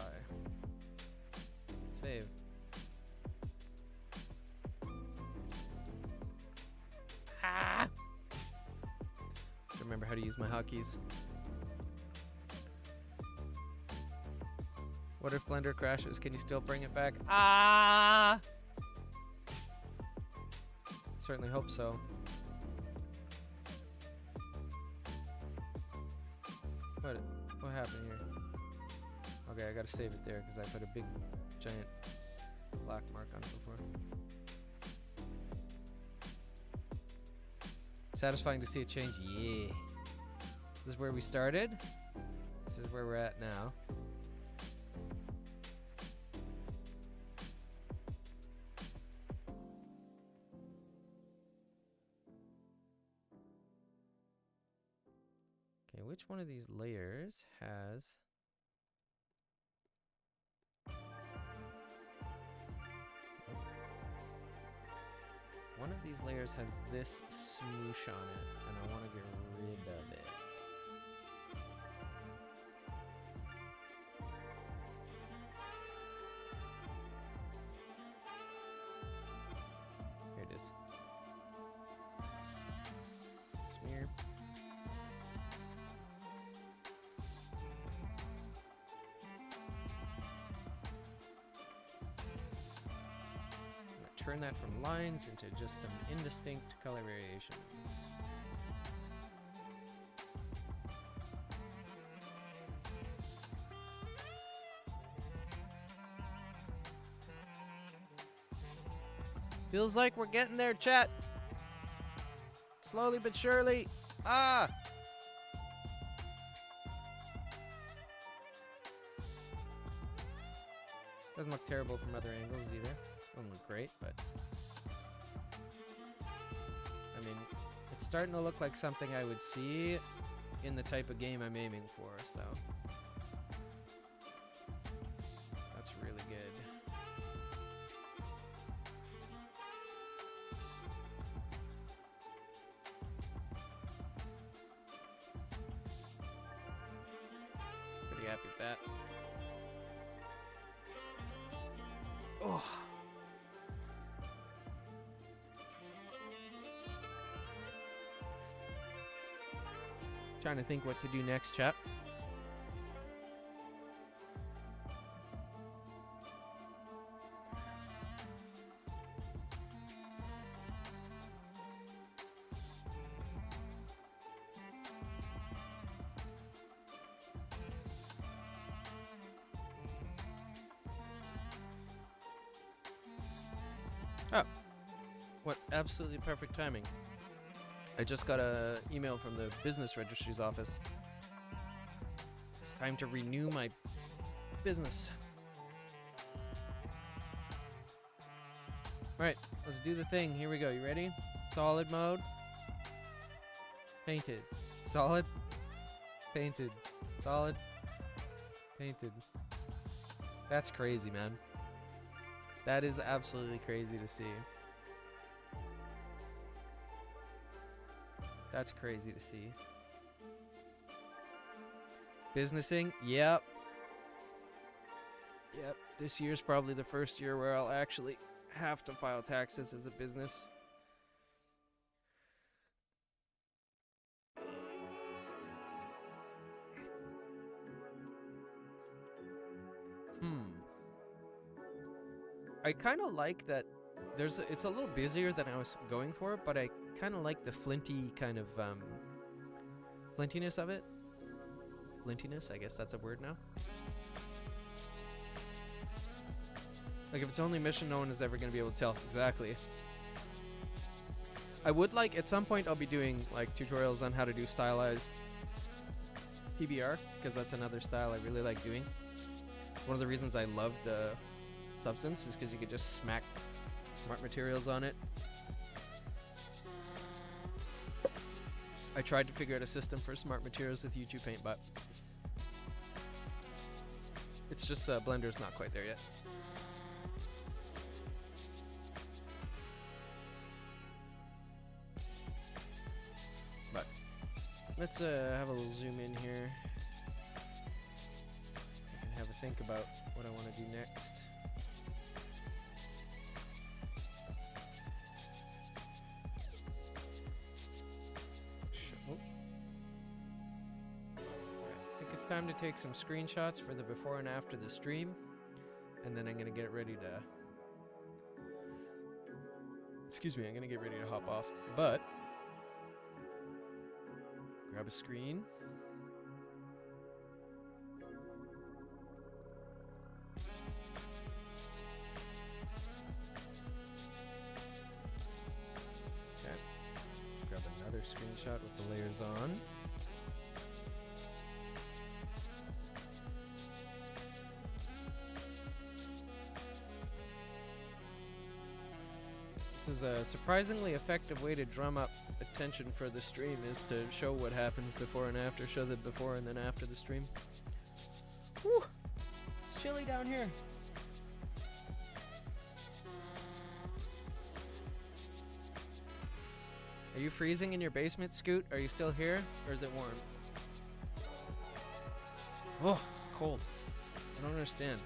Save. Ah! Remember how to use my hotkeys. What if Blender crashes? Can you still bring it back? Ah! Certainly hope so. What happened here? Okay, I gotta save it there because I put a big, giant black mark on it before. Satisfying to see it change? Yeah. This is where we started. This is where we're at now. Okay, which one of these layers has... One of these layers has this smoosh on it, and I want to get rid of it. Here it is. Smear. Turn that from lines into just some indistinct color variation. Feels like we're getting there, chat. Slowly but surely. Ah! Doesn't look terrible from other angles either. Doesn't look great, but I mean, it's starting to look like something I would see in the type of game I'm aiming for, so that's really good. happy with that. Oh. Trying to think what to do next, chat. Oh, what absolutely perfect timing. I just got an email from the business registry's office. It's time to renew my business. Alright, let's do the thing. Here we go. You ready? Solid mode. Painted. Solid. Painted. Solid. Painted. That's crazy, man. That is absolutely crazy to see. That's crazy to see. Businessing? Yep. Yep. This year's probably the first year where I'll actually have to file taxes as a business. I kind of like that it's a little busier than I was going for, but I kind of like the flinty kind of flintiness of it. Flintiness, I guess that's a word now. Like, if it's only mission, no one is ever going to be able to tell. Exactly. I would like, at some point, I'll be doing, like, tutorials on how to do stylized PBR, because that's another style I really like doing. It's one of the reasons I loved Substance, is because you could just smack smart materials on it. I tried to figure out a system for smart materials with Ucupaint, but it's just Blender's not quite there yet. But let's have a little zoom in here. I can have a think about what I want to do next. It's time to take some screenshots for the before and after the stream, and then I'm gonna get ready to I'm gonna get ready to hop off, but grab a screen. Okay, let's grab another screenshot with the layers on. This is a surprisingly effective way to drum up attention for the stream, is to show what happens before and after. Show the before and then after the stream. Whew! It's chilly down here. Are you freezing in your basement, Scoot? Are you still here, or is it warm? Oh, it's cold. I don't understand.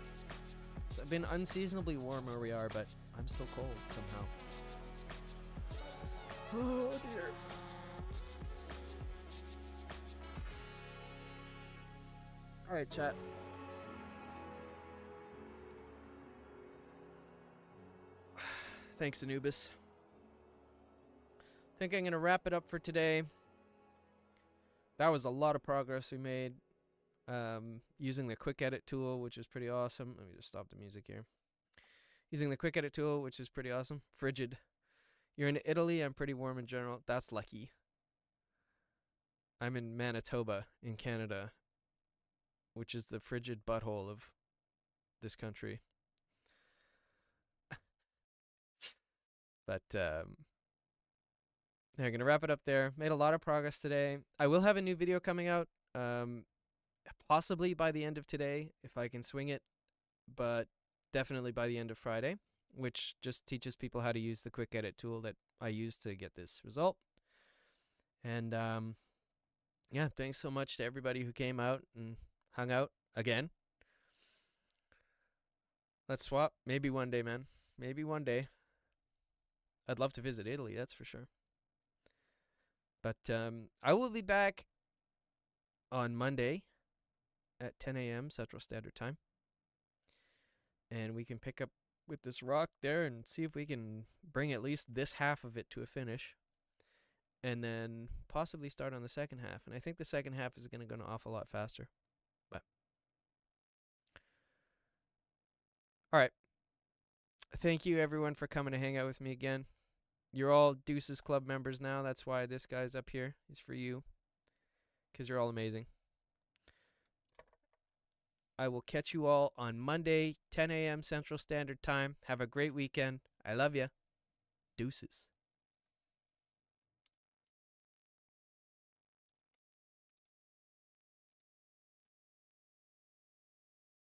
It's been unseasonably warm where we are, but I'm still cold somehow. Oh dear. Alright, chat. Thanks, Anubis. I think I'm gonna wrap it up for today. That was a lot of progress we made. Using the quick edit tool, which is pretty awesome. Let me just stop the music here. Using the quick edit tool, which is pretty awesome. Frigid. You're in Italy. I'm pretty warm in general. That's lucky. I'm in Manitoba in Canada, which is the frigid butthole of this country. But I'm going to wrap it up there. Made a lot of progress today. I will have a new video coming out, possibly by the end of today, if I can swing it, but definitely by the end of Friday, which just teaches people how to use the quick edit tool that I used to get this result. And yeah, thanks so much to everybody who came out and hung out again. Let's swap. Maybe one day, man. Maybe one day. I'd love to visit Italy, that's for sure. But I will be back on Monday at 10 a.m. Central Standard Time. And we can pick up with this rock there and see if we can bring at least this half of it to a finish. And then possibly start on the second half. And I think the second half is going to go an awful lot faster. But all right. Thank you, everyone, for coming to hang out with me again. You're all Deuces Club members now. That's why this guy's up here. Is for you. Because you're all amazing. I will catch you all on Monday, 10 a.m. Central Standard Time. Have a great weekend. I love ya. Deuces.